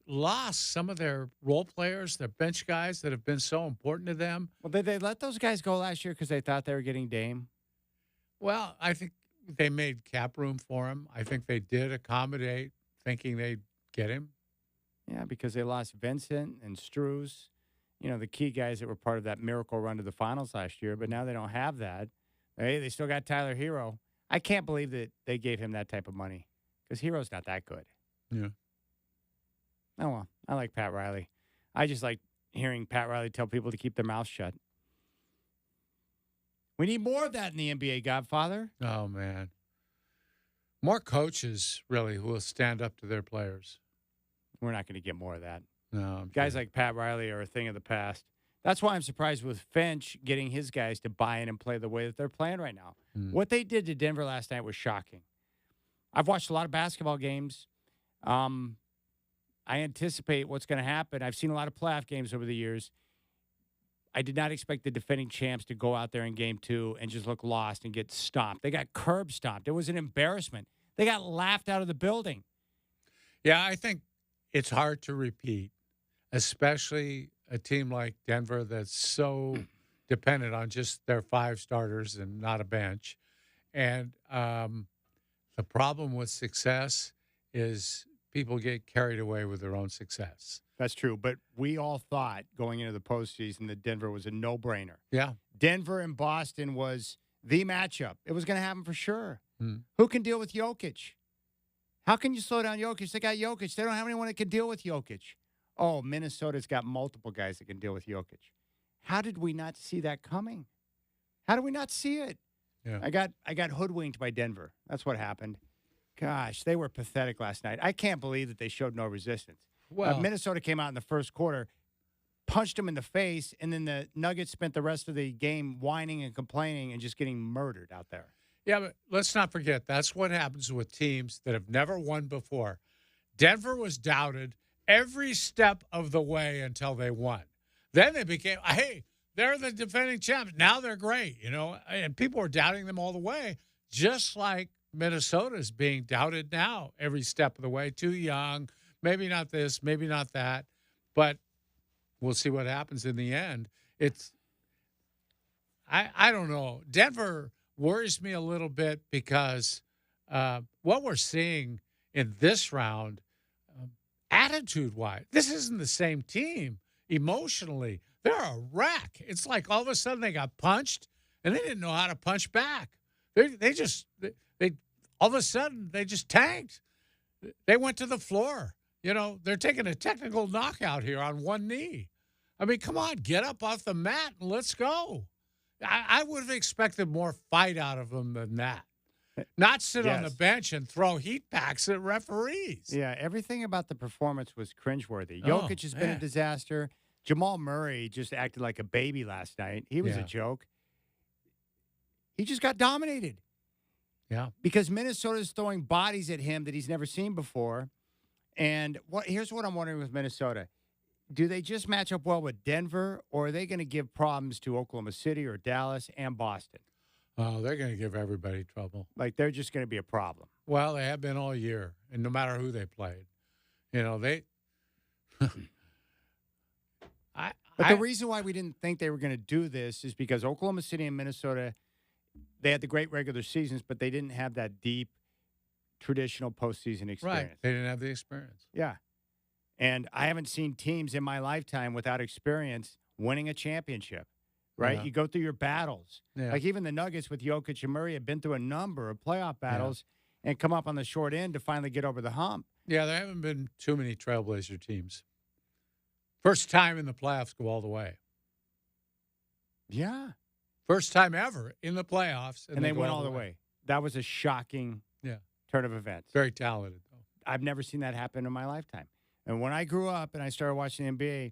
lost some of their role players, their bench guys that have been so important to them. Well, did they let those guys go last year because they thought they were getting Dame? Well, I think they made cap room for him. I think they did accommodate, thinking they'd get him. Yeah, because they lost Vincent and Strus, you know, the key guys that were part of that miracle run to the finals last year, but now they don't have that. Hey, they still got Tyler Hero. I can't believe that they gave him that type of money because Hero's not that good. Yeah. Oh, well, I like Pat Riley. I just like hearing Pat Riley tell people to keep their mouths shut. We need more of that in the NBA, Godfather. Oh, man. More coaches, really, who will stand up to their players. We're not going to get more of that. No. Guys like Pat Riley are a thing of the past. That's why I'm surprised with Finch getting his guys to buy in and play the way that they're playing right now. What they did to Denver last night was shocking. I've watched a lot of basketball games. I anticipate what's going to happen. I've seen a lot of playoff games over the years. I did not expect the defending champs to go out there in game 2 and just look lost and get stomped. They got curb stomped. It was an embarrassment. They got laughed out of the building. Yeah, I think it's hard to repeat, especially a team like Denver that's so dependent on just their 5 starters and not a bench. And the problem with success is people get carried away with their own success. That's true, but we all thought going into the postseason that Denver was a no-brainer. Yeah. Denver and Boston was the matchup. It was going to happen for sure. Who can deal with Jokic? How can you slow down Jokic? They got Jokic. They don't have anyone that can deal with Jokic. Oh, Minnesota's got multiple guys that can deal with Jokic. How did we not see that coming? How did we not see it? Yeah. I got hoodwinked by Denver. That's what happened. Gosh, they were pathetic last night. I can't believe that they showed no resistance. Well, Minnesota came out in the first quarter, punched them in the face, and then the Nuggets spent the rest of the game whining and complaining and just getting murdered out there. Yeah, but let's not forget, that's what happens with teams that have never won before. Denver was doubted every step of the way until they won. Then they became, hey, they're the defending champs. Now they're great, and people were doubting them all the way, just like Minnesota's being doubted now every step of the way. Too young, maybe not this, maybe not that, but we'll see what happens in the end. I don't know. Denver worries me a little bit because what we're seeing in this round, attitude-wise, this isn't the same team emotionally. They're a wreck. It's like all of a sudden they got punched, and they didn't know how to punch back. They all of a sudden they just tanked. They went to the floor. They're taking a technical knockout here on one knee. I mean, come on, get up off the mat and let's go. I would have expected more fight out of them than that. Not sit on the bench and throw heat packs at referees. Yeah, everything about the performance was cringeworthy. Jokic has been a disaster. Jamal Murray just acted like a baby last night. He was a joke. He just got dominated. Yeah. Because Minnesota's throwing bodies at him that he's never seen before. And here's what I'm wondering with Minnesota. Do they just match up well with Denver, or are they going to give problems to Oklahoma City or Dallas and Boston? Oh, they're going to give everybody trouble. Like, they're just going to be a problem. Well, they have been all year, and no matter who they played. They But the reason why we didn't think they were going to do this is because Oklahoma City and Minnesota, they had the great regular seasons, but they didn't have that deep, traditional postseason experience. Right. They didn't have the experience. Yeah. And I haven't seen teams in my lifetime without experience winning a championship, right? Yeah. You go through your battles. Yeah. Like even the Nuggets with Jokic and Murray have been through a number of playoff battles and come up on the short end to finally get over the hump. Yeah, there haven't been too many Trailblazer teams. First time in the playoffs go all the way. Yeah. First time ever in the playoffs. And they went all the way. That was a shocking turn of events. Very talented, though. I've never seen that happen in my lifetime. And when I grew up and I started watching the NBA,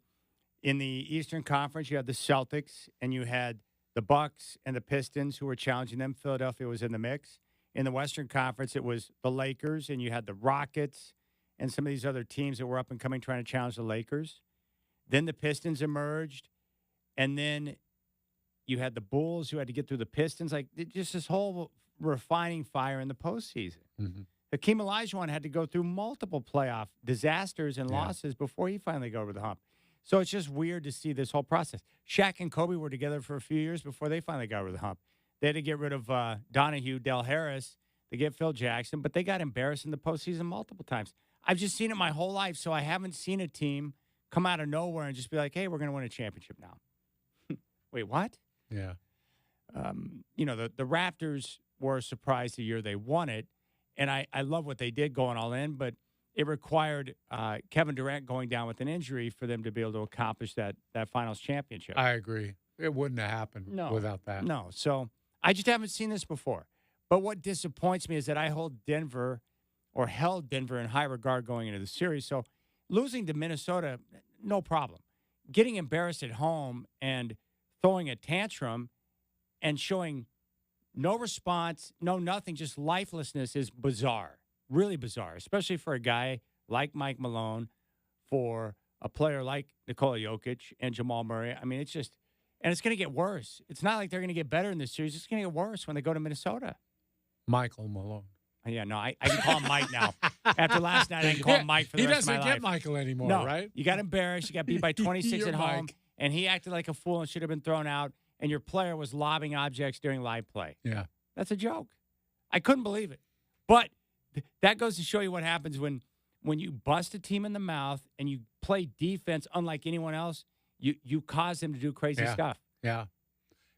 in the Eastern Conference, you had the Celtics and you had the Bucks and the Pistons who were challenging them. Philadelphia was in the mix. In the Western Conference, it was the Lakers, and you had the Rockets and some of these other teams that were up and coming trying to challenge the Lakers. Then the Pistons emerged, and then you had the Bulls who had to get through the Pistons. Like, just this whole refining fire in the postseason. Mm-hmm. Hakeem Olajuwon had to go through multiple playoff disasters and losses before he finally got over the hump. So it's just weird to see this whole process. Shaq and Kobe were together for a few years before they finally got over the hump. They had to get rid of Donahue, Del Harris, to get Phil Jackson, but they got embarrassed in the postseason multiple times. I've just seen it my whole life, so I haven't seen a team come out of nowhere and just be like, hey, we're going to win a championship now. Wait, what? Yeah. The Raptors were a surprise the year they won it, and I love what they did going all in, but it required Kevin Durant going down with an injury for them to be able to accomplish that finals championship. I agree. It wouldn't have happened without that. No. So I just haven't seen this before. But what disappoints me is that I held Denver in high regard going into the series. So losing to Minnesota, no problem. Getting embarrassed at home and throwing a tantrum and showing no response, no nothing, just lifelessness is bizarre, really bizarre, especially for a guy like Mike Malone, for a player like Nikola Jokic and Jamal Murray. I mean, it's just, and it's going to get worse. It's not like they're going to get better in this series. It's going to get worse when they go to Minnesota. Michael Malone. Yeah, no, I can call him Mike now. After last night, I can call him Mike for the rest of my life. He doesn't get Michael anymore, no, right? You got embarrassed. You got beat by 26 at home, Mike. And he acted like a fool and should have been thrown out, and your player was lobbing objects during live play. Yeah. That's a joke. I couldn't believe it. But that goes to show you what happens when you bust a team in the mouth and you play defense unlike anyone else, you cause them to do crazy stuff. Yeah.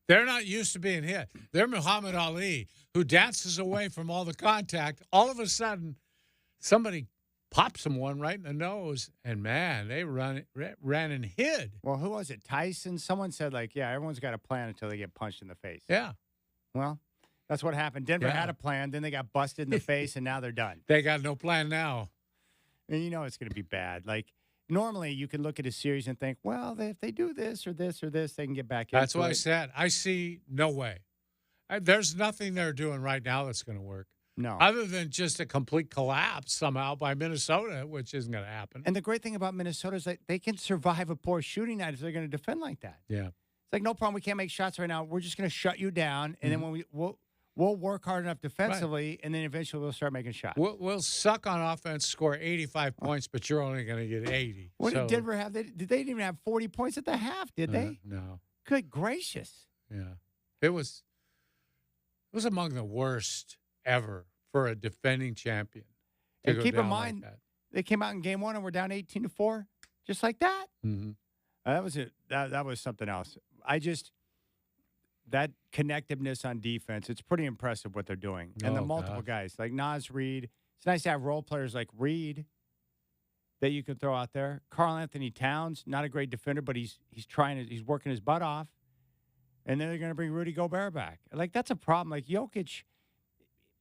They're not used to being hit. They're Muhammad Ali, who dances away from all the contact. All of a sudden, somebody popped someone right in the nose, and, man, they ran and hid. Well, who was it? Tyson? Someone said, like, yeah, everyone's got a plan until they get punched in the face. Yeah. Well, that's what happened. Denver had a plan, then they got busted in the face, and now they're done. They got no plan now. And you know it's going to be bad. Like, normally you can look at a series and think, well, if they do this or this or this, they can get back into That's what it. I said. I see no way. There's nothing they're doing right now that's going to work. No. Other than just a complete collapse somehow by Minnesota, which isn't going to happen. And the great thing about Minnesota is that they can survive a poor shooting night if they're going to defend like that. Yeah. It's like, no problem. We can't make shots right now. We're just going to shut you down. And then when we'll work hard enough defensively, and then eventually we'll start making shots. We'll suck on offense, score 85 points, but you're only going to get 80. What did Denver have? They didn't even have 40 points at the half, did they? No. Good gracious. Yeah. It was among the worst ever for a defending champion. And keep in mind, they came out in game one and were down 18-4, just like that. Mm-hmm. That was it. That was something else. That connectiveness on defense, it's pretty impressive what they're doing. And the multiple guys, like Naz Reid. It's nice to have role players like Reid that you can throw out there. Karl Anthony Towns, not a great defender, but he's working his butt off. And then they're going to bring Rudy Gobert back. Like, that's a problem. Like, Jokic,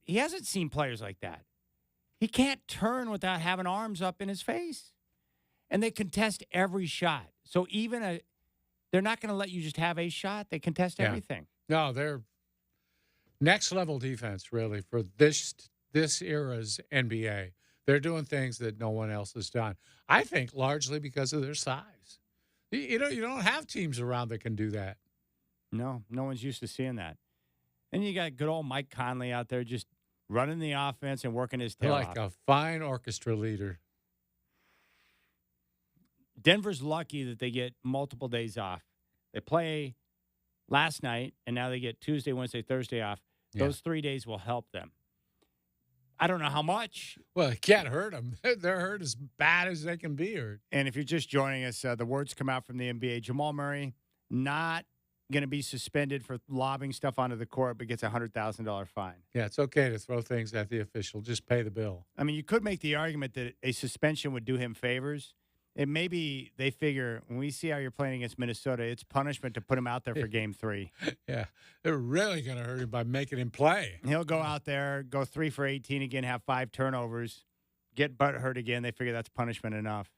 he hasn't seen players like that. He can't turn without having arms up in his face. And they contest every shot. So they're not going to let you just have a shot. They contest everything. No, they're next level defense, really, for this era's NBA. They're doing things that no one else has done. I think largely because of their size. You don't have teams around that can do that. No one's used to seeing that. And you got good old Mike Conley out there just running the offense and working his tail off. Like a fine orchestra leader. Denver's lucky that they get multiple days off. They play last night, and now they get Tuesday, Wednesday, Thursday off. Yeah. Those 3 days will help them. I don't know how much. Well, it can't hurt them. They're hurt as bad as they can be hurt. And if you're just joining us, the words come out from the NBA. Jamal Murray not going to be suspended for lobbing stuff onto the court, but gets a $100,000 fine. Yeah, it's okay to throw things at the official. Just pay the bill. I mean, you could make the argument that a suspension would do him favors. And maybe they figure when we see how you're playing against Minnesota, it's punishment to put him out there for game 3. Yeah, they're really going to hurt him by making him play. He'll go out there, go 3 for 18 again, have 5 turnovers, get butt hurt again. They figure that's punishment enough.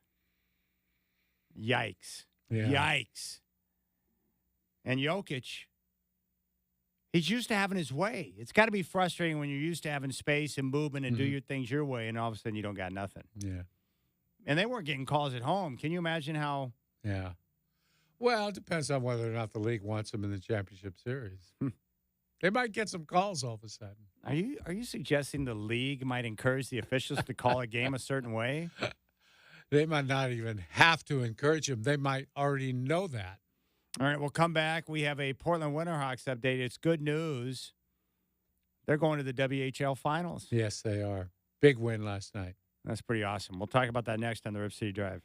Yikes. Yeah. Yikes. And Jokic, he's used to having his way. It's got to be frustrating when you're used to having space and movement and do your things your way, and all of a sudden you don't got nothing. Yeah. And they weren't getting calls at home. Can you imagine how? Yeah. Well, it depends on whether or not the league wants them in the championship series. They might get some calls all of a sudden. Are you suggesting the league might encourage the officials to call a game a certain way? They might not even have to encourage them. They might already know that. All right, we'll come back. We have a Portland Winterhawks update. It's good news. They're going to the WHL finals. Yes, they are. Big win last night. That's pretty awesome. We'll talk about that next on the Rip City Drive.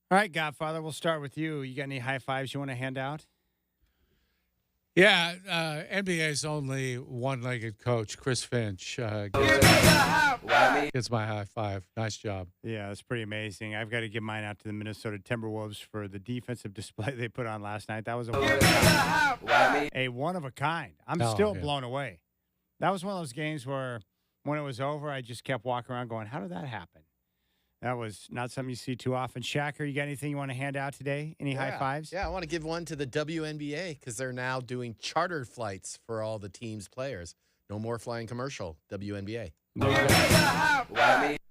All right, Godfather, we'll start with you. You got any high fives you want to hand out? Yeah, NBA's only one-legged coach, Chris Finch, gets my high five. Nice job. Yeah, that's pretty amazing. I've got to give mine out to the Minnesota Timberwolves for the defensive display they put on last night. That was a one of a kind. I'm still blown away. That was one of those games where when it was over, I just kept walking around going, how did that happen? That was not something you see too often. Shacker, you got anything you want to hand out today? Any high fives? Yeah, I want to give one to the WNBA because they're now doing charter flights for all the team's players. No more flying commercial, WNBA.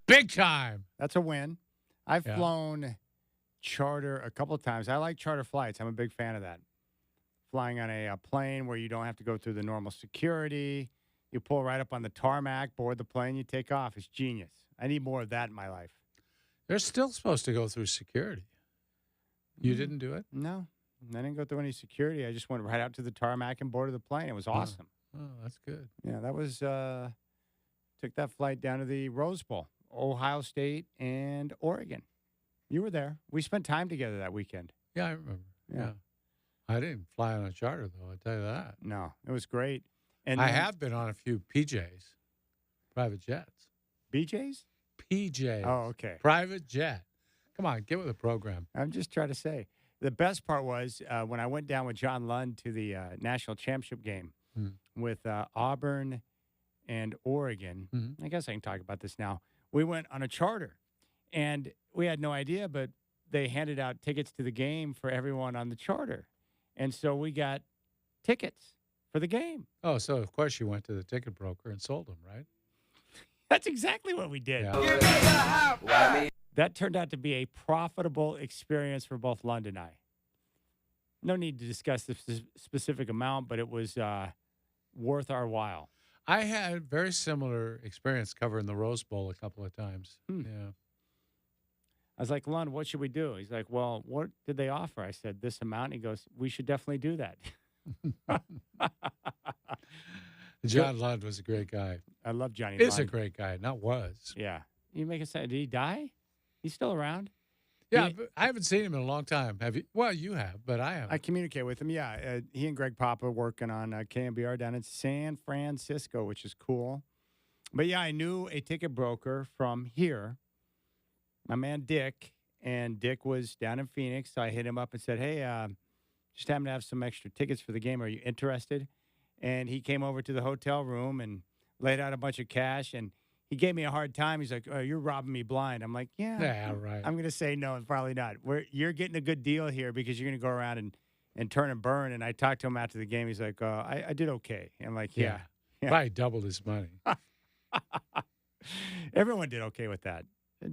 Big time. That's a win. I've flown charter a couple of times. I like charter flights. I'm a big fan of that. Flying on a plane where you don't have to go through the normal security. You pull right up on the tarmac, board the plane, you take off. It's genius. I need more of that in my life. They're still supposed to go through security. You didn't do it? No. I didn't go through any security. I just went right out to the tarmac and boarded the plane. It was awesome. Oh, that's good. Yeah, that was took that flight down to the Rose Bowl, Ohio State and Oregon. You were there. We spent time together that weekend. Yeah, I remember. Yeah. I didn't fly on a charter, though, I'll tell you that. No, it was great. And I have been on a few PJs, private jets. BJs? PJs. Oh, okay. Private jet. Come on, get with the program. I'm just trying to say. The best part was when I went down with John Lund to the national championship game with Auburn and Oregon. I guess I can talk about this now. We went on a charter, and we had no idea, but they handed out tickets to the game for everyone on the charter. And so we got tickets for the game. Oh, so of course you went to the ticket broker and sold them, right? That's exactly what we did. Yeah. That turned out to be a profitable experience for both Lund and I. No need to discuss the specific amount, but it was worth our while. I had very similar experience covering the Rose Bowl a couple of times. Yeah. I was like, Lund, what should we do? He's like, well, what did they offer? I said, this amount. He goes, we should definitely do that. John Lund was a great guy. I love Johnny Is Lund. a great guy, not was. Yeah. You make it sound, did he die? He's still around? Yeah, but I haven't seen him in a long time. Have you? Well, you have, but I haven't. I communicate with him, yeah. He and Greg Papa working on KMBR down in San Francisco, which is cool. But, yeah, I knew a ticket broker from here, my man Dick, and Dick was down in Phoenix. So I hit him up and said, hey, just happen to have some extra tickets for the game. Are you interested? And he came over to the hotel room and laid out a bunch of cash, and he gave me a hard time. He's like, oh, you're robbing me blind. I'm like, yeah, right. I'm going to say no, probably not. You're getting a good deal here because you're going to go around and turn and burn. And I talked to him after the game. He's like, I did okay. I'm like, yeah. Probably doubled his money. Everyone did okay with that.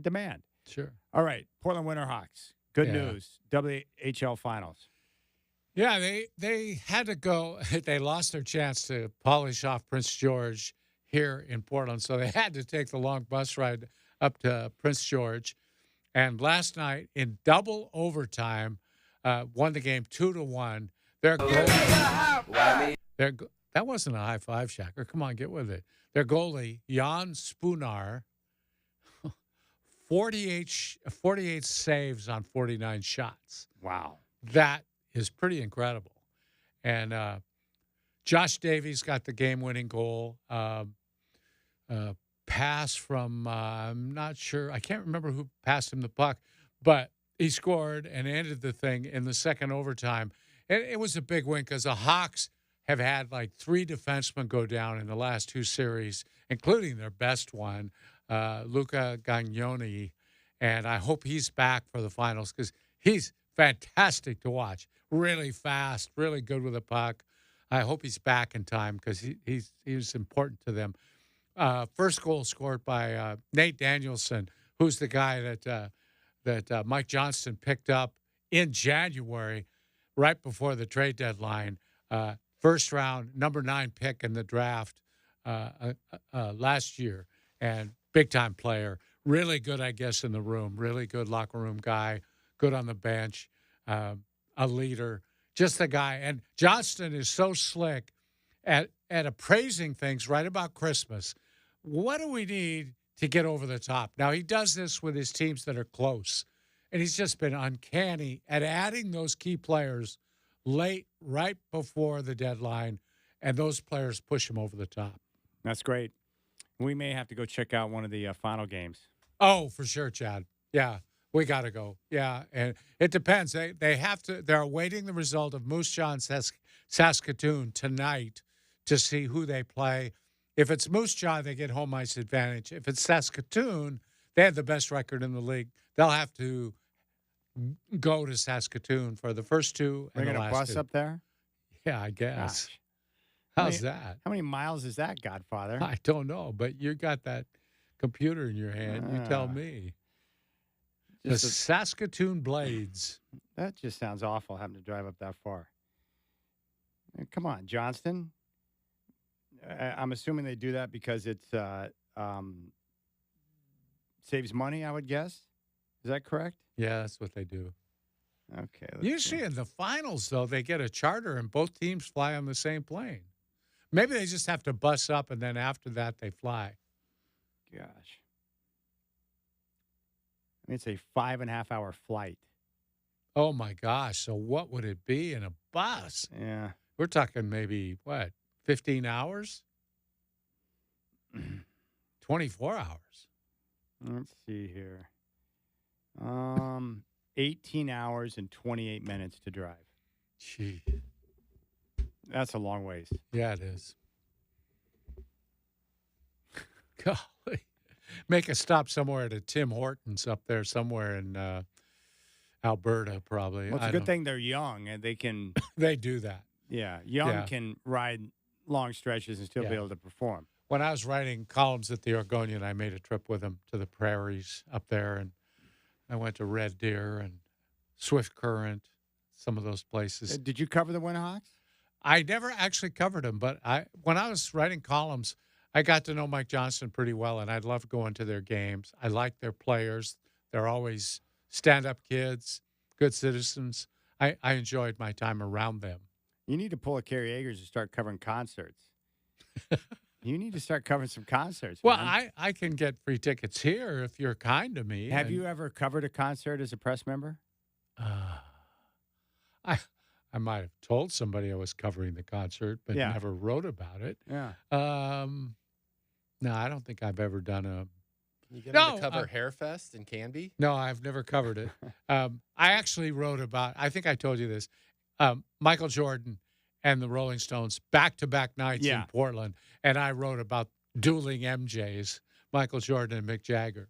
Demand. Sure. All right, Portland Winterhawks. Good news. WHL Finals. Yeah, they had to go. They lost their chance to polish off Prince George here in Portland, so they had to take the long bus ride up to Prince George. And last night, in double overtime, won the game 2-1. Their goalie, that wasn't a high five, Shacker. Come on, get with it. Their goalie, Jan Spunar, 48 saves on 49 shots. Wow. That is pretty incredible. And Josh Davies got the game-winning goal. Pass from, I'm not sure, I can't remember who passed him the puck, but he scored and ended the thing in the second overtime. And it was a big win because the Hawks have had like 3 defensemen go down in the last 2 series, including their best one, Luca Gagnoni. And I hope he's back for the finals because he's fantastic to watch. Really fast, really good with the puck. I hope he's back in time because he's important to them. First goal scored by Nate Danielson, who's the guy that Mike Johnston picked up in January, right before the trade deadline. First round, number 9 pick in the draft last year, and big-time player. Really good, I guess, in the room. Really good locker room guy. Good on the bench. A leader. Just a guy. And Johnston is so slick at appraising things right about Christmas. What do we need to get over the top? Now, he does this with his teams that are close. And he's just been uncanny at adding those key players late, right before the deadline, and those players push him over the top. That's great. We may have to go check out one of the final games. Oh, for sure, Chad. Yeah, we got to go. Yeah, and it depends. They have to. They're awaiting the result of Moose Jaw and Saskatoon tonight to see who they play. If it's Moose Jaw, they get home ice advantage. If it's Saskatoon, they have the best record in the league. They'll have to go to Saskatoon for the first two. They're going to bus two. Up there? Yeah, I guess. Gosh. How's that? How many miles is that, Godfather? I don't know, but you got that computer in your hand. You tell me. The Saskatoon Blades. That just sounds awful, having to drive up that far. Come on, Johnston. I'm assuming they do that because it's saves money, I would guess. Is that correct? Yeah, that's what they do. Okay. Usually in the finals, though, they get a charter and both teams fly on the same plane. Maybe they just have to bus up, and then after that, they fly. Gosh. I mean, it's a 5.5-hour flight. Oh, my gosh. So what would it be in a bus? Yeah. We're talking maybe, 15 hours? 24 hours. Let's see here. 18 hours and 28 minutes to drive. Gee. That's a long ways. Yeah, it is. Golly. Make a stop somewhere at a Tim Hortons up there somewhere in Alberta, probably. Well, it's a good thing they're young and they can. They do that. Yeah. Young can ride long stretches and still be able to perform. When I was writing columns at the Oregonian, I made a trip with them to the prairies up there, and I went to Red Deer and Swift Current, some of those places. Did you cover the Winterhawks? I never actually covered them, but when I was writing columns, I got to know Mike Johnston pretty well, and I loved going to their games. I like their players. They're always stand-up kids, good citizens. I enjoyed my time around them. You need to pull a Kerry Eggers and start covering concerts. You need to start covering some concerts. Well, man. I can get free tickets here if you're kind to me. Have you ever covered a concert as a press member? I might have told somebody I was covering the concert, but never wrote about it. Yeah. No, I don't think I've ever done a. Can you get them to cover Hairfest in Canby? No, I've never covered it. I actually wrote about. I think I told you this. Michael Jordan and the Rolling Stones back-to-back nights in Portland, and I wrote about dueling MJs, Michael Jordan and Mick Jagger.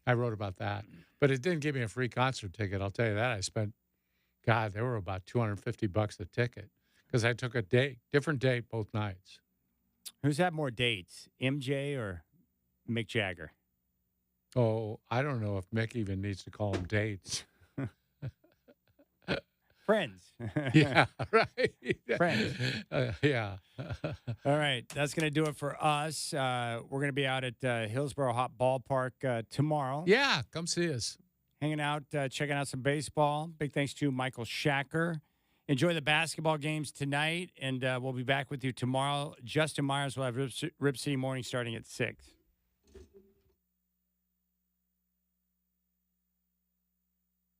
I wrote about that, but it didn't give me a free concert ticket. I'll tell you that. I spent, God, they were about $250 a ticket because I took a different date both nights. Who's had more dates, MJ or Mick Jagger? Oh, I don't know if Mick even needs to call them dates. Friends. Yeah, right. Friends. Yeah. All right. That's going to do it for us. We're going to be out at Hillsborough Hop Ballpark tomorrow. Yeah, come see us. Hanging out, checking out some baseball. Big thanks to Michael Shacker. Enjoy the basketball games tonight, and we'll be back with you tomorrow. Justin Myers will have Rip City Morning starting at 6.